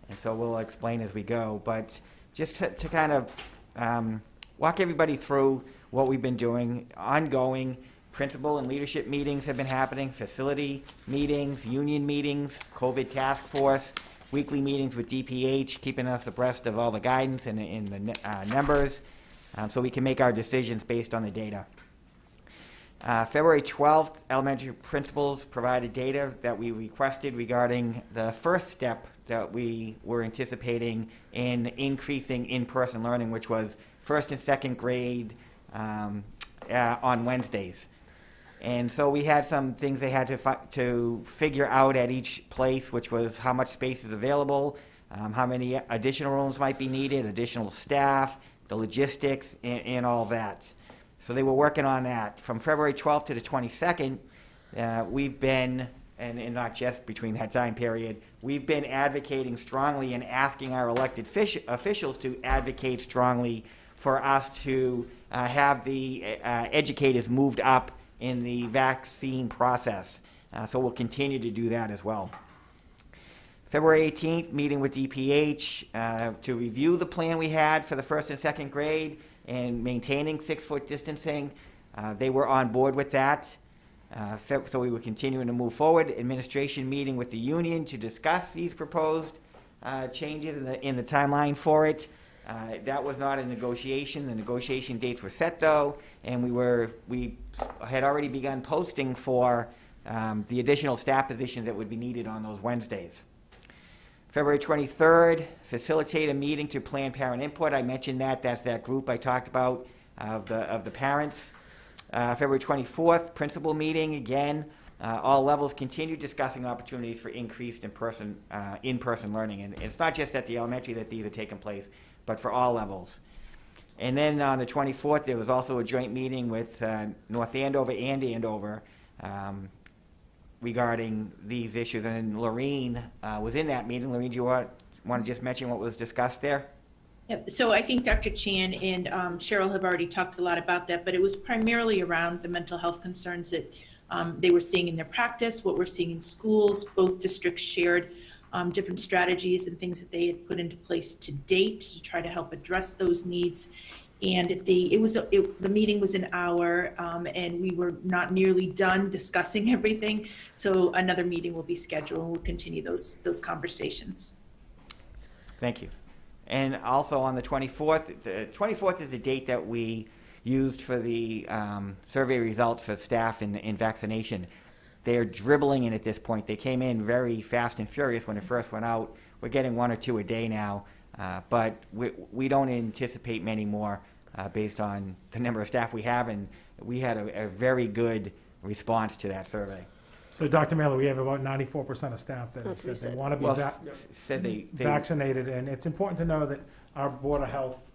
And so we'll explain as we go. But just to kind of walk everybody through what we've been doing, ongoing principal and leadership meetings have been happening, facility meetings, union meetings, COVID task force, weekly meetings with DPH, keeping us abreast of all the guidance and the numbers, so we can make our decisions based on the data. February 12th, elementary principals provided data that we requested regarding the first step that we were anticipating in increasing in-person learning, which was first and second grade on Wednesdays. And so we had some things they had to figure out at each place, which was how much space is available, how many additional rooms might be needed, additional staff, the logistics, and all that. So they were working on that. From February 12th to the 22nd, we've been, and not just between that time period, we've been advocating strongly and asking our elected officials to advocate strongly for us to have the educators moved up in the vaccine process. So we'll continue to do that as well. February 18th, meeting with DPH to review the plan we had for the first and second grade and maintaining 6-foot distancing. They were on board with that. So we were continuing to move forward. Administration meeting with the union to discuss these proposed changes in the timeline for it. That was not a negotiation. The negotiation dates were set though, and we had already begun posting for the additional staff positions that would be needed on those Wednesdays. February 23rd, facilitate a meeting to plan parent input. I mentioned that. That's that group I talked about of the parents. February 24th, principal meeting again. All levels continue discussing opportunities for increased in-person learning. And it's not just at the elementary that these are taking place, but for all levels. And then on the 24th, there was also a joint meeting with North Andover and Andover regarding these issues. And Lorene was in that meeting. Lorene, do you want to just mention what was discussed there? Yep. So I think Dr. Chan and Cheryl have already talked a lot about that, but it was primarily around the mental health concerns that they were seeing in their practice, what we're seeing in schools. Both districts shared different strategies and things that they had put into place to date to try to help address those needs. And the meeting was an hour, and we were not nearly done discussing everything. So another meeting will be scheduled, and we'll continue those conversations. Thank you. And also on the 24th, the 24th is the date that we used for the survey results for staff in vaccination. They're dribbling in at this point. They came in very fast and furious when it first went out. We're getting 1 or 2 a day now, but we don't anticipate many more based on the number of staff we have, and we had a very good response to that survey. So, Dr. Mailer, we have about 94% of staff that have said they want to be vaccinated, and it's important to know that our Board of Health,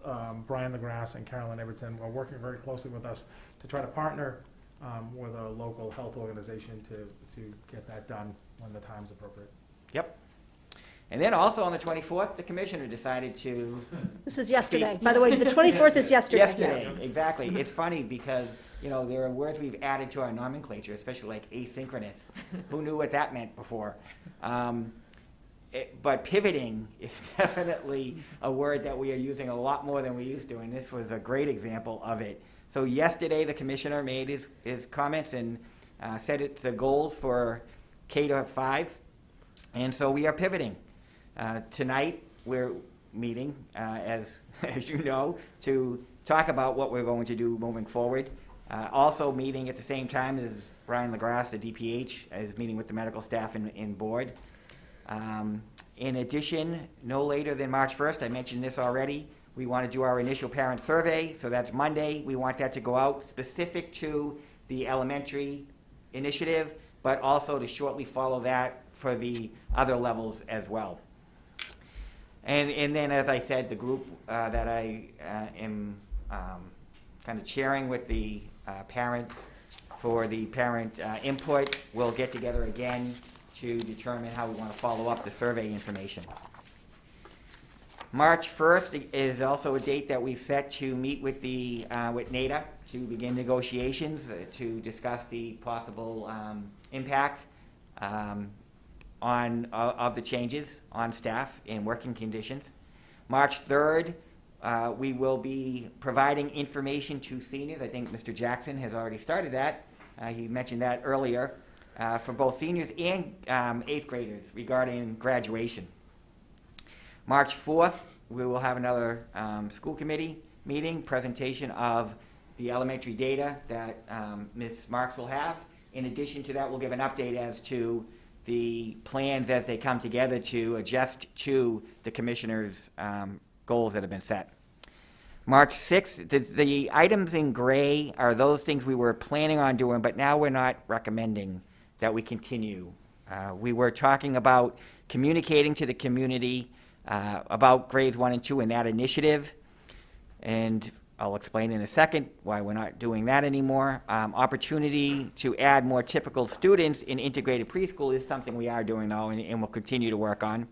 Brian LaGrasse and Carolyn Evertson, are working very closely with us to try to partner with a local health organization to get that done when the time's appropriate. Yep. And then also on the 24th, the commissioner decided to... This is yesterday. By the way, the 24th is yesterday. Yesterday, exactly. It's funny because, you know, there are words we've added to our nomenclature, especially like asynchronous. Who knew what that meant before? But pivoting is definitely a word that we are using a lot more than we used to, and this was a great example of it. So yesterday, the commissioner made his comments and said it's the goals for K-5, and so we are pivoting. Tonight, we're meeting, as you know, to talk about what we're going to do moving forward. Also meeting at the same time as Brian LaGrasse, the DPH, is meeting with the medical staff and board. In addition, no later than March 1st, I mentioned this already, we want to do our initial parent survey, so that's Monday. We want that to go out specific to the elementary initiative, but also to shortly follow that for the other levels as well. And then, as I said, the group that I am kind of chairing with the parents for the parent input will get together again to determine how we want to follow up the survey information. March 1st is also a date that we've set to meet with the with NADA to begin negotiations to discuss the possible impact of the changes on staff and working conditions. March 3rd, we will be providing information to seniors. I think Mr. Jackson has already started that. He mentioned that earlier for both seniors and 8th graders regarding graduation. March 4th, we will have another school committee meeting, presentation of the elementary data that Ms. Marks will have. In addition to that, we'll give an update as to the plans as they come together to adjust to the commissioner's goals that have been set. March 6th, the items in gray are those things we were planning on doing, but now we're not recommending that we continue. We were talking about communicating to the community about grades 1 and 2 in that initiative, and I'll explain in a second why we're not doing that anymore. Opportunity to add more typical students in integrated preschool is something we are doing though, and we'll continue to work on.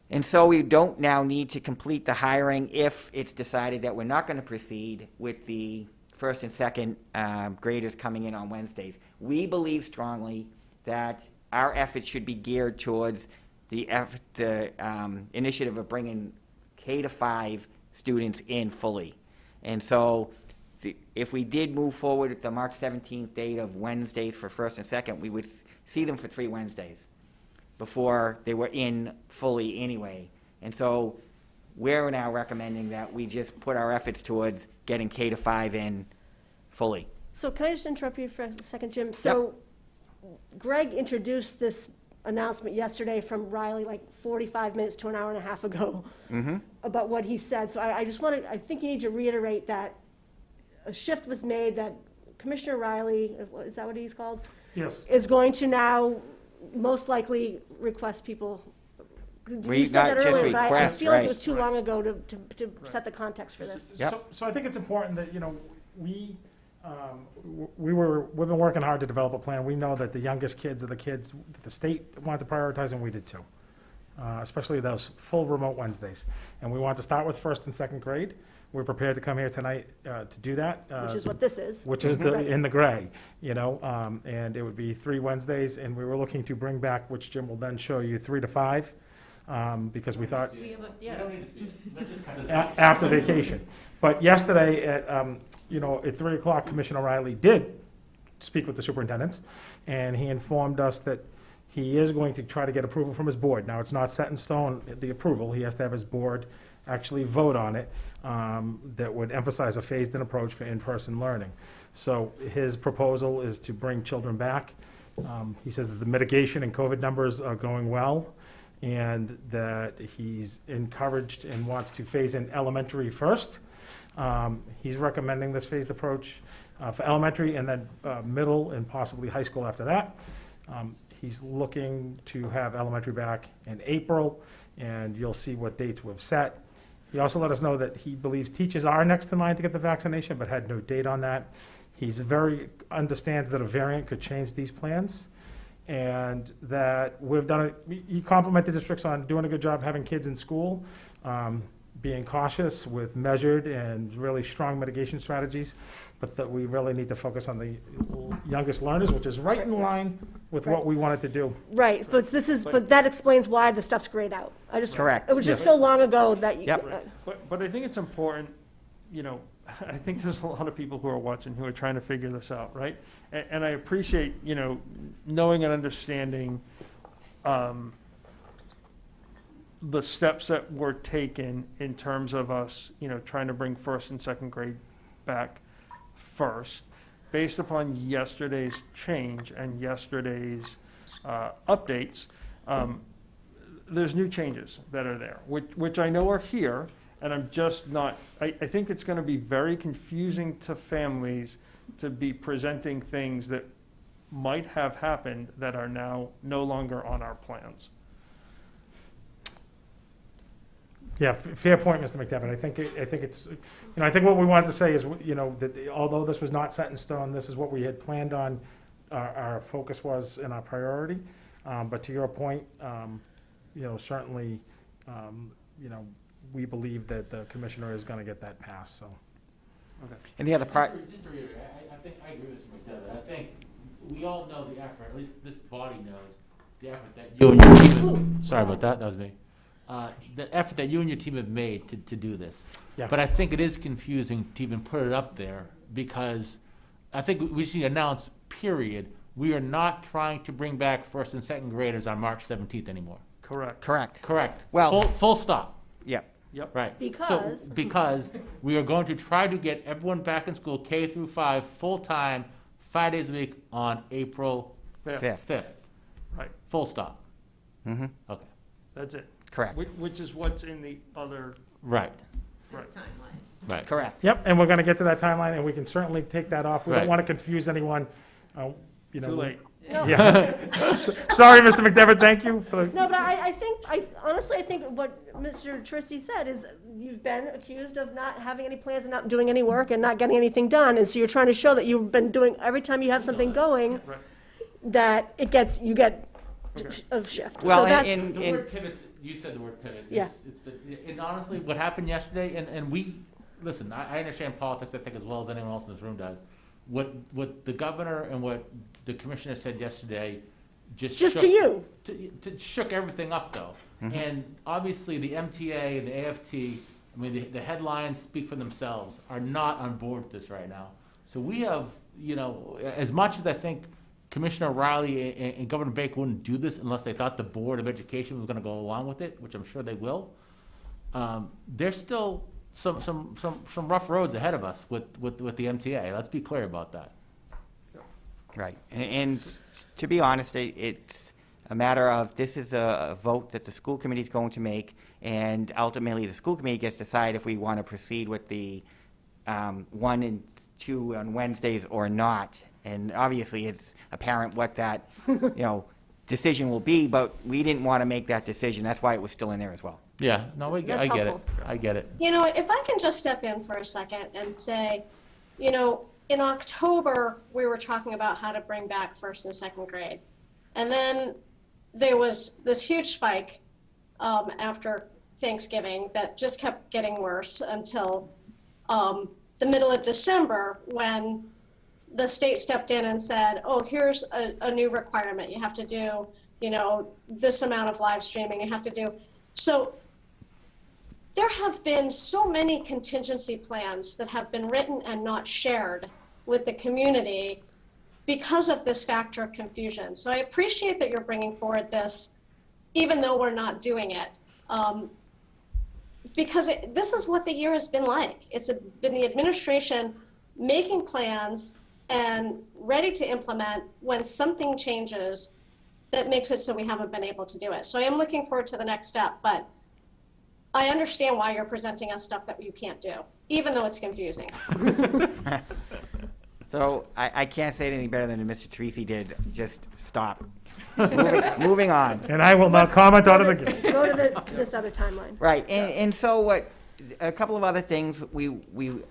And so we don't now need to complete the hiring if it's decided that we're not going to proceed with the first and second graders coming in on Wednesdays. We believe strongly that our efforts should be geared towards the initiative of bringing K-5 students in fully. And so if we did move forward with the March 17th date of Wednesdays for first and second, we would see them for 3 Wednesdays before they were in fully anyway. And so we're now recommending that we just put our efforts towards getting K-5 in fully. So can I just interrupt you for a second, Jim? So Greg introduced this announcement yesterday from Riley like 45 minutes to an hour and a half ago about what he said. So I just want to, I think you need to reiterate that a shift was made, that Commissioner Riley, is that what he's called? Yes. Is going to now most likely request people. You said not that just earlier, but I request, feel like it right. was too long ago to set the context for this. So I think it's important that, we've been working hard to develop a plan. We know that the youngest kids are the kids that the state wanted to prioritize, and we did too. Especially those full remote Wednesdays. And we want to start with first and second grade. We're prepared to come here tonight to do that. Which is what this is. Which is in the gray, and it would be 3 Wednesdays, and we were looking to bring back, which Jim will then show you, 3 to 5, because we thought after vacation. But yesterday at 3 o'clock, Commissioner Riley did speak with the superintendents, and he informed us that he is going to try to get approval from his board. Now, it's not set in stone, the approval. He has to have his board actually vote on it, that would emphasize a phased-in approach for in-person learning. So his proposal is to bring children back. He says that the mitigation and COVID numbers are going well, and that he's encouraged and wants to phase in elementary first. He's recommending this phased approach for elementary, and then middle and possibly high school after that. He's looking to have elementary back in April, and you'll see what dates we've set. He also let us know that he believes teachers are next in line to get the vaccination, but had no date on that. He's understands that a variant could change these plans, and that we've done it. He complimented districts on doing a good job having kids in school, being cautious with measured and really strong mitigation strategies, but that we really need to focus on the youngest learners, which is right in line with what we wanted to do. Right, but that explains why the stuff's grayed out. Correct. It was just so long ago that you. But I think it's important, I think there's a lot of people who are watching who are trying to figure this out, right? And I appreciate, knowing and understanding the steps that were taken in terms of us, trying to bring first and second grade back first, based upon yesterday's change and yesterday's updates. There's new changes that are there, which I know are here, and I'm just not, I think it's going to be very confusing to families to be presenting things that might have happened that are now no longer on our plans. Yeah, fair point, Mr. McDevitt. I think it's, I think what we wanted to say is, that although this was not set in stone, this is what we had planned on, our focus was and our priority. But to your point, certainly, we believe that the commissioner is going to get that passed, so. Okay. And the other part. Just to reiterate, I think I agree with Mr. McDevitt. I think we all know the effort, at least this body knows, the effort that you and your team, sorry about that was me. The effort that you and your team have made to do this. Yeah. But I think it is confusing to even put it up there, because I think we should announce, period, we are not trying to bring back first and second graders on March 17th anymore. Correct. Well, full stop. Yep. Right. Because? Because we are going to try to get everyone back in school, K through 5, full-time, 5 days a week on April 5th. Right. Full stop. Mm-hmm. Okay. That's it. Correct. Which is what's in the other. Right. Right. Right. Correct. Yep, and we're going to get to that timeline, and we can certainly take that off. We don't Right. want to confuse anyone. Too late. Yeah. Sorry, Mr. McDevitt, thank you. No, but I honestly think what Mr. Trissy said is you've been accused of not having any plans and not doing any work and not getting anything done. And so you're trying to show that you've been doing, every time you have something going, that you get a shift. Well, so that's, The word pivot, you said the word pivot. Yeah. And honestly, what happened yesterday, and we, listen, I understand politics, I think, as well as anyone else in this room does. What the governor and what the commissioner said yesterday just shook, to you. Shook everything up, though. Mm-hmm. And obviously the MTA and the AFT, I mean, the headlines speak for themselves, are not on board with this right now. So we have, as much as I think Commissioner Riley and Governor Baker wouldn't do this unless they thought the Board of Education was going to go along with it, which I'm sure they will, there's still some rough roads ahead of us with the MTA. Let's be clear about that. Right. And to be honest, it's a matter of, this is a vote that the school committee is going to make, and ultimately the school committee gets to decide if we want to proceed with the 1 and to on Wednesdays or not. And obviously, it's apparent what that, decision will be, but we didn't want to make that decision. That's why it was still in there as well. Yeah, no, I That's get it. helpful. I get it. If I can just step in for a second and say, in October, we were talking about how to bring back first and second grade. And then there was this huge spike after Thanksgiving that just kept getting worse until the middle of December, when the state stepped in and said, oh, here's a new requirement. You have to do, this amount of live streaming. You have to do. So there have been so many contingency plans that have been written and not shared with the community because of this factor of confusion. So I appreciate that you're bringing forward this, even though we're not doing it. Because this is what the year has been like. It's been the administration making plans and ready to implement when something changes that makes it so we haven't been able to do it. So I am looking forward to the next step, but I understand why you're presenting us stuff that you can't do, even though it's confusing. So I can't say it any better than Mr. Teresi did. Just stop. Moving on. And I will not comment on it again. Go to this other timeline. Right, and so what? A couple of other things. We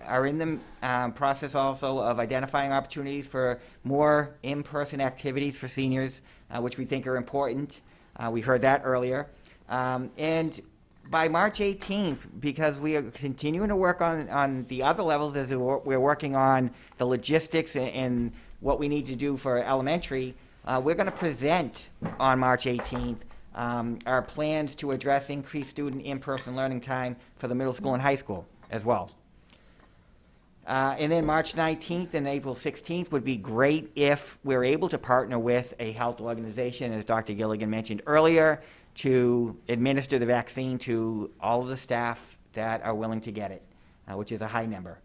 are in the process also of identifying opportunities for more in-person activities for seniors, which we think are important. We heard that earlier. And by March 18th, because we are continuing to work on the other levels as we're working on the logistics and what we need to do for elementary, we're going to present on March 18th our plans to address increased student in-person learning time for the middle school and high school as well. And then March 19th and April 16th would be great if we're able to partner with a health organization, as Dr. Gilligan mentioned earlier, to administer the vaccine to all of the staff that are willing to get it, which is a high number.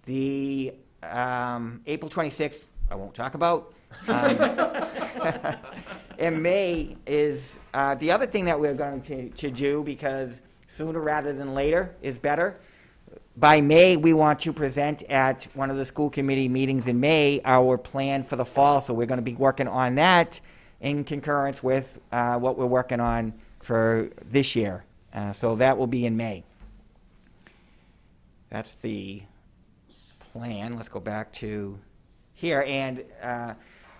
The April 26th, I won't talk about. In May is the other thing that we're going to do, because sooner rather than later is better. By May, we want to present at one of the school committee meetings in May our plan for the fall. So we're going to be working on that in concurrence with what we're working on for this year. So that will be in May. That's the plan. Let's go back to here. And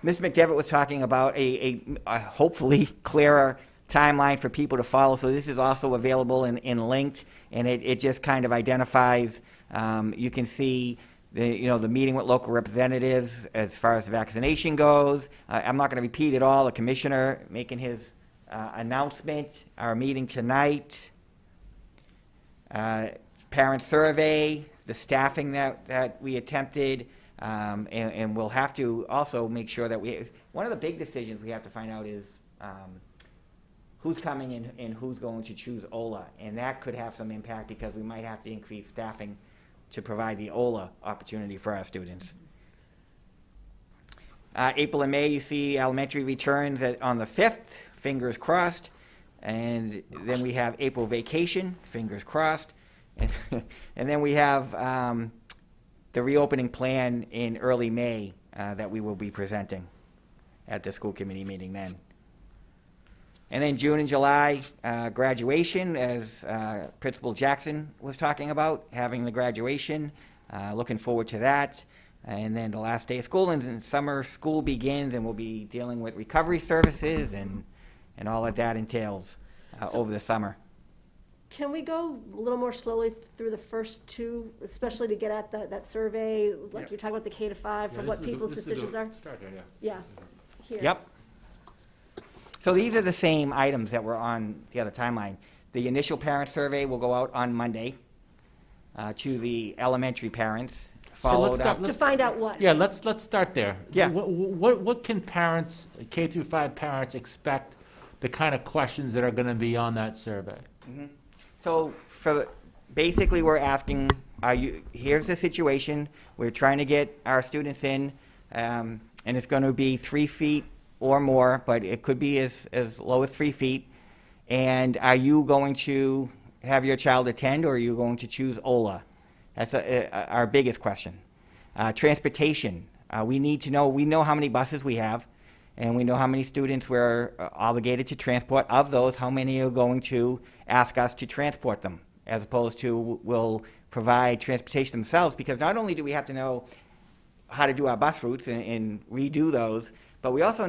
Ms. McDevitt was talking about a hopefully clearer timeline for people to follow. So this is also available in linked, and it just kind of identifies, you can see the meeting with local representatives as far as the vaccination goes. I'm not going to repeat it all. The commissioner making his announcement, our meeting tonight, parent survey, the staffing that we attempted, and we'll have to also make sure that one of the big decisions we have to find out is who's coming and who's going to choose OLA, and that could have some impact because we might have to increase staffing to provide the OLA opportunity for our students. April and May, you see elementary returns on the 5th, fingers crossed, and then we have April vacation, fingers crossed, and then we have the reopening plan in early May that we will be presenting at the school committee meeting then. And then June and July, graduation, as Principal Jackson was talking about, having the graduation, looking forward to that. And then the last day of school, and summer school begins, and we'll be dealing with recovery services and all that entails over the summer. Can we go a little more slowly through the first two, especially to get at that survey, like you're talking about the K-5, for what people's decisions are? Yeah. Here. Yep. So these are the same items that were on the other timeline. The initial parent survey will go out on Monday to the elementary parents, followed up. To find out what? Yeah, let's start there. Yeah. What can parents, K through 5 parents, expect the kind of questions that are going to be on that survey? Mm-hmm. So basically we're asking, here's the situation. We're trying to get our students in, and it's going to be 3 feet or more, but it could be as low as 3 feet. And are you going to have your child attend, or are you going to choose OLA? That's our biggest question. Transportation. We know how many buses we have, and we know how many students we're obligated to transport. Of those, how many are going to ask us to transport them, as opposed to will provide transportation themselves, because not only do we have to know how to do our bus routes and redo those, but we also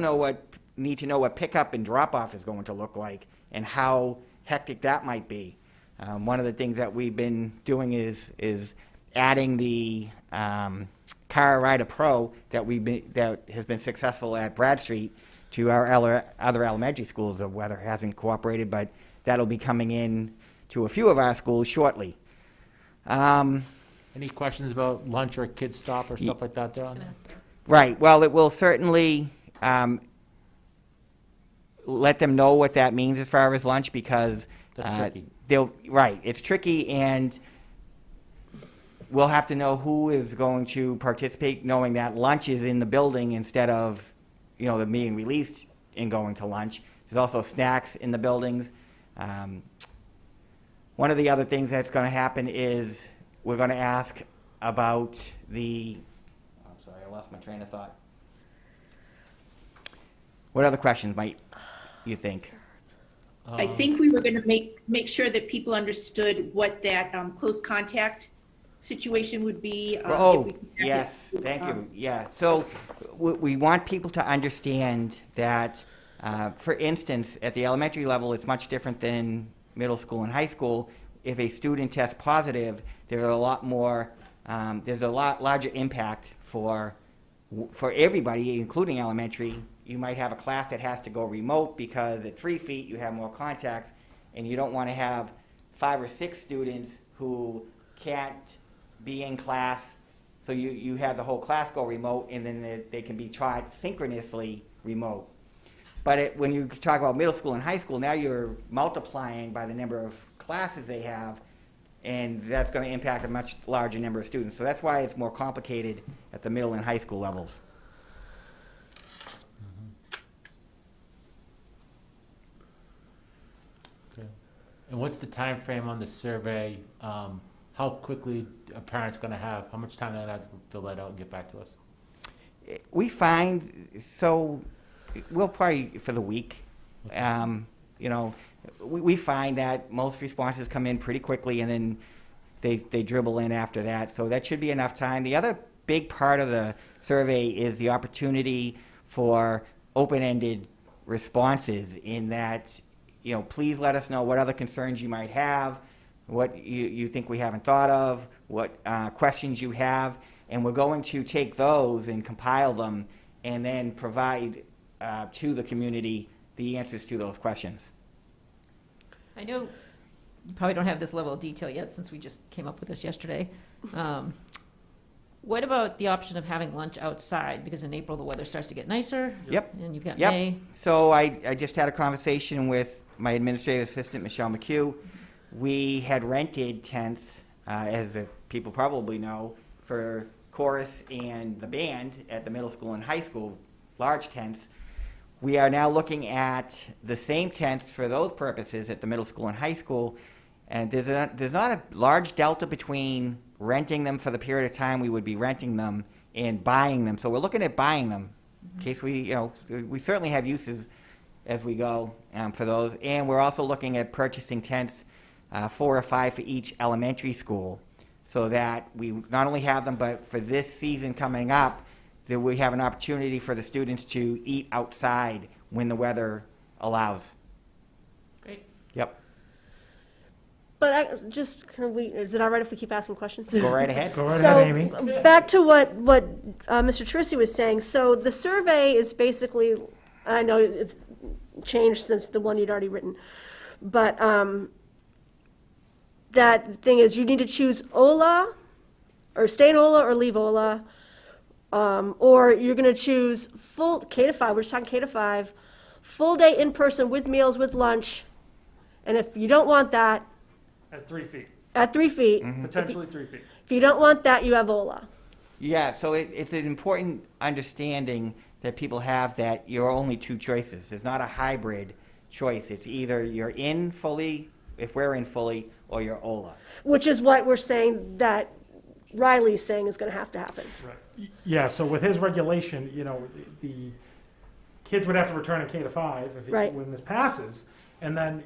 need to know what pickup and drop-off is going to look like and how hectic that might be. One of the things that we've been doing is adding the Car Rider Pro that has been successful at Bradstreet to our other elementary schools. The weather hasn't cooperated, but that'll be coming in to a few of our schools shortly. Any questions about lunch or kids stop or stuff like that there? Right. Well, it will certainly let them know what that means as far as lunch, because That's tricky. It's tricky, and we'll have to know who is going to participate, knowing that lunch is in the building instead of, them being released and going to lunch. There's also snacks in the buildings. One of the other things that's going to happen is we're going to ask about I'm sorry, I lost my train of thought. What other questions might you think? I think we were going to make sure that people understood what that close contact situation would be. Yes, thank you. Yeah, so we want people to understand that, for instance, at the elementary level, it's much different than middle school and high school. If a student tests positive, there's a lot larger impact for everybody, including elementary. You might have a class that has to go remote because at 3 feet you have more contacts, and you don't want to have 5 or 6 students who can't be in class, so you have the whole class go remote, and then they can be taught synchronously remote. But when you talk about middle school and high school, now you're multiplying by the number of classes they have, and that's going to impact a much larger number of students. So that's why it's more complicated at the middle and high school levels. Okay. And what's the time frame on the survey? How quickly are parents going to have? How much time they have to fill that out and get back to us? We find, we'll probably for the week. We find that most responses come in pretty quickly, and then they dribble in after that. So that should be enough time. The other big part of the survey is the opportunity for open-ended responses, in that, please let us know what other concerns you might have, what you think we haven't thought of, what questions you have, and we're going to take those and compile them and then provide to the community the answers to those questions. I know you probably don't have this level of detail yet, since we just came up with this yesterday. What about the option of having lunch outside? Because in April, the weather starts to get nicer. Yep. And you've got Yep. May. So I just had a conversation with my administrative assistant, Michelle McHugh. We had rented tents, as people probably know, for chorus and the band at the middle school and high school, large tents. We are now looking at the same tents for those purposes at the middle school and high school, and there's not a large delta between renting them for the period of time we would be renting them and buying them. So we're looking at buying them, in case we certainly have uses as we go for those. And we're also looking at purchasing tents, 4 or 5 for each elementary school, so that we not only have them, but for this season coming up, that we have an opportunity for the students to eat outside when the weather allows. Great. Yep. But is it all right if we keep asking questions? Go right ahead. Go right ahead, Amy. Back to what Mr. Teresi was saying. So the survey is basically, I know it's changed since the one you'd already written, but that thing is, you need to choose OLA, or stay in OLA or leave OLA, or you're going to choose full K to 5. We're just talking K to 5, full day in person with meals with lunch, and if you don't want that, At 3 feet. at 3 feet. Mm-hmm. Potentially 3 feet. If you don't want that, you have OLA. Yeah, so it's an important understanding that people have, that you're only 2 choices. There's not a hybrid choice. It's either you're in fully, if we're in fully, or you're OLA. Which is what we're saying, that Riley's saying is going to have to happen. Yeah, so with his regulation, the kids would have to return in K to 5 when this passes, and then,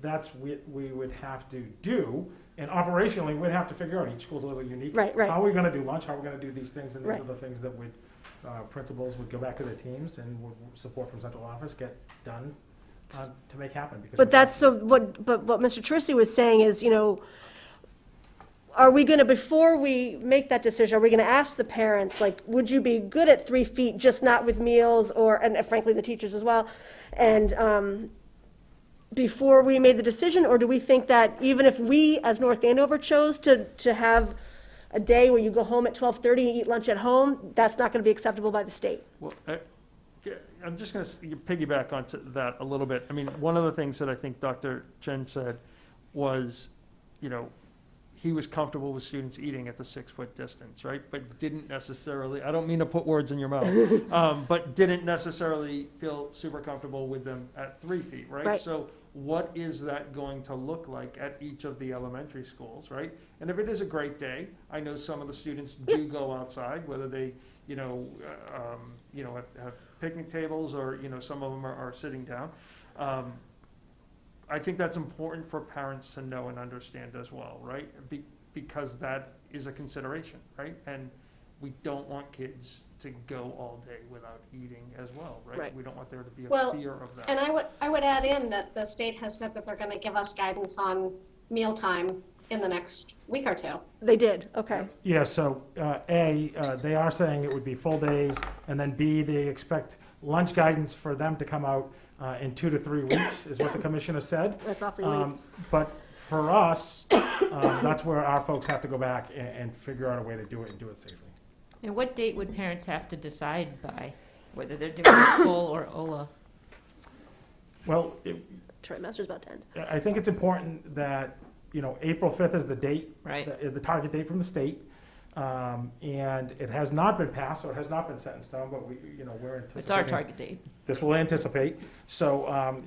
that's what we would have to do, and operationally, we'd have to figure out, each school's a little unique. Right. How are we gonna do lunch, how are we gonna do these things, and these Right. are the things that principals would go back to their teams and would support from central office get done to make happen. Because But what Mr. Trissy was saying is, are we going to, before we make that decision, are we going to ask the parents, like, would you be good at 3 feet, just not with meals, and frankly, the teachers as well, and before we made the decision, or do we think that even if we, as North Andover, chose to have a day where you go home at 12:30 and eat lunch at home, that's not going to be acceptable by the state? Well, I'm just going to piggyback onto that a little bit. I mean, one of the things that I think Dr. Chen said was, he was comfortable with students eating at the 6-foot distance, right? But didn't necessarily, I don't mean to put words in your mouth, but didn't necessarily feel super comfortable with them at 3 feet, right? Right. So what is that going to look like at each of the elementary schools, right? And if it is a great day, I know some of the students do go outside, whether they, have picnic tables or, some of them are sitting down. I think that's important for parents to know and understand as well, right? Because that is a consideration, right? And we don't want kids to go all day without eating as well, right? Right. We don't want there to be a Well, fear of that. and I would add in that the state has said that they're going to give us guidance on mealtime in the next week or two. They did, okay. Yeah, so A, they are saying it would be full days, and then B, they expect lunch guidance for them to come out in 2 to 3 weeks, is what the commissioner said. That's awfully late. But for us, that's where our folks have to go back and figure out a way to do it and do it safely. And what date would parents have to decide by, whether they're doing full or OLA? Well, Trimester's about to end. I think it's important that, April 5th is the date, Right. the target date from the state. And it has not been passed, so it has not been set in stone, but we're anticipating. It's our target date. This will anticipate. So,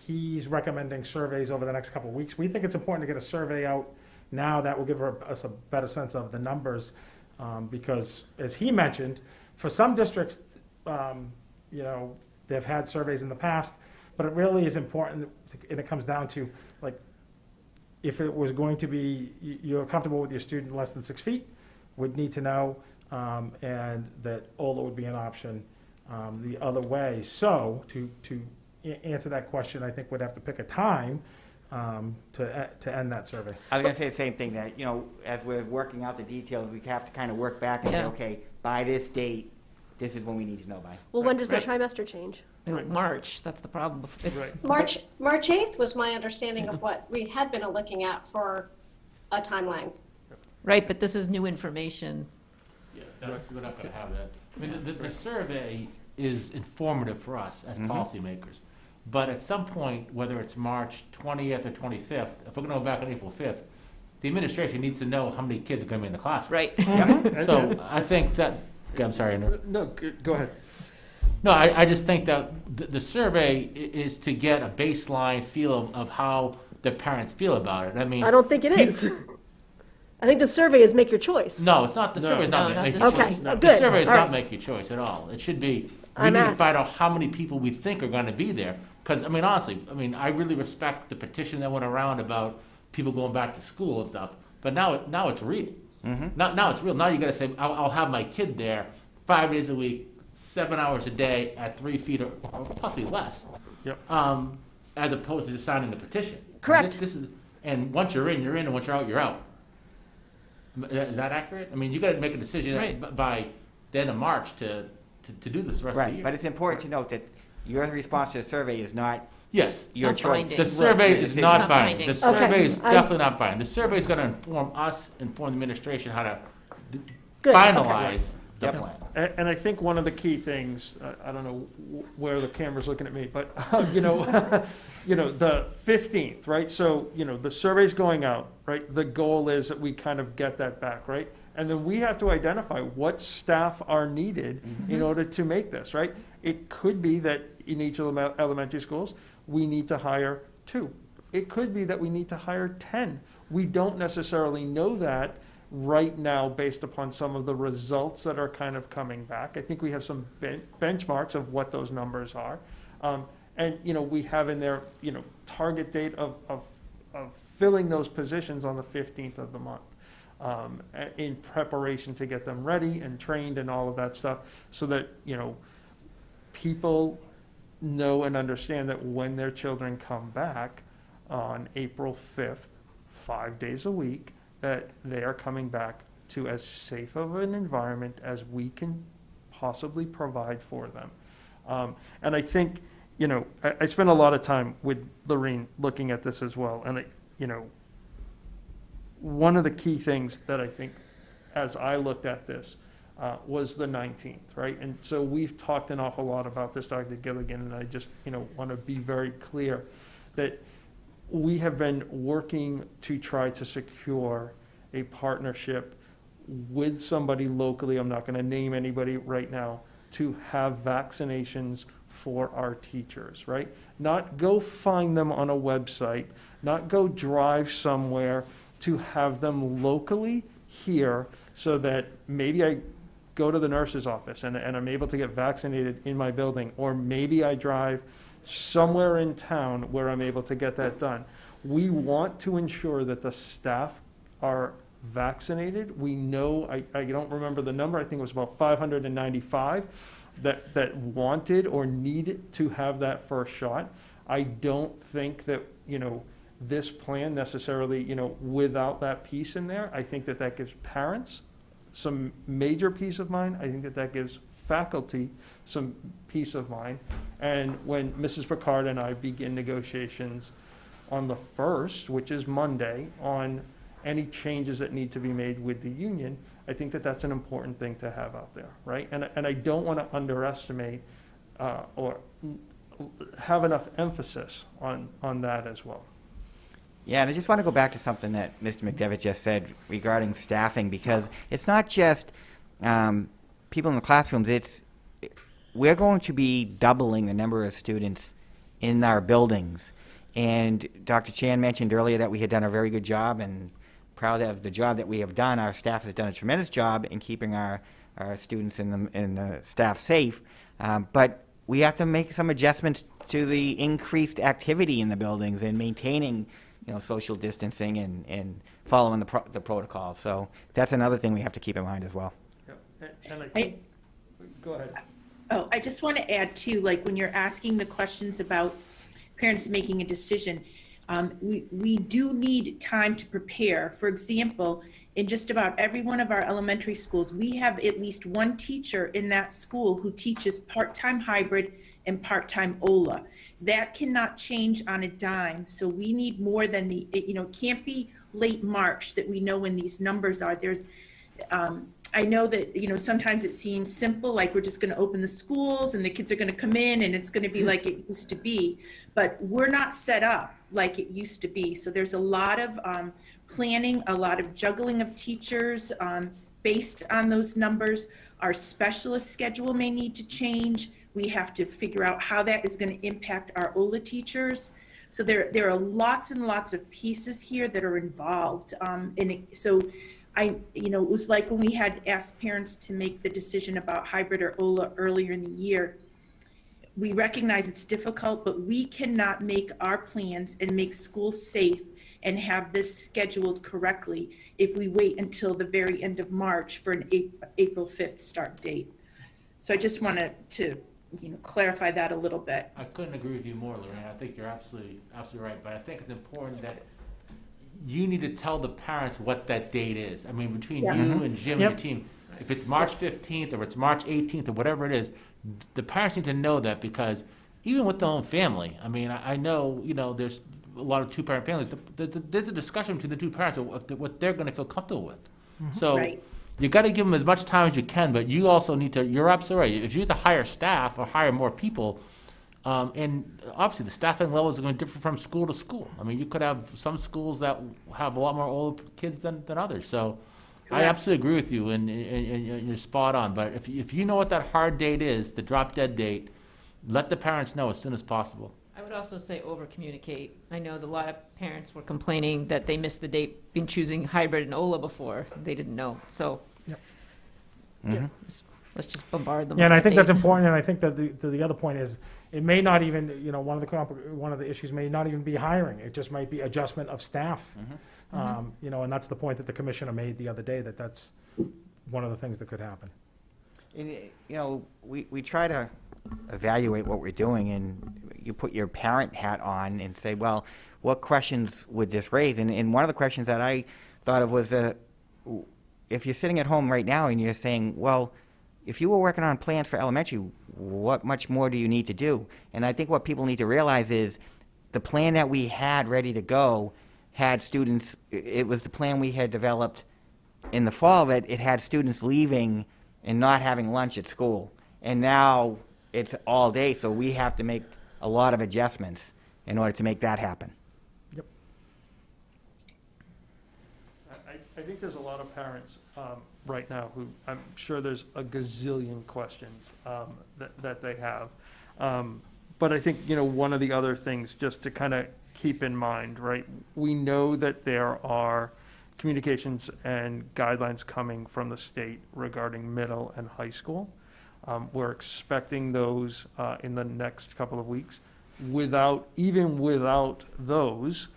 he's recommending surveys over the next couple of weeks. We think it's important to get a survey out now that will give us a better sense of the numbers. Because as he mentioned, for some districts, they've had surveys in the past, but it really is important, and it comes down to, like, if it was going to be, you're comfortable with your student less than 6 feet, would need to know, and that OLA would be an option the other way. So to answer that question, I think we'd have to pick a time to end that survey. I was going to say the same thing, that, as we're working out the details, we have to kind of work back and say, okay, by this date, this is when we need to know by. Well, when does the trimester change? March, that's the problem. It's March 8th was my understanding of what we had been looking at for a timeline. Right, but this is new information. Yeah, we're not going to have that. I mean, the survey is informative for us as policymakers. But at some point, whether it's March 20th or 25th, if we're going to go back on April 5th, the administration needs to know how many kids are going to be in the class. Right. So I think that, I'm sorry, Andrew. No, go ahead. No, I just think that the survey is to get a baseline feel of how the parents feel about it. I mean, I don't think it is. I think the survey is make your choice. No, it's not. The survey is not make your choice. Okay, The good. survey is All not right. make your choice at all. It should be, we I'm need to asking. find out how many people we think are going to be there. Because, I mean, honestly, I really respect the petition that went around about people going back to school and stuff. But now it's real. Now it's real. Now you got to say, I'll have my kid there 5 days a week, 7 hours a day at 3 feet or possibly less. Yep. As opposed to just signing the petition. Correct. And once you're in, and once you're out, you're out. Is that accurate? I mean, you got to make a decision by the end of March to do this the rest of the year. But it's important to note that your response to the survey is not Yes. your Not choice. binding. The survey is not binding. The survey Okay. is definitely not binding. The survey is going to inform us, inform the administration how to Good, finalize the Yep. plan. And I think one of the key things, I don't know where the camera's looking at me, but, the 15th, right? So, the survey's going out, right? The goal is that we kind of get that back, right? And then we have to identify what staff are needed in order to make this, right? It could be that in each of the elementary schools, we need to hire 2. It could be that we need to hire 10. We don't necessarily know that right now, based upon some of the results that are kind of coming back, I think we have some benchmarks of what those numbers are. And, we have in there, target date of filling those positions on the 15th of the month, in preparation to get them ready and trained and all of that stuff, so that, people know and understand that when their children come back on April 5th, 5 days a week, that they are coming back to as safe of an environment as we can possibly provide for them. And I think, I spent a lot of time with Lorene looking at this as well. And, one of the key things that I think, as I looked at this, was the 19th, right? And so we've talked an awful lot about this, Dr. Gilligan, and I just, want to be very clear that we have been working to try to secure a partnership with somebody locally, I'm not going to name anybody right now, to have vaccinations for our teachers, right? Not go find them on a website, not go drive somewhere, to have them locally here, so that maybe I go to the nurse's office and I'm able to get vaccinated in my building, or maybe I drive somewhere in town where I'm able to get that done. We want to ensure that the staff are vaccinated. We know, I don't remember the number, I think it was about 595 that wanted or needed to have that first shot. I don't think that, this plan necessarily, without that piece in there, I think that gives parents some major peace of mind. I think that gives faculty some peace of mind. And when Mrs. Picard and I begin negotiations on the 1st, which is Monday, on any changes that need to be made with the union, I think that that's an important thing to have out there, right? And I don't want to underestimate or have enough emphasis on that as well. Yeah, and I just want to go back to something that Mr. McDevitt just said regarding staffing, because it's not just people in the classrooms. We're going to be doubling the number of students in our buildings. And Dr. Chan mentioned earlier that we had done a very good job, and proud of the job that we have done. Our staff has done a tremendous job in keeping our students and the staff safe. But we have to make some adjustments to the increased activity in the buildings and maintaining social distancing and following the protocol. So that's another thing we have to keep in mind as well. Yep. And I think, go ahead. Oh, I just want to add too, like when you're asking the questions about parents making a decision, we do need time to prepare. For example, in just about every one of our elementary schools, we have at least one teacher in that school who teaches part-time hybrid and part-time OLA. That cannot change on a dime. So we need more than it can't be late March that we know when these numbers are. I know that, sometimes it seems simple, like we're just going to open the schools and the kids are going to come in and it's going to be like it used to be, but we're not set up like it used to be. So there's a lot of planning, a lot of juggling of teachers based on those numbers. Our specialist schedule may need to change. We have to figure out how that is going to impact our OLA teachers. So there are lots and lots of pieces here that are involved. It was like when we had asked parents to make the decision about hybrid or OLA earlier in the year. We recognize it's difficult, but we cannot make our plans and make schools safe and have this scheduled correctly if we wait until the very end of March for an April 5th start date. So I just wanted to clarify that a little bit. I couldn't agree with you more, Lorraine. I think you're absolutely right. But I think it's important that you need to tell the parents what that date is. I mean, between you and Jim and your team, if it's March 15th or it's March 18th or whatever it is, the parents need to know that, because even with their own family, I mean, I know, there's a lot of two-parent families. There's a discussion between the two parents of what they're going to feel comfortable with. Mm-hmm. So you got to give them as much time as you can, but you also need to, you're absolutely right. If you have to hire staff or hire more people, and obviously the staffing levels are going to differ from school to school. I mean, you could have some schools that have a lot more old kids than others. So correct. I absolutely agree with you, and you're spot on. But if you know what that hard date is, the drop dead date, let the parents know as soon as possible. I would also say over-communicate. I know that a lot of parents were complaining that they missed the date, been choosing hybrid and OLA before, they didn't know, so. Yep. Let's just bombard them. Yeah, and with I think that that's date. important, and I think that the other point is, it may not even, you know, one of the issues may not even be hiring, it just might be adjustment of staff. You know, and that's the point that the commissioner made the other day, that's one of the things that could happen. And, you know, we try to evaluate what we're doing, and you put your parent hat on and say, well, what questions would this raise? And one of the questions that I thought of was, if you're sitting at home right now and you're saying, well, if you were working on plans for elementary, what much more do you need to do? And I think what people need to realize is the plan that we had ready to go had students, it was the plan we had developed in the fall that it had students leaving and not having lunch at school. And now it's all day, so we have to make a lot of adjustments in order to make that happen. Yep. I think there's a lot of parents right now who, I'm sure there's a gazillion questions that they have. But I think, you know, one of the other things just to kind of keep in mind, right? We know that there are communications and guidelines coming from the state regarding middle and high school. We're expecting those in the next couple of weeks. Even without those,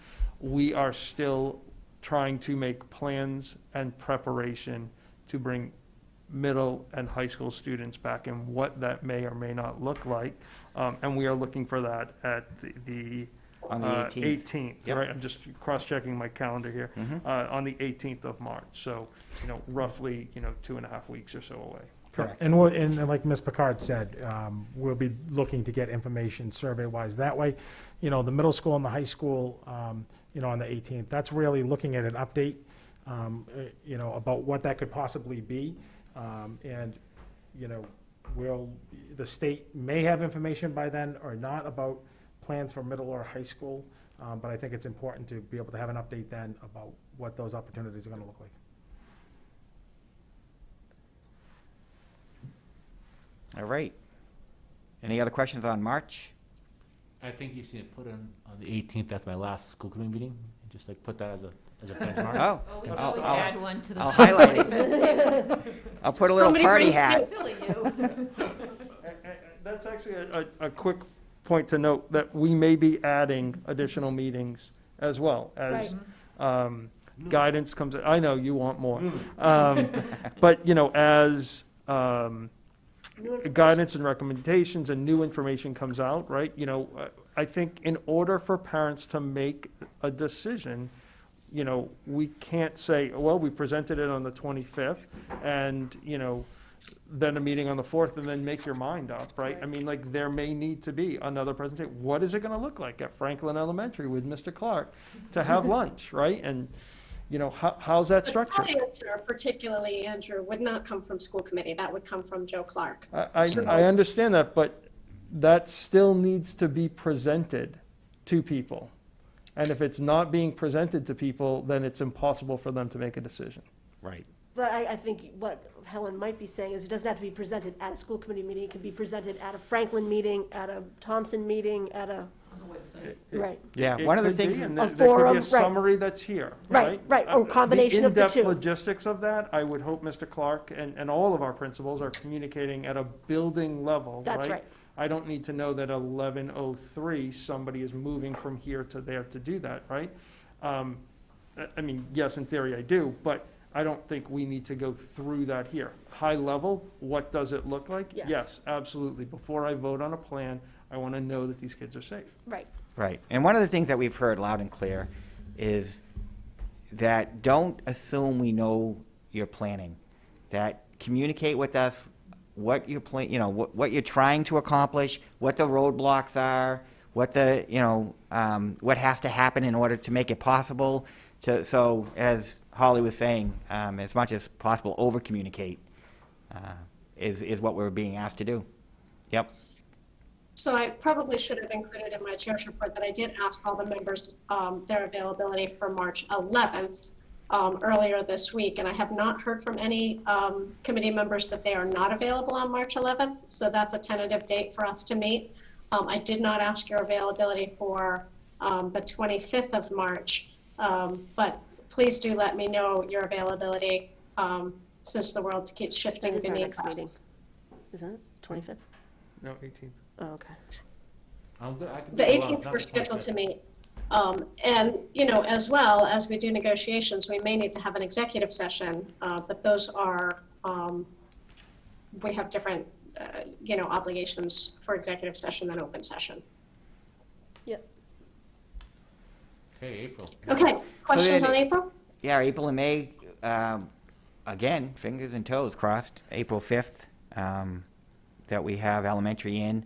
we are still trying to make plans and preparation to bring middle and high school students back and what that may or may not look like. And we are looking for that at on the 18th, Yep. right? I'm just cross-checking my calendar here. On the 18th of March. So, you know, roughly, you know, 2.5 weeks or so away. Correct. And like Ms. Picard said, we'll be looking to get information survey-wise that way. You know, the middle school and the high school, you know, on the 18th, that's really looking at an update, you know, about what that could possibly be. And, you know, the state may have information by then or not about plans for middle or high school, but I think it's important to be able to have an update then about what those opportunities are going to look like. All right. Any other questions on March? I think you should put on the 18th, that's my last school committee meeting, and just like put that as a benchmark. Oh. We can always add one to the. I'll highlight it. I'll put a little party hat. Silly you. That's actually a quick point to note that we may be adding additional meetings as well as guidance comes. I know you want more, but you know, as guidance and recommendations and new information comes out, right? You know, I think in order for parents to make a decision, you know, we can't say, well, we presented it on the 25th, and you know, then a meeting on the 4th, and then make your mind up, right? I mean, like, there may need to be another presentation. What is it going to look like at Franklin Elementary with Mr. Clark to have lunch, right? And, you know, how's that structured? The answer, particularly, Andrew, would not come from school committee. That would come from Joe Clark. I understand that, but that still needs to be presented to people. And if it's not being presented to people, then it's impossible for them to make a decision. Right. But I think what Helen might be saying is it doesn't have to be presented at a school committee meeting. It can be presented at a Franklin meeting, at a Thompson meeting, at a, right. Yeah, It one of the could be, things. and A there could be forum, a right. summary that's here, Right, right? right, or combination of the two. In-depth logistics of that, I would hope Mr. Clark and all of our principals are communicating at a building level, right? That's right. I don't need to know that 11:03, somebody is moving from here to there to do that, right? I mean, yes, in theory I do, but I don't think we need to go through that here. High level, what does it look like? Yes. Absolutely. Before I vote on a plan, I want to know that these kids are safe. Right. Right. And one of the things that we've heard loud and clear is that don't assume we know you're planning. That communicate with us what you're what you're trying to accomplish, what the roadblocks are, what the, what has to happen in order to make it possible. So as Holly was saying, as much as possible, over-communicate is what we're being asked to do. Yep. So I probably should have included in my chair's report that I did ask all the members their availability for March 11th earlier this week, and I have not heard from any committee members that they are not available on March 11th. So that's a tentative date for us to meet. I did not ask your availability for the 25th of March, but please do let me know your availability since the world keeps shifting When is our beneath next us. meeting? Isn't it 25th? No, 18th. Oh, okay. I'm good. I can The do it 18th not we're the scheduled 25th. to meet. And, you know, as well as we do negotiations, we may need to have an executive session, but those are, we have different, you know, obligations for executive session than open session. Yep. Okay, April. Okay, questions then- on April? Yeah, April and May, again, fingers and toes crossed, April 5th, that we have elementary in.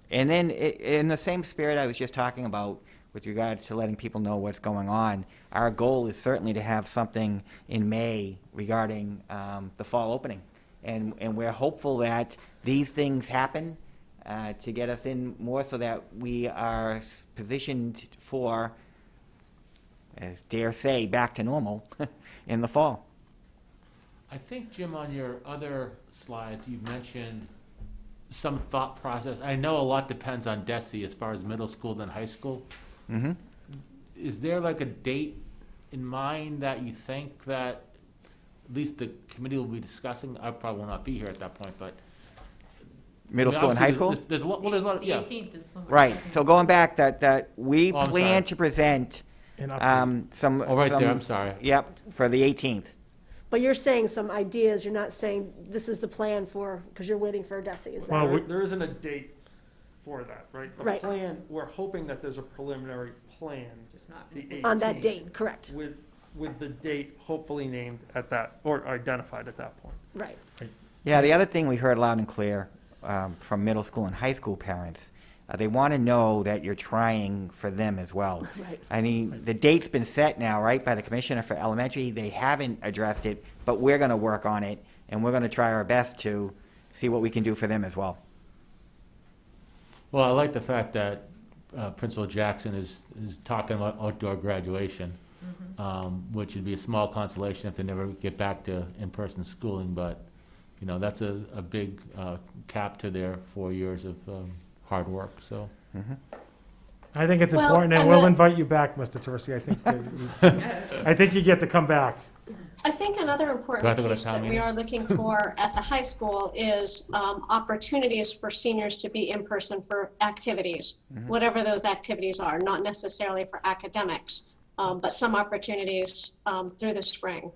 And then in the same spirit I was just talking about with regards to letting people know what's going on, our goal is certainly to have something in May regarding the fall opening. And we're hopeful that these things happen to get us in more so that we are positioned for, as dare say, back to normal in the fall. I think, Jim, on your other slides, you mentioned some thought process. I know a lot depends on DESE as far as middle school than high school. Mm-hmm. Is there like a date in mind that you think that at least the committee will be discussing? I probably will not be here at that point, but. Middle school and high school? There's a lot, well, there's a lot, The yeah. 18th is when we're Right, discussing so it. going back, that we Oh, I'm plan sorry. to present An update. some. Oh, right there, some- I'm sorry. Yep, for the 18th. But you're saying some ideas, you're not saying this is the plan for, because you're waiting for DESE, is that Well, right? There isn't a date for that, right? The Right. plan, we're hoping that there's a preliminary plan. Just not the On that 18th, date, correct, With the date hopefully named at that, or identified at that point. right. Yeah, the other thing we heard loud and clear from middle school and high school parents, they want to know that you're trying for them as well. Right. I mean, the date's been set now, right, by the commissioner for elementary. They haven't addressed it, but we're going to work on it, and we're going to try our best to see what we can do for them as well. Well, I like the fact that Principal Jackson is talking about outdoor graduation, which would be a small consolation if they never get back to in-person schooling, but, you know, that's a big cap to their 4 years of hard work, so. I think it's Well, important, and and we'll the- invite you back, Mr. Teresi. I think you get to come back. I think another Do I important have to go to piece town that we meeting? are looking for at the high school is opportunities for seniors to be in person for activities, whatever those activities are, not necessarily for academics, but some opportunities through the spring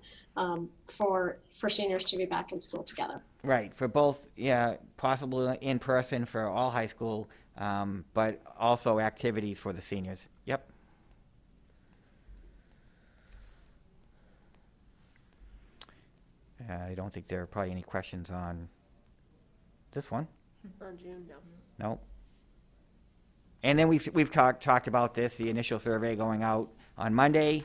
for seniors to be back in school together. Right, for both, yeah, possibly in person for all high school, but also activities for the seniors. Yep. I don't think there are probably any questions on this one. On June, no. No. And then we've talked about this, the initial survey going out on Monday,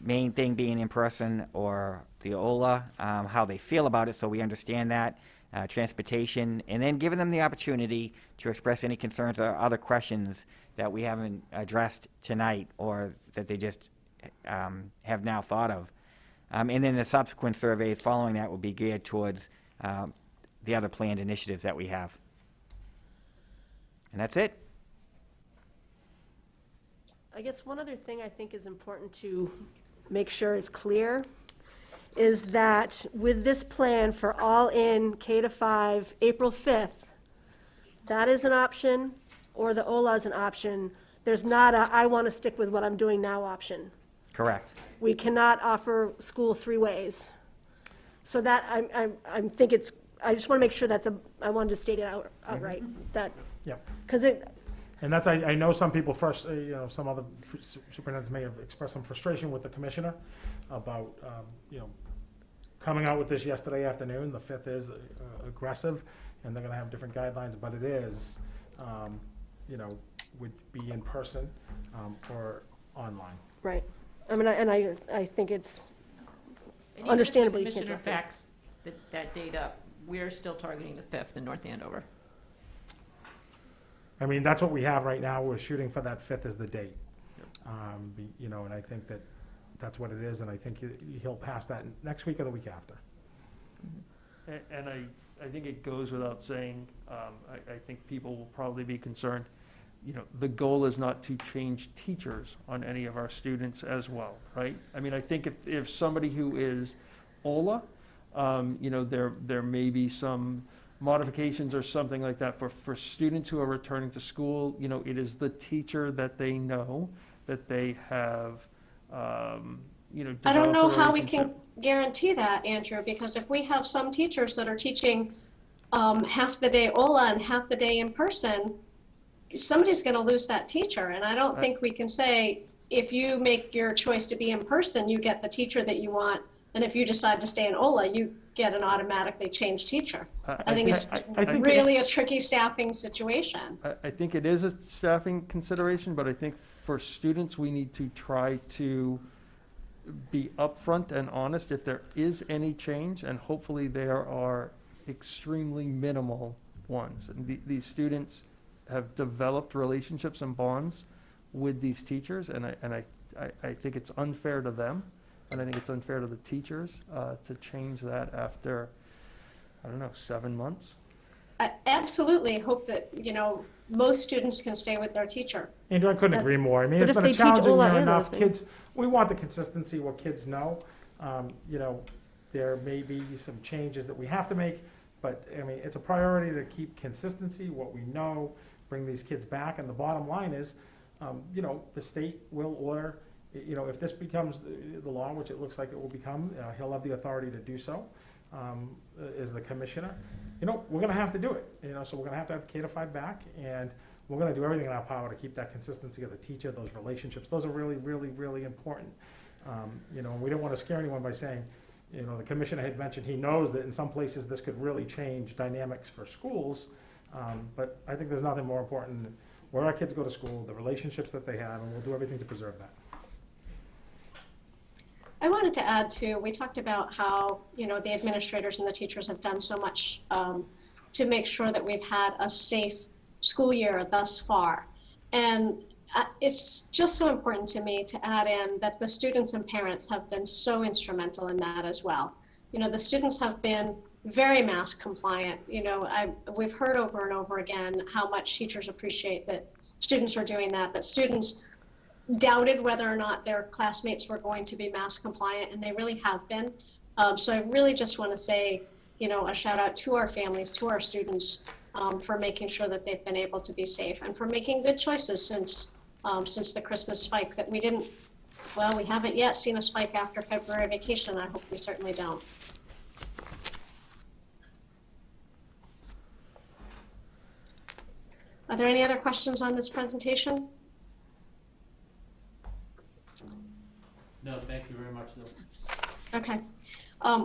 main thing being in person or the OLA, how they feel about it, so we understand that, transportation, and then giving them the opportunity to express any concerns or other questions that we haven't addressed tonight or that they just have now thought of. And then the subsequent surveys following that will be geared towards the other planned initiatives that we have. And that's it. I guess one other thing I think is important to make sure is clear is that with this plan for all in K to 5, April 5th, that is an option, or the OLA is an option. There's not a, I want to stick with what I'm doing now option. Correct. We cannot offer school 3 ways. So that, I think it's, I just want to make sure that's I wanted to state it outright, that, Yep. because it, And that's, I know some people first, you know, some other superintendents may have expressed some frustration with the commissioner about, you know, coming out with this yesterday afternoon. The 5th is aggressive, and they're going to have different guidelines, but it is, you know, would be in person or online. right. I mean, I think it's And even if understandable the you can't do commissioner it. facts that date up, we're still targeting the 5th in North Andover. I mean, that's what we have right now. We're shooting for that 5th as the date. You know, and I think that's what it is, and I think he'll pass that next week or the week after. And I think it goes without saying, I think people will probably be concerned, the goal is not to change teachers on any of our students as well, right? I mean, I think if somebody who is OLA, there may be some modifications or something like that, but for students who are returning to school, it is the teacher that they know, that they have, I don't know developed a how we relationship. can guarantee that, Andrew, because if we have some teachers that are teaching half the day OLA and half the day in person, somebody's going to lose that teacher. And I don't think we can say, if you make your choice to be in person, you get the teacher that you want. And if you decide to stay in OLA, you get an automatically changed teacher. I think it's really a tricky staffing situation. I think it is a staffing consideration, but I think for students, we need to try to be upfront and honest if there is any change, and hopefully there are extremely minimal ones. And these students have developed relationships and bonds with these teachers, and I think it's unfair to them, and I think it's unfair to the teachers to change that after, 7 months. I absolutely hope that, most students can stay with their teacher. Andrew, I couldn't agree more. I mean, But it's if been a they teach challenging OLA year and enough. other things. Kids, we want the consistency, what kids know. There may be some changes that we have to make, but I mean, it's a priority to keep consistency, what we know, bring these kids back. And the bottom line is, the state will order, if this becomes the law, which it looks like it will become, he'll have the authority to do so, as the commissioner. We're gonna have to do it, so we're gonna have to have K-5 back, and we're gonna do everything in our power to keep that consistency of the teacher, those relationships. Those are really, really, really important. We don't wanna scare anyone by saying, the commissioner had mentioned he knows that in some places this could really change dynamics for schools, but I think there's nothing more important than where our kids go to school, the relationships that they have, and we'll do everything to preserve that. I wanted to add too, we talked about how, the administrators and the teachers have done so much to make sure that we've had a safe school year thus far. And it's just so important to me to add in that the students and parents have been so instrumental in that as well. The students have been very mask compliant. We've heard over and over again how much teachers appreciate that students are doing that students doubted whether or not their classmates were going to be mask compliant, and they really have been. So I really just want to say, a shout out to our families, to our students, for making sure that they've been able to be safe and for making good choices since the Christmas spike that we haven't yet seen a spike after February vacation. I hope we certainly don't. Are there any other questions on this presentation? No, thank you very much, though. Okay.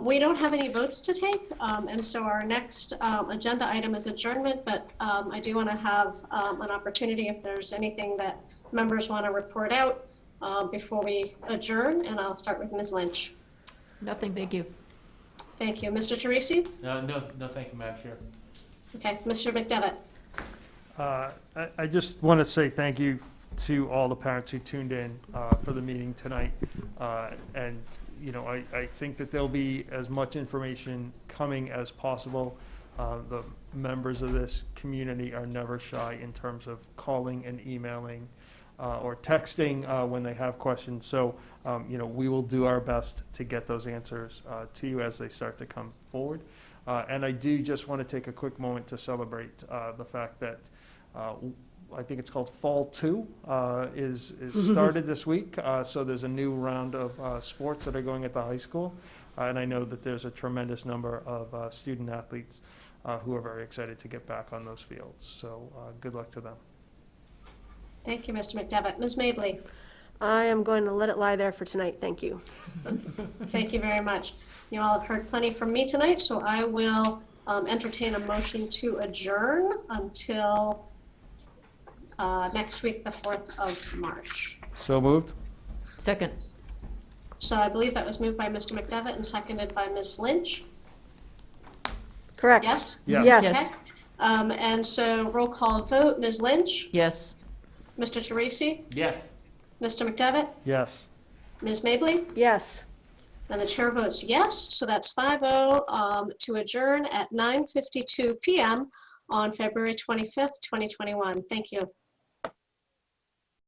We don't have any votes to take, and so our next agenda item is adjournment, but I do want to have an opportunity if there's anything that members want to report out before we adjourn, and I'll start with Ms. Lynch. Nothing, thank you. Thank you. Mr. Teresi? No, thank you, Madam Chair. Okay. Mr. McDevitt? I just want to say thank you to all the parents who tuned in for the meeting tonight. And, I think that there'll be as much information coming as possible. The members of this community are never shy in terms of calling and emailing or texting when they have questions. So, we will do our best to get those answers to you as they start to come forward. And I do just want to take a quick moment to celebrate the fact that I think it's called Fall 2 is started this week. So there's a new round of sports that are going at the high school. And I know that there's a tremendous number of student athletes who are very excited to get back on those fields. So good luck to them. Thank you, Mr. McDevitt. Ms. Mabley? I am going to let it lie there for tonight. Thank you. Thank you very much. You all have heard plenty from me tonight, so I will entertain a motion to adjourn until next week, the 4th of March. So moved. Second. So I believe that was moved by Mr. McDevitt and seconded by Ms. Lynch. Correct. Yes? Yes. Okay. And so roll call vote, Ms. Lynch? Yes. Mr. Teresi? Yes. Mr. McDevitt? Yes. Ms. Mabley? Yes. And the chair votes yes, so that's 5-0 to adjourn at 9:52 p.m. on February 25th, 2021. Thank you.